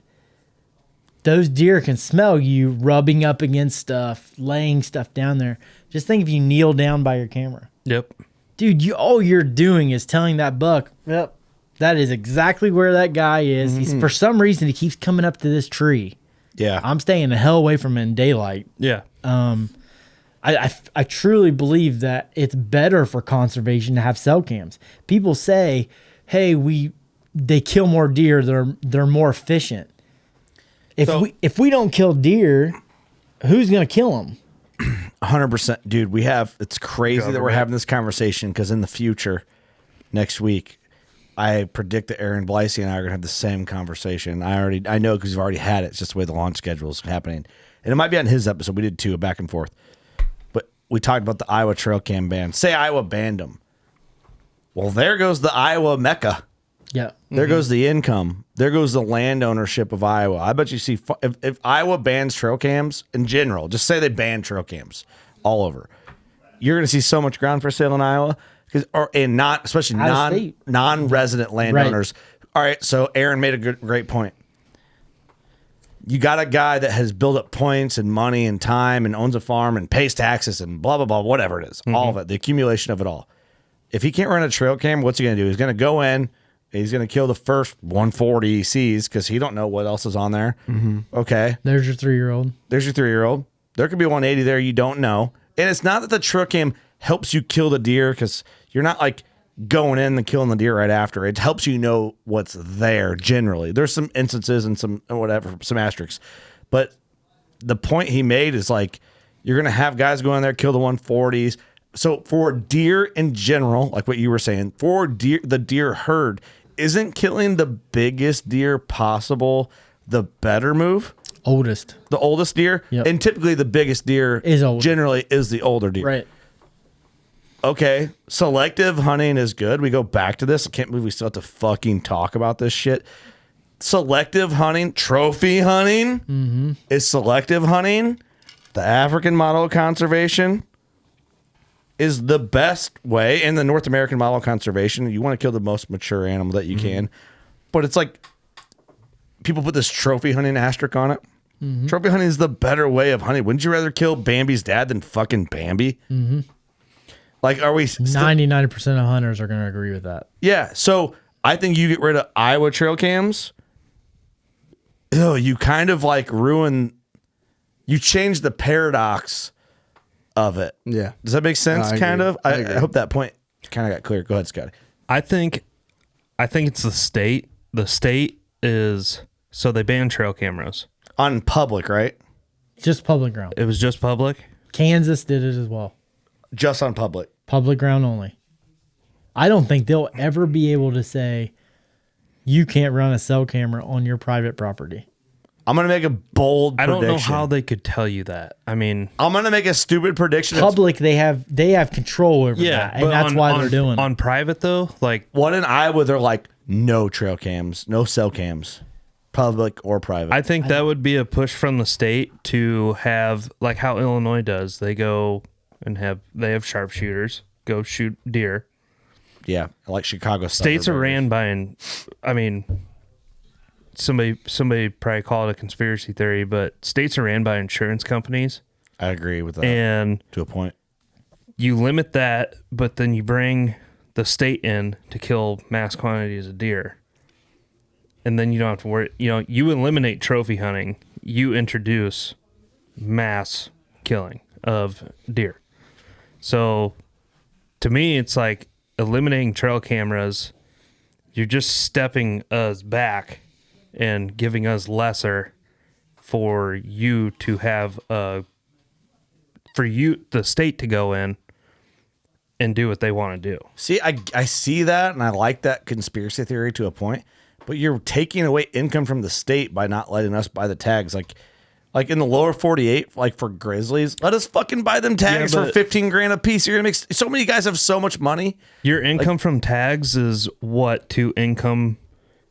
those deer can smell you rubbing up against stuff, laying stuff down there. Just think if you kneel down by your camera. Yep. Dude, all you're doing is telling that buck, yep, that is exactly where that guy is. He's for some reason he keeps coming up to this tree. Yeah. I'm staying the hell away from him in daylight. Yeah. I truly believe that it's better for conservation to have cell cams. People say, "Hey, they kill more deer. They're more efficient." If we don't kill deer, who's gonna kill them? 100%, dude. It's crazy that we're having this conversation because in the future, next week, I predict that Aaron Blicey and I are gonna have the same conversation. I know because we've already had it. It's just the way the launch schedule is happening, and it might be on his episode. We did two, back and forth. We talked about the Iowa trail cam ban. Say Iowa banned them. Well, there goes the Iowa mecca. Yeah. There goes the income. There goes the land ownership of Iowa. I bet you see if Iowa bans trail cams in general, just say they ban trail cams all over. You're going to see so much ground for sale in Iowa especially non-resident landowners. Right. All right, so Aaron made a great point. You got a guy that has built up points and money and time and owns a farm and pays taxes and blah, blah, blah, whatever it is. All of it, the accumulation of it all. If he can't run a trail cam, what's he going to do? He's going to go in and he's going to kill the first 140 he sees because he don't know what else is on there. Okay. There's your 3-year-old. There's your 3-year-old. There could be 180 there you don't know. And it's not that the trail cam helps you kill the deer because you're not like going in and killing the deer right after. It helps you know what's there generally. There's some instances and some asterisks. But the point he made is like you're going to have guys go in there, kill the 140s. So for deer in general, like what you were saying, for the deer herd, isn't killing the biggest deer possible the better move? The oldest deer? Yep. And typically the biggest deer generally is the older deer. Right. Okay, selective hunting is good. We go back to this. I can't believe we still have to fucking talk about this shit. Selective hunting, trophy hunting is selective hunting. The African model of conservation is the best way. In the North American model of conservation, you want to kill the most mature animal that you can. But it's like people put this trophy hunting asterisk on it. Trophy hunting is the better way of hunting. Wouldn't you rather kill Bambi's dad than fucking Bambi? Like, are we 99% of hunters are going to agree with that. Yeah. So I think you get rid of Iowa trail cams. You kind of like you change the paradox of it. Yeah. Does that make sense? No, Kind of. I I hope that point kind of got clear. Go ahead, Scotty. I think it's the state. The state is, so they banned trail cameras. On public, right? Just public ground. It was just public? Kansas did it as well. Just on public. Public ground only. I don't think they'll ever be able to say you can't run a cell camera on your private property. I'm going to make a bold prediction. I don't know how they could tell you that. I mean, I'm going to make a stupid prediction. Public, they have control over that, and that's why they're doing it. On private, though, like... One in Iowa, they're like, no trail cams, no cell cams, public or private. I think that would be a push from the state to have, like how Illinois does. They go and they have sharpshooters go shoot deer. Yeah, like Chicago. States are ran by somebody probably call it a conspiracy theory, but states are ran by insurance companies. I agree with that. And to a point. You limit that, but then you bring the state in to kill mass quantities of deer. And then you don't have to worry. You eliminate trophy hunting. You introduce mass killing of deer. So to me, it's like eliminating trail cameras. You're just stepping us back and giving us lesser for you to have the state to go in and do what they want to do. See, I see that, and I like that conspiracy theory to a point, but you're taking away income from the state by not letting us buy the tags. Like in the lower 48, like for grizzlies, let us fucking buy them tags for $15,000 a piece. You're gonna make so many guys have so much money. Your income from tags is what to income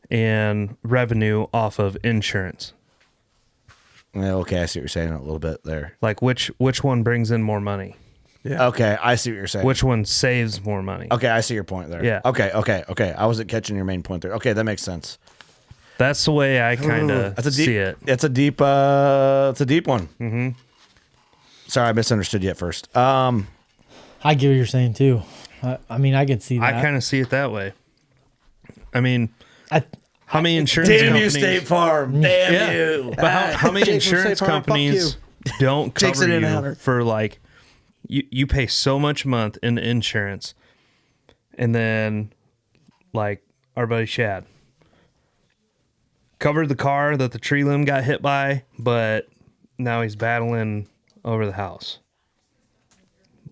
and revenue off of insurance. Yeah, okay, I see what you're saying a little bit there. Like which one brings in more money? Yeah. Okay, I see what you're saying. Which one saves more money? Okay, I see your point there. Yeah. Okay. I wasn't catching your main point there. Okay, that makes sense. That's the way I kind That's of a deep, see it. It's a deep one. Mm-hmm. Sorry, I misunderstood you at first. I get what you're saying too. I mean, I could see that. I kind of see it that way. I mean, how many insurance Damn companies? you, State Farm. Damn Yeah. you. But how many Jake from insurance State Farm, fuck companies don't Jake's cover an you in-and-outer. for like you pay so much a month in insurance, and then like our buddy Shad covered the car that the tree limb got hit by, but now he's battling over the house.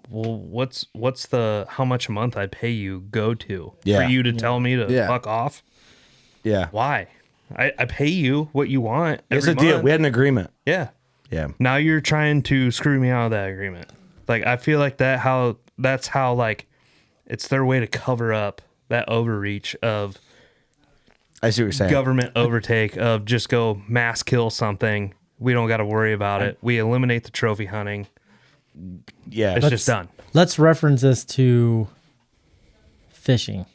Well, what's the how much a month I pay you go to Yeah. for you to tell me to Yeah. fuck off? Yeah. Why? I pay you what you want. It's every a deal. month. We had an agreement. Yeah. Yeah. Now you're trying to screw me out of that agreement. Like I feel like that's how like it's their way to cover up that overreach of I see what you're saying. government overtake of just go mass kill something. We don't got to worry about it. We eliminate the trophy hunting. Yeah. It's just done. Let's reference this to fishing.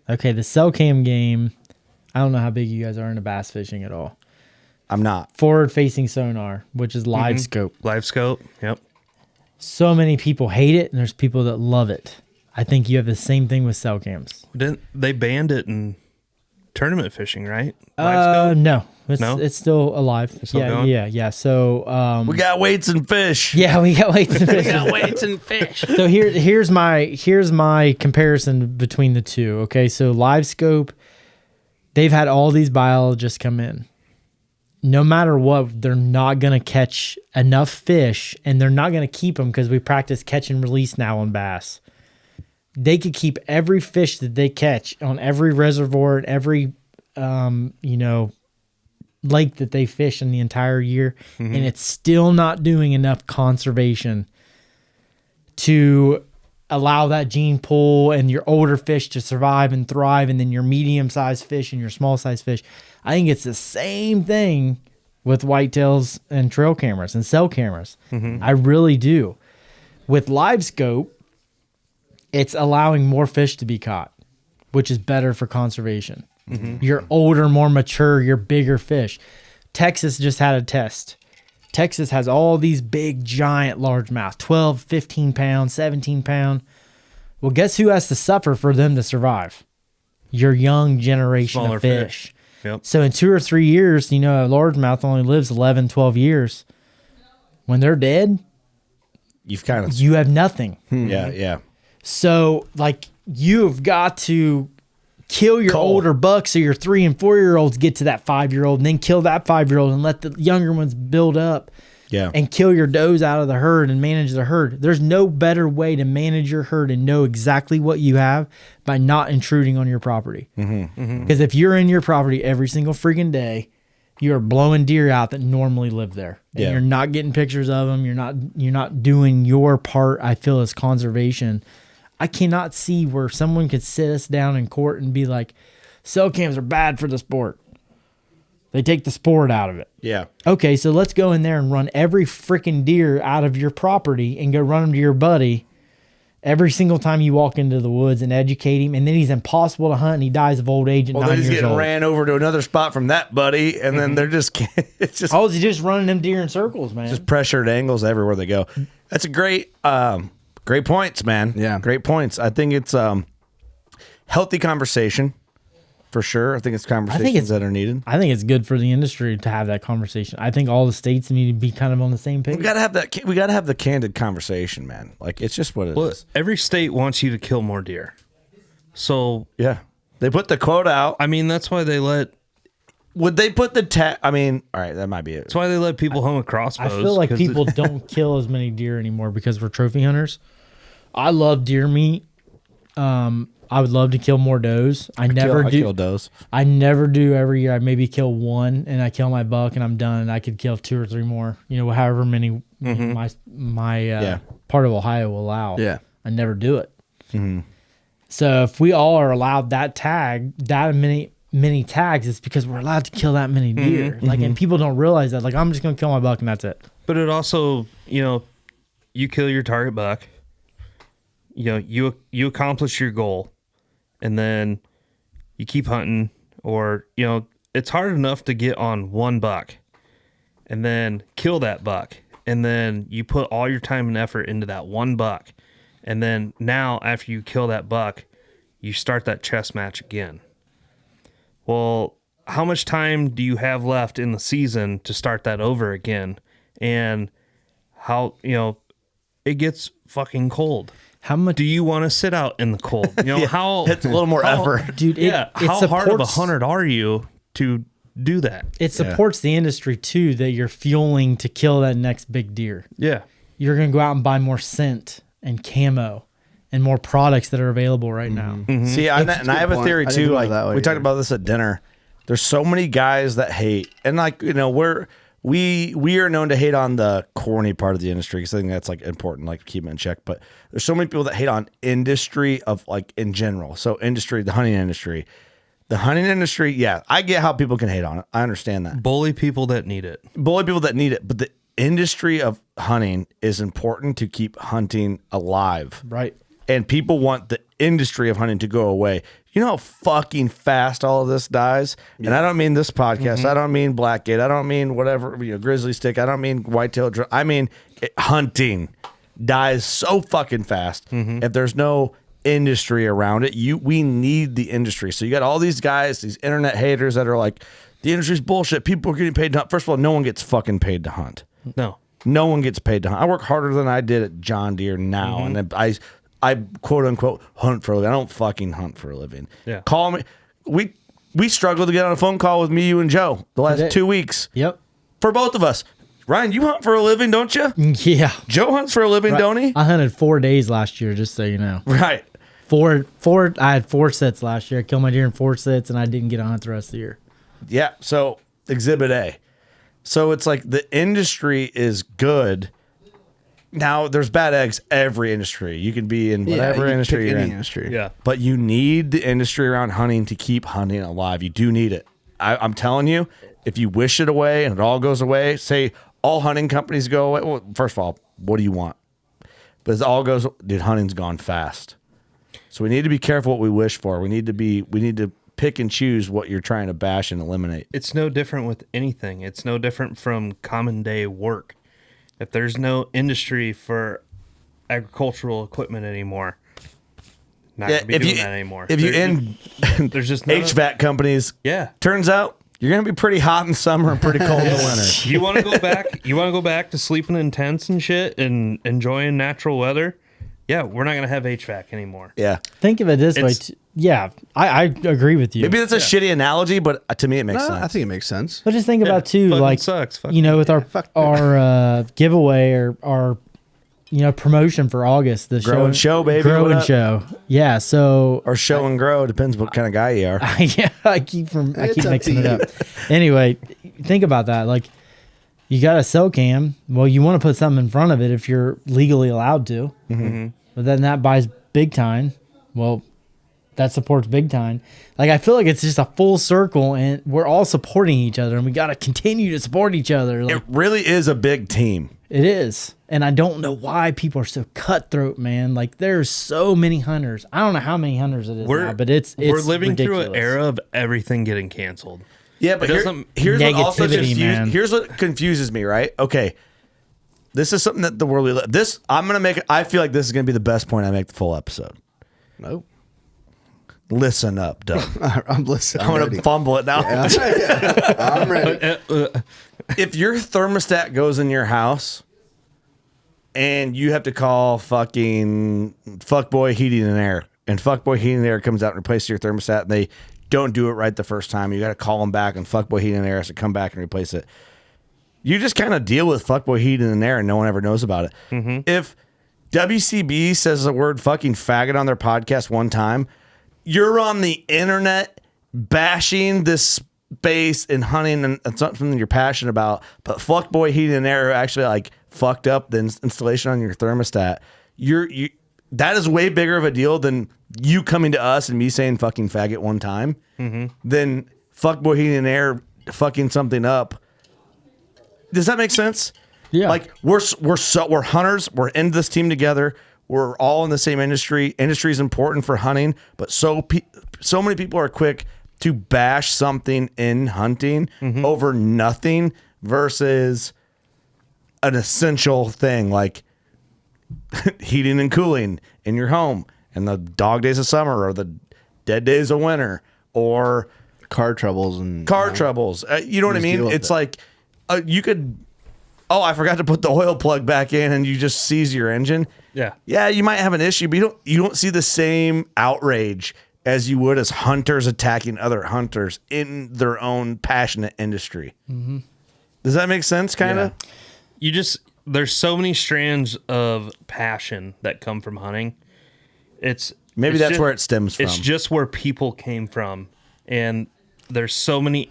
Okay, the cell cam game. I don't know how big you guys are into bass fishing at all. I'm not. Forward-facing sonar, which is live scope. Live scope. Yep. So many people hate it, and there's people that love it. I think you have the same thing with cell cams. Didn't they banned it in tournament fishing, right? Live scope? No, it's, No? it's still alive. still yeah, going? yeah. So, We got weights and fish. yeah, we got weights and fish. weights and fish. So here's my comparison between the two. Okay, so live scope, they've had all these biologists come in. No matter what, they're not gonna catch enough fish, and they're not gonna keep them because we practice catch and release now on bass. They could keep every fish that they catch on every reservoir and every lake that they fish in the entire year, and it's still not doing enough conservation to allow that gene pool and your older fish to survive and thrive, and then your medium-sized fish and your small-sized fish. I think it's the same thing with whitetails and trail cameras and cell cameras. I really do. With live scope, it's allowing more fish to be caught, which is better for conservation. Your older, more mature, your bigger fish. Texas just had a test. Texas has all these big, giant largemouth, 12, 15 pound, 17 pound. Well, guess who has to suffer for them to survive? Your young generation Smaller of fish. Yep. So in 2 or 3 years, a largemouth only lives 11, 12 years. When they're dead, You've kind of. you have nothing. Yeah. So, you've got to kill your older bucks so your 3 and 4 year olds get to that 5-year-old, and then kill that 5-year-old and let the younger ones build up Yeah. and kill your does out of the herd and manage the herd. There's no better way to manage your herd and know exactly what you have by not intruding on your property. Because if you're in your property every single freaking day, you are blowing deer out that normally live there. And Yeah. you're not getting pictures of them. You're not doing your part, I feel, as conservation. I cannot see where someone could sit us down in court and be like, cell cams are bad for the sport. They take the sport out of it. Yeah. Okay, so let's go in there and run every freaking deer out of your property and go run them to your buddy every single time you walk into the woods and educate him. And then he's impossible to hunt and he dies of old age at Well, 9 they're just years getting old. ran over to another spot from that buddy, and then they're just it's just Oh, is he just running them deer in circles, man? just pressured angles everywhere they go. That's a great points, man. Yeah. Great points. I think it's healthy conversation for sure. I think it's conversations that are needed. I think it's good for the industry to have that conversation. I think all the states need to be kind of on the same page. We gotta have that. We gotta have the candid conversation, man. Like it's just what it is. Well, every state wants you to kill more deer. So, Yeah, they put the quote out. I mean, that's why they let Would they put the tag? I mean, all right, that might be it. That's why they let people hunt with I crossbows. feel like 'cause people don't kill as many deer anymore because we're trophy hunters. I love deer meat. I would love to kill more does. I never I do. kill does. I never do every year. I maybe kill one and I kill my buck and I'm done. And I could kill 2 or 3 more. However many my part of Ohio will allow. Yeah. I never do it. So if we all are allowed that many tags, it's because we're allowed to kill that many deer. And people don't realize that. Like, I'm just gonna kill my buck and that's it. But it also, you kill your target buck. You accomplish your goal, and then you keep hunting, or it's hard enough to get on one buck and then kill that buck. And then you put all your time and effort into that one buck. And then now after you kill that buck, you start that chess match again. Well, how much time do you have left in the season to start that over again? And how, it gets fucking cold. How much Do you want to sit out in the cold? How It's a little more effort. dude? how hard of a hunter are you to do that? It supports the industry too that you're fueling to kill that next big deer. Yeah. You're gonna go out and buy more scent and camo and more products that are available right now. See, and I have a point. theory I didn't too. think Like about it that way we talked either. about this at dinner. There's so many guys that hate, and we are known to hate on the corny part of the industry because I think that's like important, like keep it in check. But there's so many people that hate on industry of like in general. So industry, the hunting industry, yeah, I get how people can hate on it. I understand that. Bully people that need it. Bully people that need it, but the industry of hunting is important to keep hunting alive. Right. And people want the industry of hunting to go away. You know how fucking fast all of this dies? And I don't mean this podcast. I don't mean Blackgate. I don't mean whatever, grizzly stick. I don't mean whitetail. I mean hunting dies so fucking fast. If there's no industry around it, we need the industry. So you got all these guys, these internet haters that are like, the industry's bullshit. People are getting paid to hunt. First of all, no one gets fucking paid to hunt. No. No one gets paid to hunt. I work harder than I did at John Deere now, and then I quote unquote hunt for a living. I don't fucking hunt for a living. Yeah. Call me. We struggled to get on a phone call with me, you, and Joe the last 2 weeks Yep. for both of us. Ryan, you hunt for a living, don't you? Yeah. Joe hunts for a living, don't he? I hunted 4 days last year, just so you know. Right. Four. I had 4 sets last year. I killed my deer in 4 sets, and I didn't get a hunt the rest of the year. Yeah. So Exhibit A. So it's like the industry is good. Now there's bad eggs every industry. You can be in whatever you industry pick you're any in. industry. Yeah. But you need the industry around hunting to keep hunting alive. You do need it. I'm telling you, if you wish it away and it all goes away, say all hunting companies go away. Well, first of all, what do you want? But it all goes, dude, hunting's gone fast. So we need to be careful what we wish for. We need to pick and choose what you're trying to bash and eliminate. It's no different with anything. It's no different from common day work. If there's no industry for agricultural equipment anymore, not gonna be doing that anymore. If you end there's just no, HVAC companies, yeah. turns out you're going to be pretty hot in summer and pretty cold in the winter. You want to go back? You want to go back to sleeping in tents and shit and enjoying natural weather? Yeah, we're not gonna have HVAC anymore. Yeah. Think of it this way. It's- Yeah, I agree with you. Maybe that's a shitty analogy, but to me it makes No, sense. I think it makes sense. But just think about too, fucking like sucks. Fuck with our giveaway or our promotion for August, the Grow and show, baby. grow What and up? show. Yeah, so Or show and grow, depends what kind of guy you are. yeah, I keep It's up mixing to it up. Anyway, think about that. Like, you got a cell cam. Well, you want to put something in front of it if you're legally allowed to. But then that buys big time. Well, that supports big time. Like, I feel like it's just a full circle, and we're all supporting each other, and we got to continue to support each other. Like, It really is a big team. it is. And I don't know why people are so cutthroat, man. Like, there's so many hunters. I don't know how many hunters it is now, but it's we're living ridiculous. through an era of everything getting canceled. Yeah, but It doesn't- here's what also Negativity, man. here's what confuses me, right? Okay. This is something that the world we live. I feel like this is gonna be the best point I make the full episode. Nope. Listen up, Doug. I'm listening. I'm gonna fumble it now. I'm ready. If your thermostat goes in your house and you have to call fucking Fuckboy Heating and Air, and Fuckboy Heating and Air comes out and replaces your thermostat, and they don't do it right the first time, you got to call them back, and Fuckboy Heating and Air has to come back and replace it. You just kind of deal with Fuckboy Heating and Air, and no one ever knows about it. If WCB says the word fucking faggot on their podcast one time, you're on the internet bashing this space and hunting and something you're passionate about, but Fuckboy Heating and Air actually like fucked up the installation on your thermostat. You that is way bigger of a deal than you coming to us and me saying fucking faggot one time. Than Fuckboy Heating and Air fucking something up. Does that make sense? Yeah. Like we're hunters. We're in this team together. We're all in the same industry. Industry is important for hunting, but so many people are quick to bash something in hunting over nothing versus an essential thing like heating and cooling in your home and the dog days of summer or the dead days of winter or car troubles and troubles. You know what I just mean? deal with It's it. like you could, I forgot to put the oil plug back in and you just seize your engine. Yeah. Yeah, you might have an issue, but you don't see the same outrage as you would as hunters attacking other hunters in their own passionate industry. Mm-hmm. Does that make sense? Kind of. There's so many strands of passion that come from hunting. Maybe that's where it stems from. It's just where people came from, and there's so many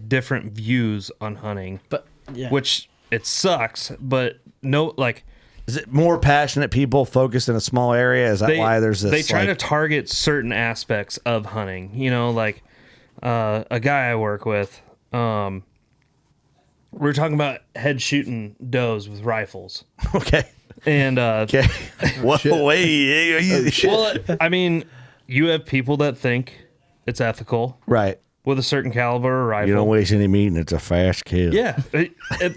different views on hunting. But yeah. Which it sucks, but no, like. Is it more passionate people focused in a small area? Is that why there's this? They try to target certain aspects of hunting. You know, like a guy I work with. We were talking about head shooting does with rifles. Okay. And Okay. Whoa, wait. well, I mean, you have people that think it's ethical Right. with a certain caliber rifle. You don't waste any meat and it's a fast kill. Yeah,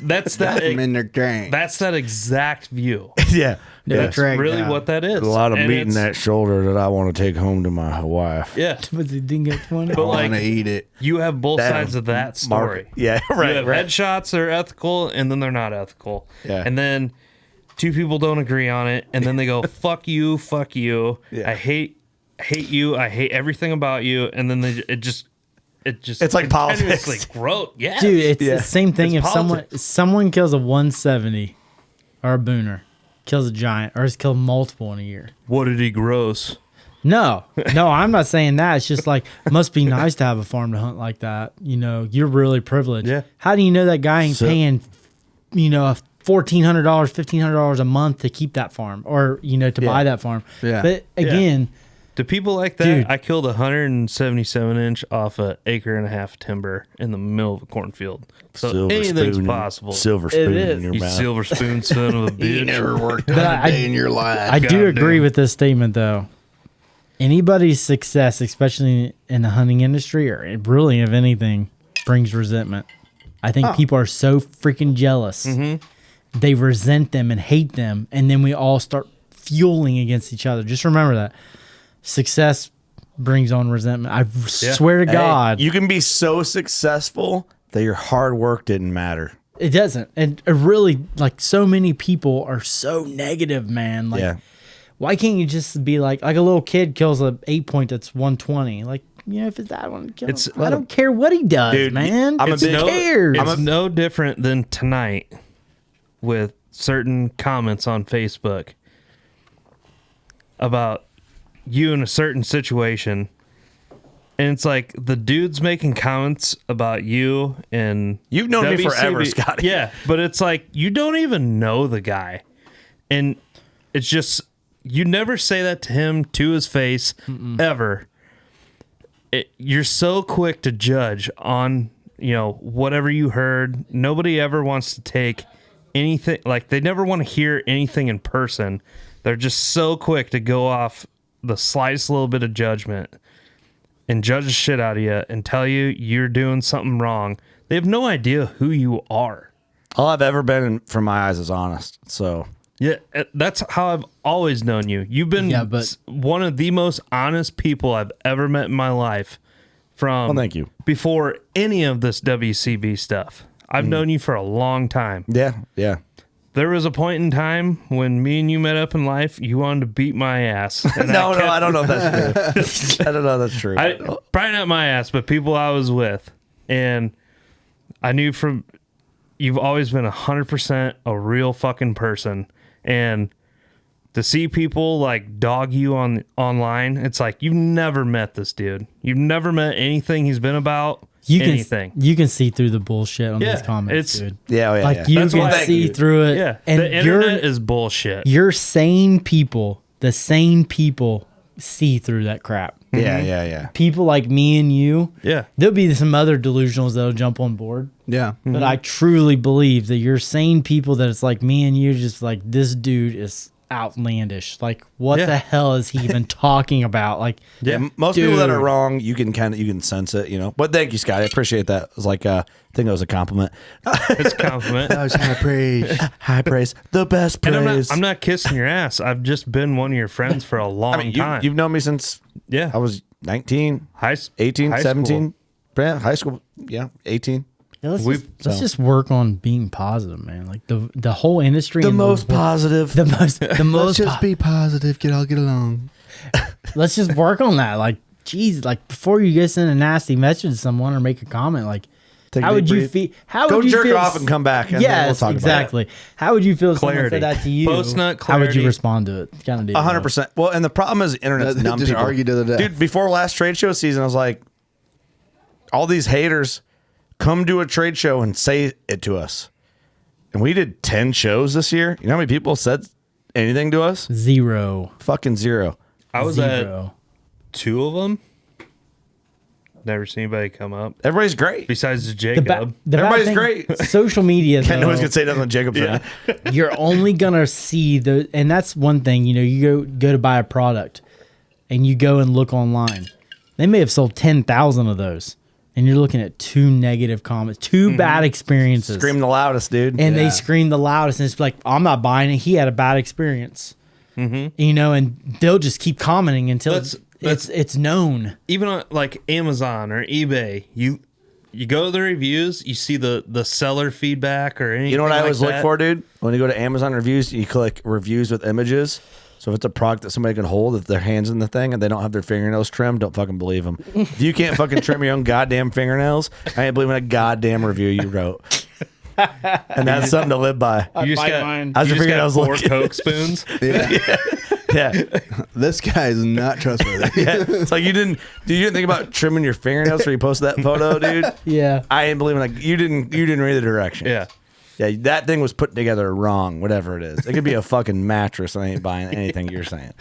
that's that. I'm in their gang. That's that exact view. Yeah. That's right. Really, what that is. A lot of And meat in it's- that shoulder that I want to take home to my wife. Yeah, Was it didn't get 20? but I want to like eat it. you have both That sides of that story. Market. Yeah, right. You have right. headshots that are ethical, and then they're not ethical. Yeah. And then two people don't agree on it, and then they go, "Fuck you, fuck you. Yeah. I hate you. I hate everything about you." And then it just It's like politics. continuously grow. Yeah, Dude, it's Yeah. the same thing. It's If politics. someone kills a 170 or a booner, kills a giant, or has killed multiple in a year. what did he gross? No, I'm not saying that. It's just like, must be nice to have a farm to hunt like that. You know, you're really privileged. Yeah. How do you know that guy ain't So- paying, $1,400, $1,500 a month to keep that farm or, to buy that farm? Yeah. But again, To people like that, Dude. I killed a 177-inch off an acre and a half timber in the middle of a cornfield. So Silver anything's spoon, possible. Silver spoon is. in your You mouth. silver spoon son of a You bitch. never worked But a day in your life. I do Goddamn. agree with this statement, though. Anybody's success, especially in the hunting industry, or really of anything, brings resentment. I think people are so freaking jealous. They resent them and hate them, and then we all start fueling against each other. Just remember that. Success brings on resentment. I swear to Hey, God, you can be so successful that your hard work didn't matter. it doesn't. And it really, like, so many people are so negative, man. Like, Yeah. why can't you just be like a little kid kills a 8-point that's 120? Like, if it's that one, kill It's- him. I don't care what he does, Dude, man. I'm a Who big- cares? It's no different than tonight with certain comments on Facebook about you in a certain situation. And it's like the dude's making comments about you and You've known me forever, Scotty. Yeah, but it's like you don't even know the guy. And it's just you never say that to him to his face ever. You're so quick to judge on, whatever you heard. Nobody ever wants to take anything, like they never want to hear anything in person. They're just so quick to go off the slightest little bit of judgment and judge the shit out of you and tell you you're doing something wrong. They have no idea who you are. All I've ever been from my eyes is honest. So Yeah, that's how I've always known you. You've been Yeah, but- one of the most honest people I've ever met in my life. From Well, thank you. Before any of this WCB stuff, I've known you for a long time. yeah. There was a point in time when me and you met up in life. You wanted to beat my ass. And No, I don't know if that's true. I don't know if that's true. Probably not my ass, but people I was with, and I knew from you've always been 100% a real fucking person, and to see people like dog you online, it's like you've never met this dude. You've never met anything he's been about. Anything. You can see through the bullshit on Yeah, these comments, it's- dude. yeah, Like yeah. you That's why- can see through it. Yeah, and the internet is bullshit. you're sane people. The sane people see through that crap. Yeah. People like me and you. Yeah. There'll be some other delusionals that'll jump on board. Yeah. But I truly believe that you're sane people that it's like me and you, just like this dude is outlandish. Like, what Yeah. the hell is he even talking about? Like, Yeah, most people that are Dude. wrong, you can sense it, you know. But thank you, Scott. I appreciate that. It was like I think it was a compliment. It's a compliment. That was high praise. High praise, the best And praise. I'm not kissing your ass. I've just been one of your friends for a long I mean, time. you've known me since yeah. I was 19, high, 18, high 17. Yeah, high school. Yeah, 18. yeah, let's We've- let's just work on being positive, man. Like the whole industry, The and most positive. the most Let's most. just be positive. Get along. Let's just work on that. Like, geez, like before you get send a nasty message to someone or make a comment, like, Take a how deep would you breath. feel? How Go would you jerk feel? off and come back, and then we'll Yes, talk about it. exactly. How would you feel if someone Clarity. said that to you? Post nut How would you clarity. respond to it? Kind of deal. 100%. Well, and the problem is the internet's They numb just people. argue to the death. Dude, before last trade show season, I was like, all these haters come to a trade show and say it to us. And we did 10 shows this year. You know how many people said anything to us? Zero. Fucking zero. I was at Zero. 2 of them. Never seen anybody come up Everybody's great. besides The Jacob. bad Everybody's thing- great. Social media, Can't no one's though, going to say nothing to Jacob for that. you're only gonna see the, and that's one thing. You know, you go to buy a product, and you go and look online. They may have sold 10,000 of those, and you're looking at 2 negative comments, 2 bad experiences, Scream the loudest, dude. and they scream the loudest, and it's like, I'm not buying it. He had a bad experience, you know, and they'll just keep commenting until it's known. Even on like Amazon or eBay, you go to the reviews, you see the seller feedback or anything. You know what I like always look that. for, dude? When you go to Amazon reviews, you click reviews with images. So if it's a product that somebody can hold, if their hands in the thing and they don't have their fingernails trimmed, don't fucking believe them. If you can't fucking trim your own goddamn fingernails, I ain't believing a goddamn review you wrote. And that's something to live by. You just bite got, mine. I was you just figuring I got was 4 looking. Coke spoons. Yeah, This guy is not trustworthy. yeah. It's like you didn't think about trimming your fingernails before you posted that photo, dude. Yeah. I ain't believing like you didn't read the directions. Yeah. Yeah, that thing was put together wrong, whatever it is. It could be a fucking mattress, and I ain't buying anything you're saying.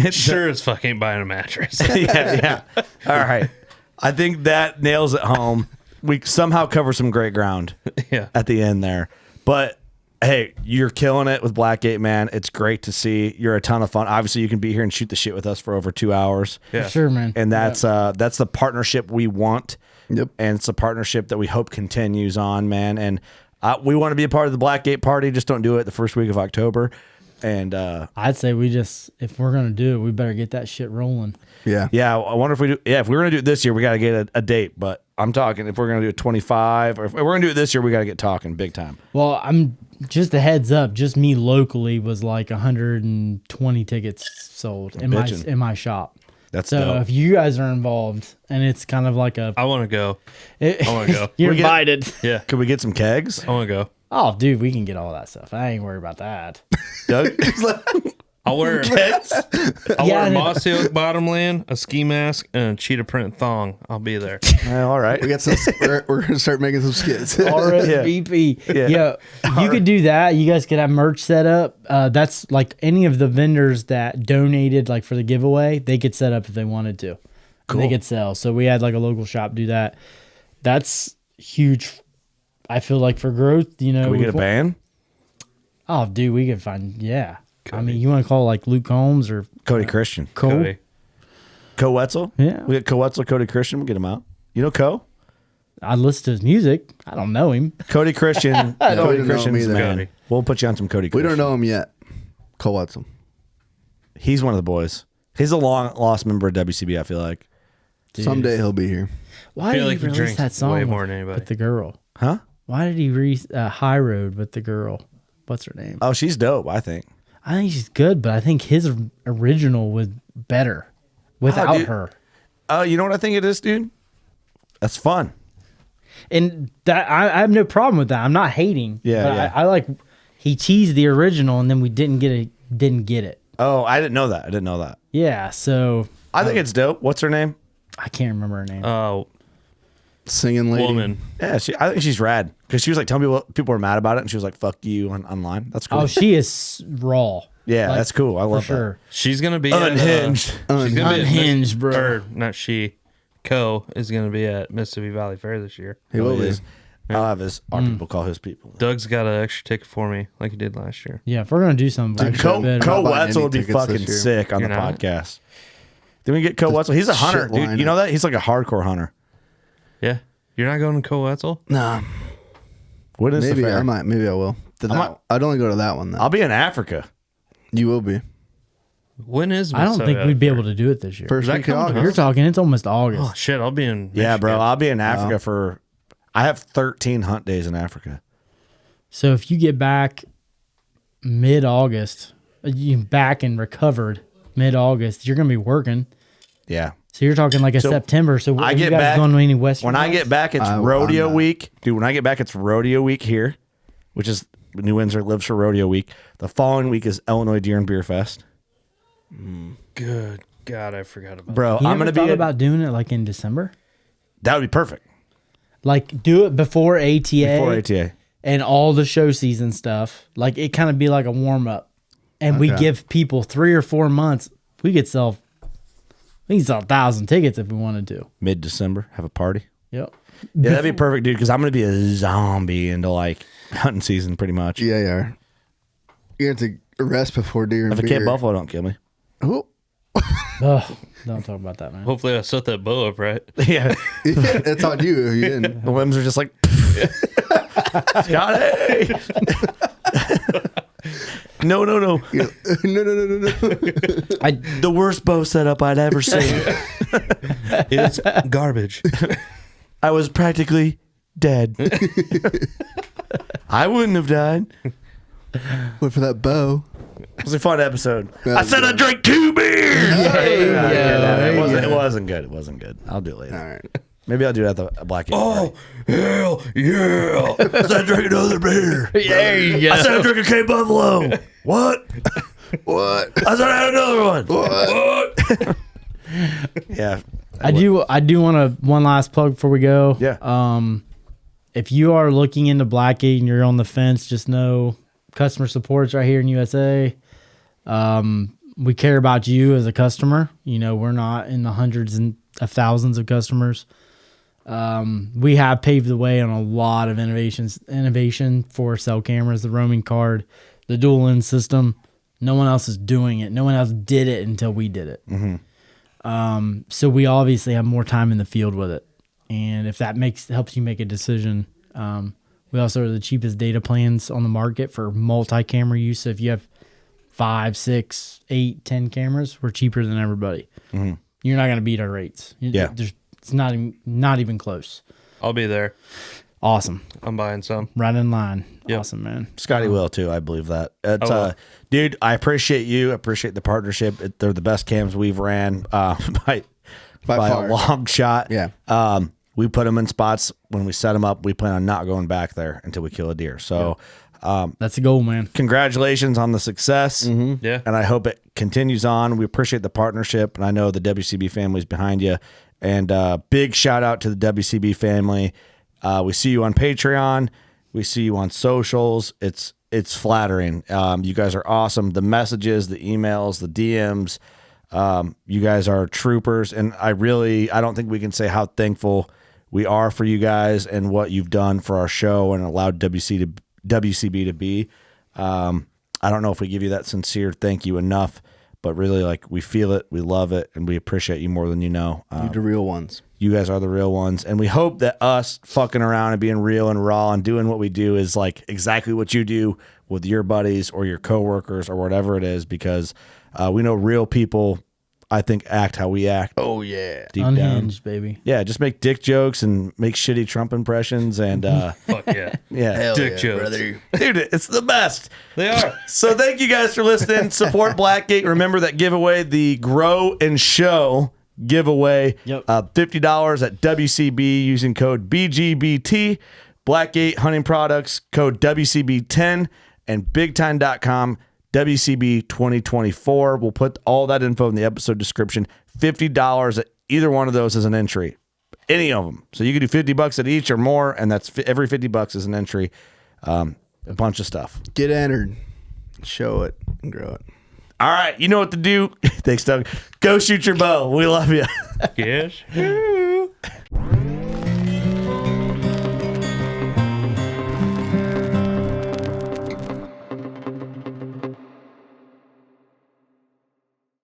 Sure as fuck ain't buying a mattress. Yeah. All right. I think that nails it home. We somehow cover some great ground Yeah. at the end there. But hey, you're killing it with Blackgate, man. It's great to see. You're a ton of fun. Obviously, you can be here and shoot the shit with us for over 2 hours. Yeah. Sure, man. And that's the partnership we want. Yep. And it's a partnership that we hope continues on, man. And we want to be a part of the Blackgate party. Just don't do it the first week of October. And I'd say if we're gonna do it, we better get that shit rolling. Yeah. yeah, I wonder if we do. Yeah, if we're gonna do it this year, we got to get a date. But I'm talking if we're gonna do it 25, or if we're gonna do it this year, we got to get talking big time. Well, I'm just a heads up. Just me locally was like 120 tickets sold in Bitchin'. my shop. That's So dope. if you guys are involved, and it's kind of like I want to go. I wanna go. You're We get- invited. Yeah. Could we get some kegs, I want to go. Oh, dude, we can get all that stuff. I ain't worried about that. Doug? I'll wear I'll Yeah, wear a and it- mossy oak bottomland, a ski mask, and a cheetah print thong. I'll be there. Well, all right. We got some. We're gonna start making some skits. RSVP. Yeah. Yeah. You could do that. You guys could have merch set up. That's like any of the vendors that donated, like for the giveaway, they could set up if they wanted to. Cool. They could sell. So we had like a local shop do that. That's huge. I feel like for growth, you know. Can we get a with- band? Oh, dude, we could find. Yeah. I mean, you want to call like Luke Holmes or Cody Christian. Cole? Cody. Co Wetzel? Yeah. We get Co Wetzel, Cody Christian. We'll get him out. You know Co? I listen to his music. I don't know him. Cody Christian. we Cody don't know him Christian's either. man. Cody. We'll put you on some Cody We Christian. don't know him yet. Cole Watson. He's one of the boys. He's a long lost member of WCB, I feel like. Someday he'll be here. Why feel did like he he release drinks that song way with- more than anybody. with the girl? Huh? Why did he release High Road with the girl? What's her name? Oh, she's dope, I think. I think she's good, but I think his original was better without dude. her. You know what I think it is, dude? That's fun. And that I have no problem with that. I'm not hating. Yeah, but yeah. I like he teased the original and then we didn't get it. Oh, I didn't know that. I didn't know that. Yeah, so I think it's dope. What's her name? I can't remember her name. Singing lady. Woman. Yeah, I think she's rad because she was like telling people were mad about it, and she was like, "Fuck you" online. That's cool. Oh, she is raw. yeah, like, that's cool. I For love sure. She's gonna be Unhinged. She's gonna be at Unhinged, bro. Or not she. Co is gonna be at Mississippi Valley Fair this year. He will be. Is. I'll have our people call his people. Doug's got an extra ticket for me, like he did last year. Yeah, if we're gonna do something, Dude, Co not buying Wetzel would be any tickets this fucking year. sick on You're the not? podcast. Then we get Co Wetzel. He's a hunter, Shit dude. lineup. You know that? He's like a hardcore hunter. Yeah. You're not going to Coetzel? Nah, What is maybe the fair? I might. Maybe I will. I'd only go to that one. Then I'll be in Africa. you will be When is I don't think Minnesota? we'd be able to do it this year. first that week of coming August. You're talking, it's almost August. Oh, shit. I'll be in Yeah, bro. Michigan. I'll be in Africa for. I have 13 hunt days in Africa. So if you get back mid-August, you back and recovered mid-August, you're gonna be working. Yeah. So you're talking like a So, September. So I are you get guys back- going to any Western? When I hunts? get back, it's I'm rodeo not. week, dude. When I get back, it's rodeo week here, which is New Windsor lives for rodeo week. The following week is Illinois Deer and Beer Fest, Good God, I forgot about bro. you I'm ever gonna thought be. about doing it like in December, That would be perfect like do it before ATA, for ATA. and all the show season stuff. Like it kind of be like a warm up, and we Okay. give people 3 or 4 months. We can sell 1,000 tickets if we wanted to. Mid December, have a party. Yep. Yeah, that'd be perfect, dude. Because I'm gonna be a zombie into like hunting season, pretty much. Yeah, you are. You have to rest before deer and If a beer. kid buffalo don't kill me. Oh. Ugh, don't talk about that, man. Hopefully I set that bow up right. Yeah, It's on you if you didn't. the limbs are just like. Scotty. No. No, no, no, no, no. The worst bow setup I'd ever seen. It's garbage. I was practically dead. I wouldn't have died. Went for that bow. It was a fun episode. That I was said I good. drank 2 beers. There you go. It wasn't good. It wasn't good. I'll do it later. All right. Maybe I'll do it at the Black Gate Oh, hell yeah. party. I said I drank another beer. There you go. I said I drank a K Buffalo. What? What? I said I had another one. What? Yeah. I do want to one last plug before we go. Yeah. If you are looking into Blackgate and you're on the fence, just know customer support's right here in USA. We care about you as a customer. You know, we're not in the hundreds and of thousands of customers. We have paved the way on a lot of innovation for cell cameras, the roaming card, the dual lens system. No one else is doing it. No one else did it until we did it. So we obviously have more time in the field with it. And if that helps you make a decision, we also are the cheapest data plans on the market for multi-camera use. So if you have 5, 6, 8, 10 cameras, we're cheaper than everybody. You're not going to beat our rates. Yeah. It's not even close. I'll be there. Awesome. I'm buying some. Right in line. Yep. Awesome, man. Scotty will too. I believe that. It's, will. Dude, I appreciate you. I appreciate the partnership. They're the best cams we've ran by far. a long shot. Yeah. We put them in spots when we set them up. We plan on not going back there until we kill a deer. So, That's the goal, man. congratulations on the success. Yeah. And I hope it continues on. We appreciate the partnership, and I know the WCB family's behind you. And big shout out to the WCB family. We see you on Patreon. We see you on socials. It's flattering. You guys are awesome. The messages, the emails, the DMs. You guys are troopers, and I don't think we can say how thankful we are for you guys and what you've done for our show and allowed WCB to be. I don't know if we give you that sincere thank you enough, but really, like, we feel it, we love it, and we appreciate you more than you know. You're the real ones. You guys are the real ones, and we hope that us fucking around and being real and raw and doing what we do is like exactly what you do with your buddies or your coworkers or whatever it is, because we know real people, I think, act how we act Oh yeah. deep down. Unhinged, baby. Yeah, just make dick jokes and make shitty Trump impressions, and Fuck yeah. yeah, Dick jokes. brother. dude, it's the best. They are. So thank you guys for listening. Support Blackgate. Remember that giveaway, the Grow and Show giveaway. Yep. $50 at WCB using code BGBT. Blackgate Hunting Products, code WCB10, and BigTime.com, WCB 2024. We'll put all that info in the episode description. $50 at either one of those is an entry. Any of them. So you can do $50 at each or more, and that's every $50 is an entry. A bunch of stuff. Get entered. Show it and grow it. All right, you know what to do. Thanks, Doug. Go shoot your bow. We love you. Yes.